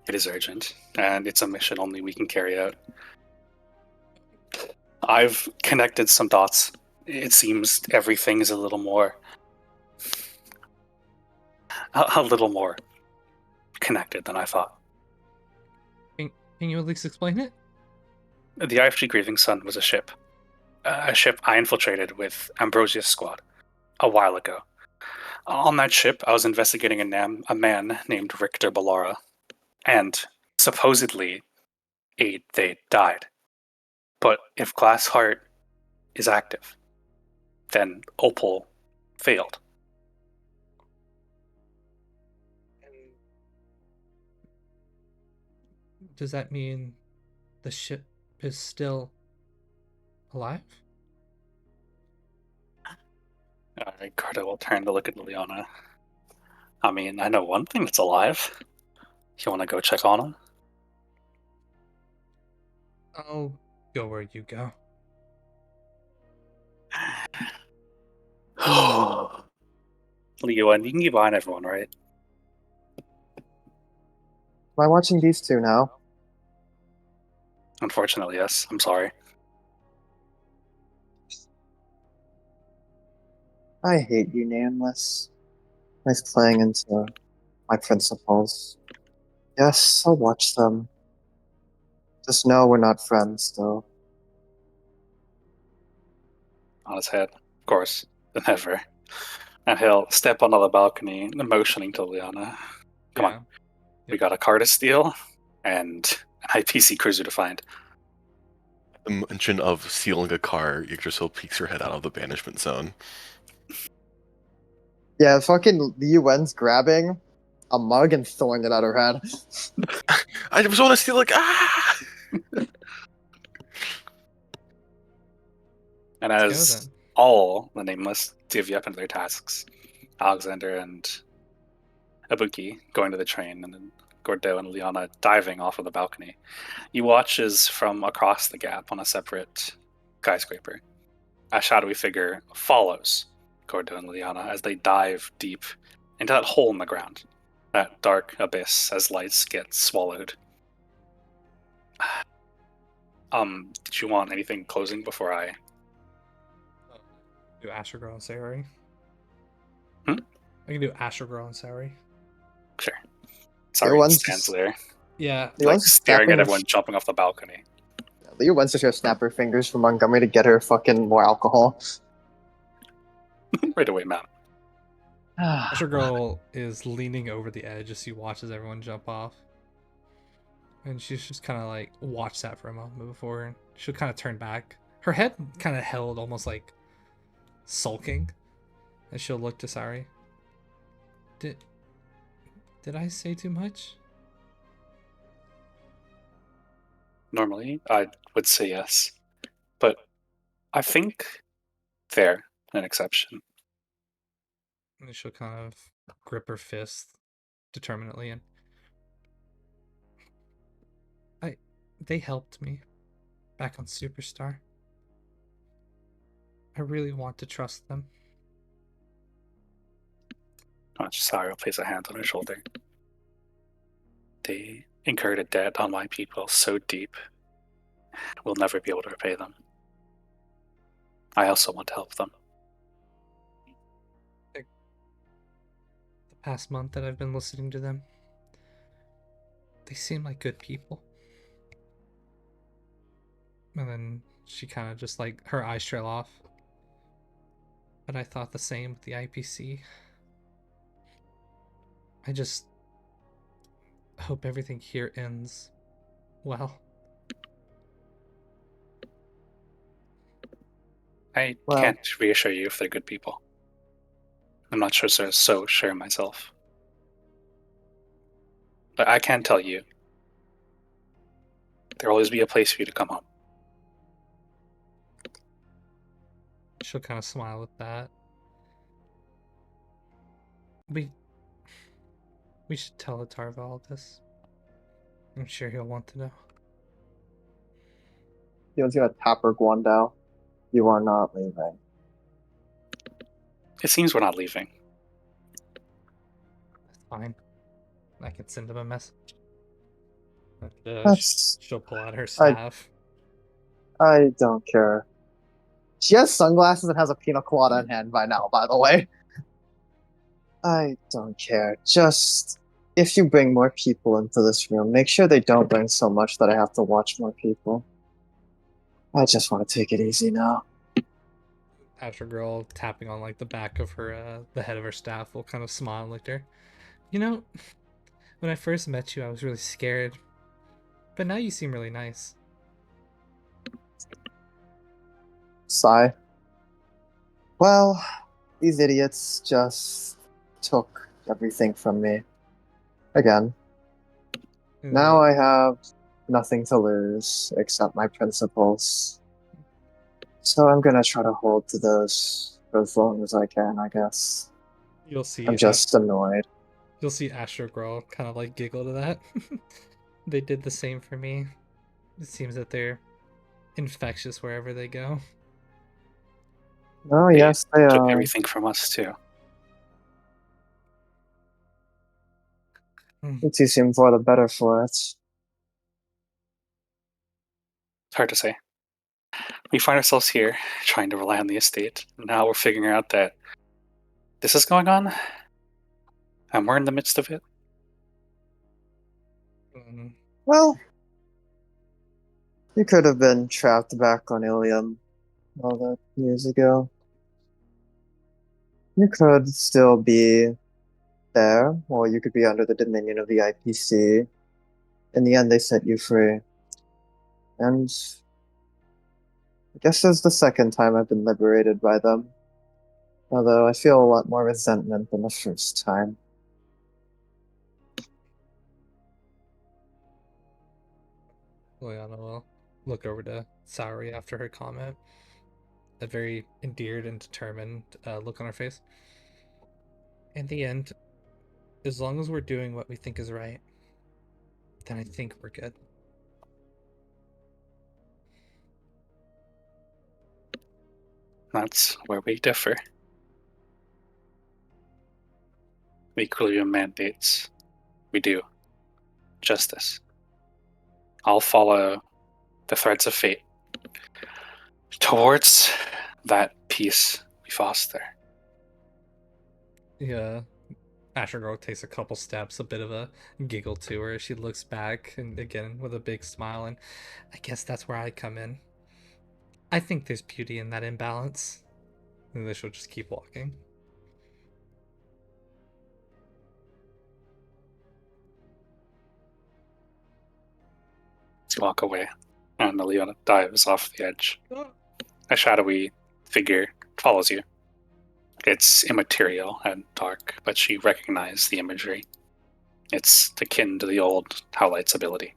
It is urgent, and it's a mission only we can carry out. I've connected some dots. It seems everything is a little more connected than I thought.
Can you at least explain it?
The IFG Grieving Sun was a ship I infiltrated with Ambrosius' squad a while ago. On that ship, I was investigating a man named Richter Bellara, and supposedly they died. But if Glass Heart is active, then Opal failed.
Does that mean the ship is still alive?
Ricardo will turn to look at Liliana. I mean, I know one thing that's alive. You want to go check on him?
I'll go where you go.
Li Yuan, you can keep eyeing everyone, right?
Am I watching these two now?
Unfortunately, yes. I'm sorry.
I hate you, Nameless. Nice playing into my principles. Yes, I'll watch them. Just know we're not friends, though.
On his head, of course. Never. And he'll step onto the balcony, motioning to Liana. Come on. We got a car to steal and an IPC cruiser to find.
The mention of stealing a car, Yggdrasil peeks her head out of the banishment zone.
Yeah, fucking Li Yuan's grabbing a mug and throwing it at her head.
I just want to steal
And
Let's go
as
then.
all the Nameless divvy up into their tasks, Alexander and Ibuki going to the train, and then Gordo and Liana diving off of the balcony, you watch as from across the gap on a separate skyscraper, a shadowy figure follows Gordo and Liana as they dive deep into that hole in the ground, that dark abyss as lights get swallowed. Did you want anything closing before I...
Do Astro Girl and Saori.
Hmm?
I can do Astro Girl and Saori.
Sure. Sorry,
one's
stands
just-
there,
Li
like
Yuan's just
staring at
snapping her
everyone jumping off the balcony.
Li Yuan's just gonna snap her fingers for Montgomery to get her fucking more alcohol.
Right away, ma'am.
Astro Girl is leaning over the edge as she watches everyone jump off. And she's just kind of like, watch that for a moment before she'll kind of turn back. Her head kind of held almost like sulking. And she'll look to Saori. Did I say too much?
Normally, I would say yes, but I think they're an exception.
And she'll kind of grip her fist determinately and they helped me back on Superstar. I really want to trust them.
Sorry, I'll place a hand on her shoulder. They incurred a debt on my people so deep, we'll never be able to repay them. I also want to help them.
The past month that I've been listening to them, they seem like good people. And then she kind of just like, her eyes trail off. But I thought the same with the IPC. I just hope everything here ends well.
I
Well-
can't reassure you if they're good people. I'm not sure so sure myself. But I can tell you, there'll always be a place for you to come home.
She'll kind of smile at that. We should tell Atarva all this. I'm sure he'll want to know.
Li Yuan's gonna tap her Guandao. You are not leaving.
It seems we're not leaving.
That's fine. I can send him a message.
That's-
She'll pull out her staff.
I don't care. She has sunglasses and has a pina colada in hand by now, by the way. I don't care. Just, if you bring more people into this room, make sure they don't bring so much that I have to watch more people. I just want to take it easy now.
Astro Girl tapping on like the back of her, the head of her staff will kind of smile and look at her. You know, when I first met you, I was really scared. But now you seem really nice.
Sigh. Well, these idiots just took everything from me. Again. Now I have nothing to lose except my principles. So I'm gonna try to hold to those for as long as I can, I guess.
You'll see.
I'm just annoyed.
You'll see Astro Girl kind of like giggle to that. They did the same for me. It seems that they're infectious wherever they go.
Oh,
They
yes, they
took
are.
everything from us too.
You two seem for the better for it.
It's hard to say. We find ourselves here trying to rely on the estate. Now we're figuring out that this is going on, and we're in the midst of it.
Well, you could have been trapped back on Ilium all that years ago. You could still be there, or you could be under the dominion of the IPC. In the end, they set you free. And I guess this is the second time I've been liberated by them. Although I feel a lot more resentment than the first time.
Liana will look over to Saori after her comment. A very endeared and determined look on her face. In the end, as long as we're doing what we think is right, then I think we're good.
That's where we differ. We clearly have mandates. We do justice. I'll follow the threads of fate towards that peace we foster.
Yeah. Asher Girl takes a couple steps, a bit of a giggle to her as she looks back, and again with a big smile, and I guess that's where I come in. I think there's beauty in that imbalance. And then she'll just keep walking.
Let's walk away, and Leona dives off the edge. A shadowy figure follows you. It's immaterial and dark, but she recognizes the imagery. It's akin to the old Howlight's ability.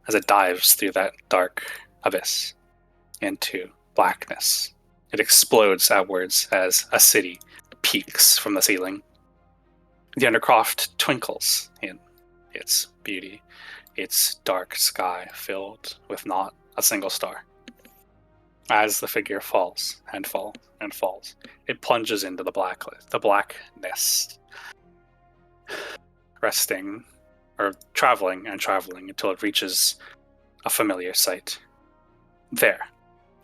As it dives through that dark abyss into blackness, it explodes outwards as a city peaks from the ceiling. The Undercroft twinkles in its beauty, its dark sky filled with not a single star. As the figure falls and falls and falls, it plunges into the blackness, resting or traveling and traveling until it reaches a familiar sight. There,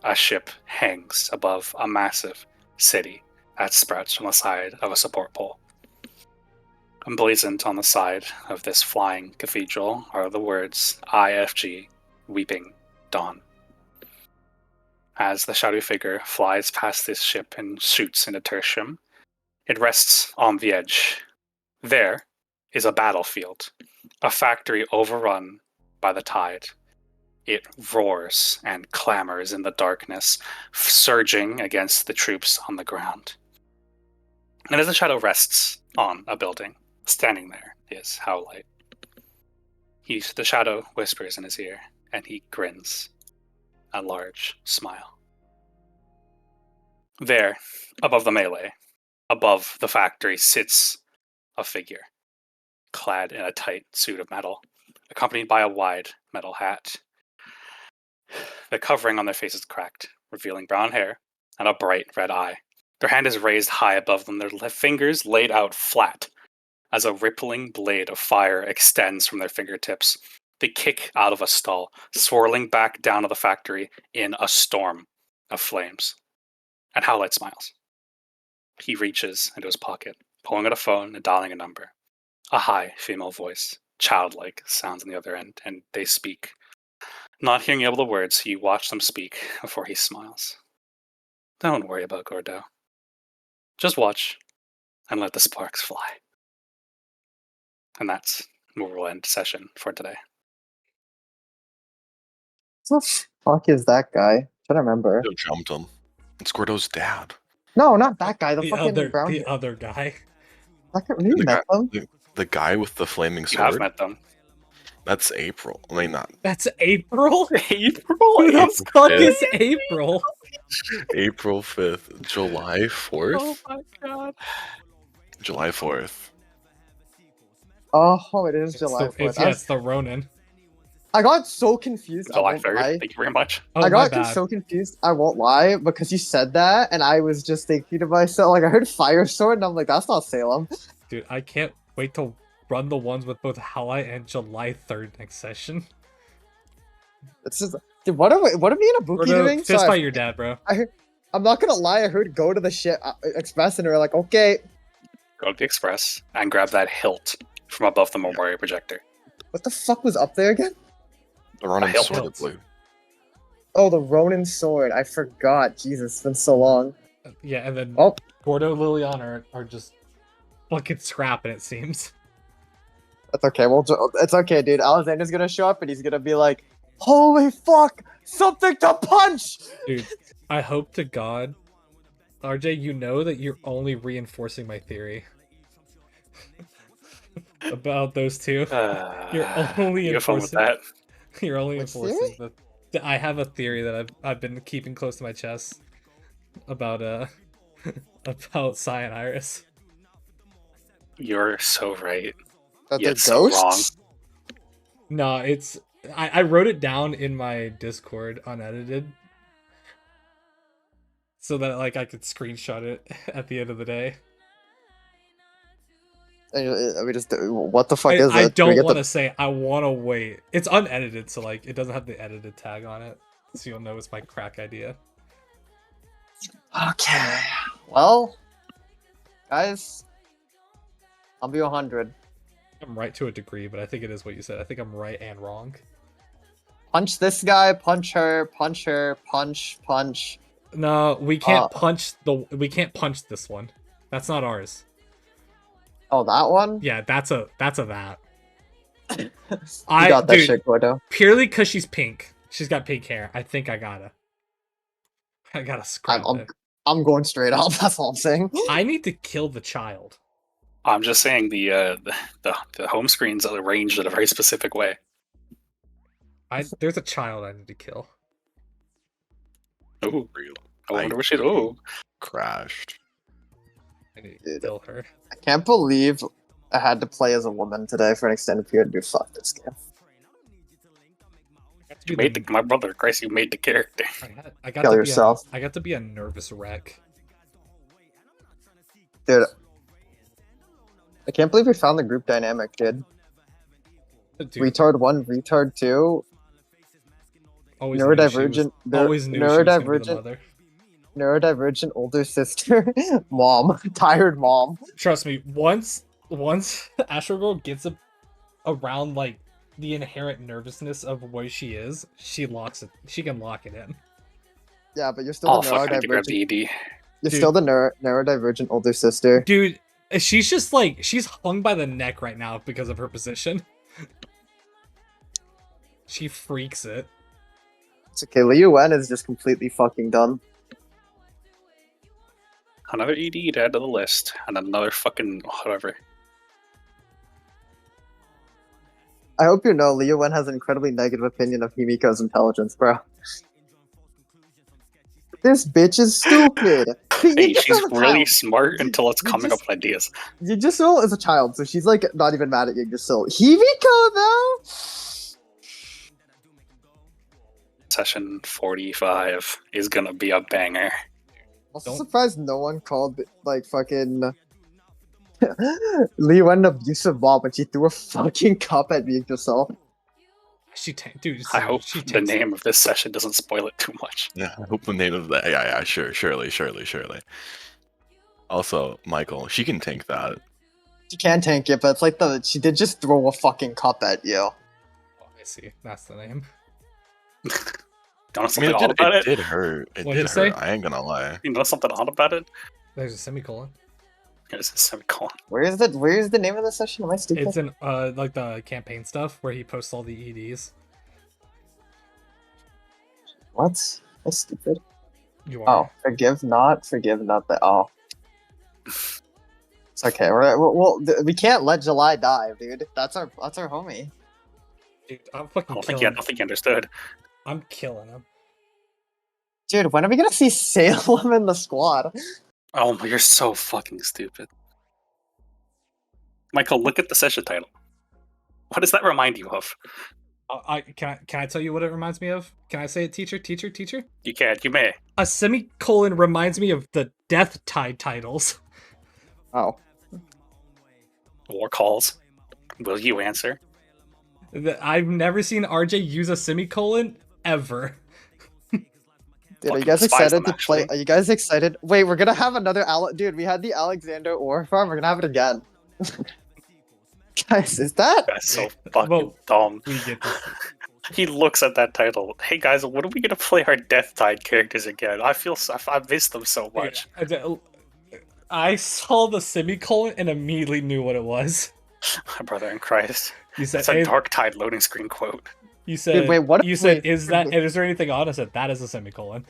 a ship hangs above a massive city that sprouts from the side of a support pole. Emblazoned on the side of this flying cathedral are the words IFG, Weeping Dawn. As the shadowy figure flies past this ship and shoots into Tertium, it rests on the edge. There is a battlefield, a factory overrun by the tide. It roars and clamors in the darkness, surging against the troops on the ground. And as the shadow rests on a building, standing there is Howlight. The shadow whispers in his ear, and he grins a large smile. There, above the melee, above the factory, sits a figure, clad in a tight suit of metal, accompanied by a wide metal hat. The covering on their face is cracked, revealing brown hair and a bright red eye. Their hand is raised high above them, their fingers laid out flat as a rippling blade of fire extends from their fingertips. They kick out of a stall, swirling back down to the factory in a storm of flames. And Howlight smiles. He reaches into his pocket, pulling out a phone and dialing a number. A high female voice, childlike, sounds on the other end, and they speak. Not hearing all the words, you watch them speak before he smiles. Don't worry about Gordo. Just watch and let the sparks fly. And that's where we'll end session for today.
the fuck is that guy? I'm trying to remember.
Gordo jumped him. It's Gordo's dad.
No, not that guy. The
The
fucking
other,
brown.
the other guy.
You
The
met
guy,
them?
the guy with the flaming
You have
sword.
met them.
That's April. I mean, not
That's April.
April.
Who the
April
fuck
5th.
is April?
April 5th, July 4th.
Oh my god.
July 4th.
Oh, it is
It's
July
the,
4th.
it's, yeah, it's the Ronin.
I got so confused. I
July
won't
3rd.
lie.
Thank you very much.
Oh,
I
my
got
bad.
so confused. I won't lie because you said that, and I was just thinking to myself, like I heard Fire Sword, and I'm like, that's not Salem.
Dude, I can't wait to run the ones with both Halai and July 3rd next session.
It's just, dude, what are me and Ibuki
Gordo,
doing?
fist
So
fight your dad, bro.
I'm not gonna lie. I heard go to the shit express, and they're like, okay,
Go to the express and grab that hilt from above the memorial projector.
what the fuck was up there again?
The Ronin
hilt.
sword of blue.
Oh, the Ronin sword. I forgot. Jesus, it's been so long.
Yeah, and then
Oh,
Gordo, Lilian are just fucking scrapping, it seems.
that's okay. It's okay, dude. Alexander's gonna show up, and he's gonna be like, holy fuck, something to punch.
Dude, I hope to God, RJ, you know that you're only reinforcing my theory about those two. You're only
you have fun with
enforcing.
that.
You're only
Which
enforcing the. I have a theory that I've been keeping close to my chest about about Sai and Iris.
You're so right.
That
Yeah,
they're
it's so
ghosts.
No, it's I wrote it down in my Discord unedited, so that like I could screenshot it at the end of the day.
And we just what the fuck is it?
I
Can we
don't
get
want to say. I want to wait. It's unedited, so like it doesn't have the edited tag on it, so you'll know it's my crack idea.
Okay. Well, guys, I'll be 100.
I'm right to a degree, but I think it is what you said. I think I'm right and wrong.
Punch this guy, punch her, punch her, punch.
No, we can't punch we can't punch this one. That's not ours.
Oh, that one?
Yeah, that's a that.
You got that
dude,
shit, Gordo.
purely because she's pink. She's got pink hair. I think I gotta scrap it.
I'm going straight up. That's all I'm saying.
I need to kill the child.
I'm just saying the home screen's arranged in a very specific way.
There's a child I need to kill.
Ooh,
Real.
I wonder what she. Oh,
Crashed.
I need to kill her.
I can't believe I had to play as a woman today for an extended period. Dude, fuck this game.
you made the my brother, Christ, you made the character.
I got
Kill
to
yourself.
I got to be a nervous wreck.
Dude, I can't believe we found the group dynamic, kid.
Dude,
Retard 1, retard 2,
always
neurodivergent,
always knew she was gonna be the mother.
neurodivergent older sister, mom, tired mom.
Trust me, once Astro Girl gets around like the inherent nervousness of what she is, she locks it. She can lock it in.
Yeah, but you're still
Oh
the
fuck! I need to grab
neurodivergent.
the ED.
You're
Dude.
still the neurodivergent older sister.
Dude, she's just like she's hung by the neck right now because of her position. She freaks it.
It's okay. Li Yuan is just completely fucking done.
Another ED to add to the list, and another fucking whatever.
I hope you know Li Yuan has an incredibly negative opinion of Himiko's intelligence, bro. This bitch is stupid.
Hey, she's really smart until it's coming up with ideas.
Yggdrasil is a child, so she's like not even mad at Yggdrasil. Himiko though.
Session 45 is gonna be a banger.
Also surprised no one called like fucking Li Yuan an abusive mom when she threw a fucking cup at Yggdrasil.
Dude.
I hope
she
the
takes it.
name of this session doesn't spoil it too much.
Yeah, I hope the name of that. Yeah, sure, surely. Also, Michael, she can tank that.
She can tank it, but it's like she did just throw a fucking cup at you.
Oh, I see. That's the name.
Don't know
I
something
mean,
odd about
it
it?
did hurt. It
What'd
did
you say?
hurt. I ain't gonna lie.
You know something odd about it?
There's a semicolon.
Here's a semicolon.
Where's the name of the session? Am I stupid?
It's in like the campaign stuff where he posts all the EDs.
What? That's stupid.
You
Oh,
are.
forgive not the. Oh. It's okay. We can't let July die, dude. That's our homie.
Dude, I'm
I
fucking
don't think
killing
you, I don't think you understood.
I'm killing him.
Dude, when are we gonna see Salem in the squad?
Oh, you're so fucking stupid. Michael, look at the session title. What does that remind you of?
Can I tell you what it reminds me of? Can I say it, teacher?
You can, you may.
A semicolon reminds me of the Death Tide titles.
Oh.
War calls. Will you answer?
I've never seen RJ use a semicolon ever.
Dude, are you
Fucking
guys
despise
excited
them,
to play?
actually.
Are you guys excited? Wait, we're gonna have another Dude, we had the Alexander Ore Farm. We're gonna have it again. Guys, is that?
That's so fucking
Well,
dumb.
we get this.
He looks at that title. Hey guys, what are we gonna play our Death Tide characters again? I miss them so much.
I saw the semicolon and immediately knew what it was.
My brother in Christ.
You said,
It's a Dark Tide loading screen quote.
you said,
wait, what if
you said,
we-
is there anything on? I said, that is a semicolon.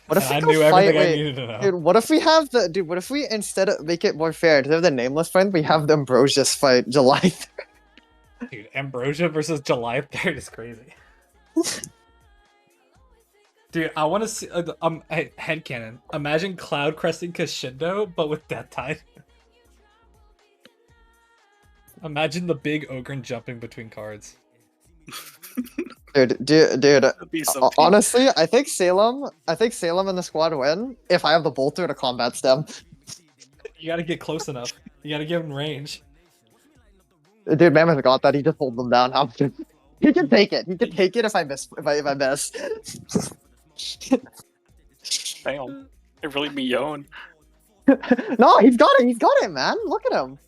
What if
And
we
I
go
knew
fight?
everything I
Wait,
needed to know.
dude, what if we have the dude? What if we instead of make it more fair, instead of the Nameless fight, we have the Ambrosius fight July 3rd?
Dude, Ambrosia versus July 3rd is crazy. Dude, I want to see headcanon. Imagine Cloud cresting Kashindo, but with Death Tide. Imagine the big ogre jumping between cards.
Dude,
That'd be so peak.
honestly, I think Salem and the squad win if I have the bolter to combat stem.
You gotta get close enough. You gotta get in range.
Dude, Mammoth got that. He just pulled them down. How he can take it. He can take it if I miss. If I miss.
Damn. It really be Yoan.
No, he's got it. He's got it, man. Look at him.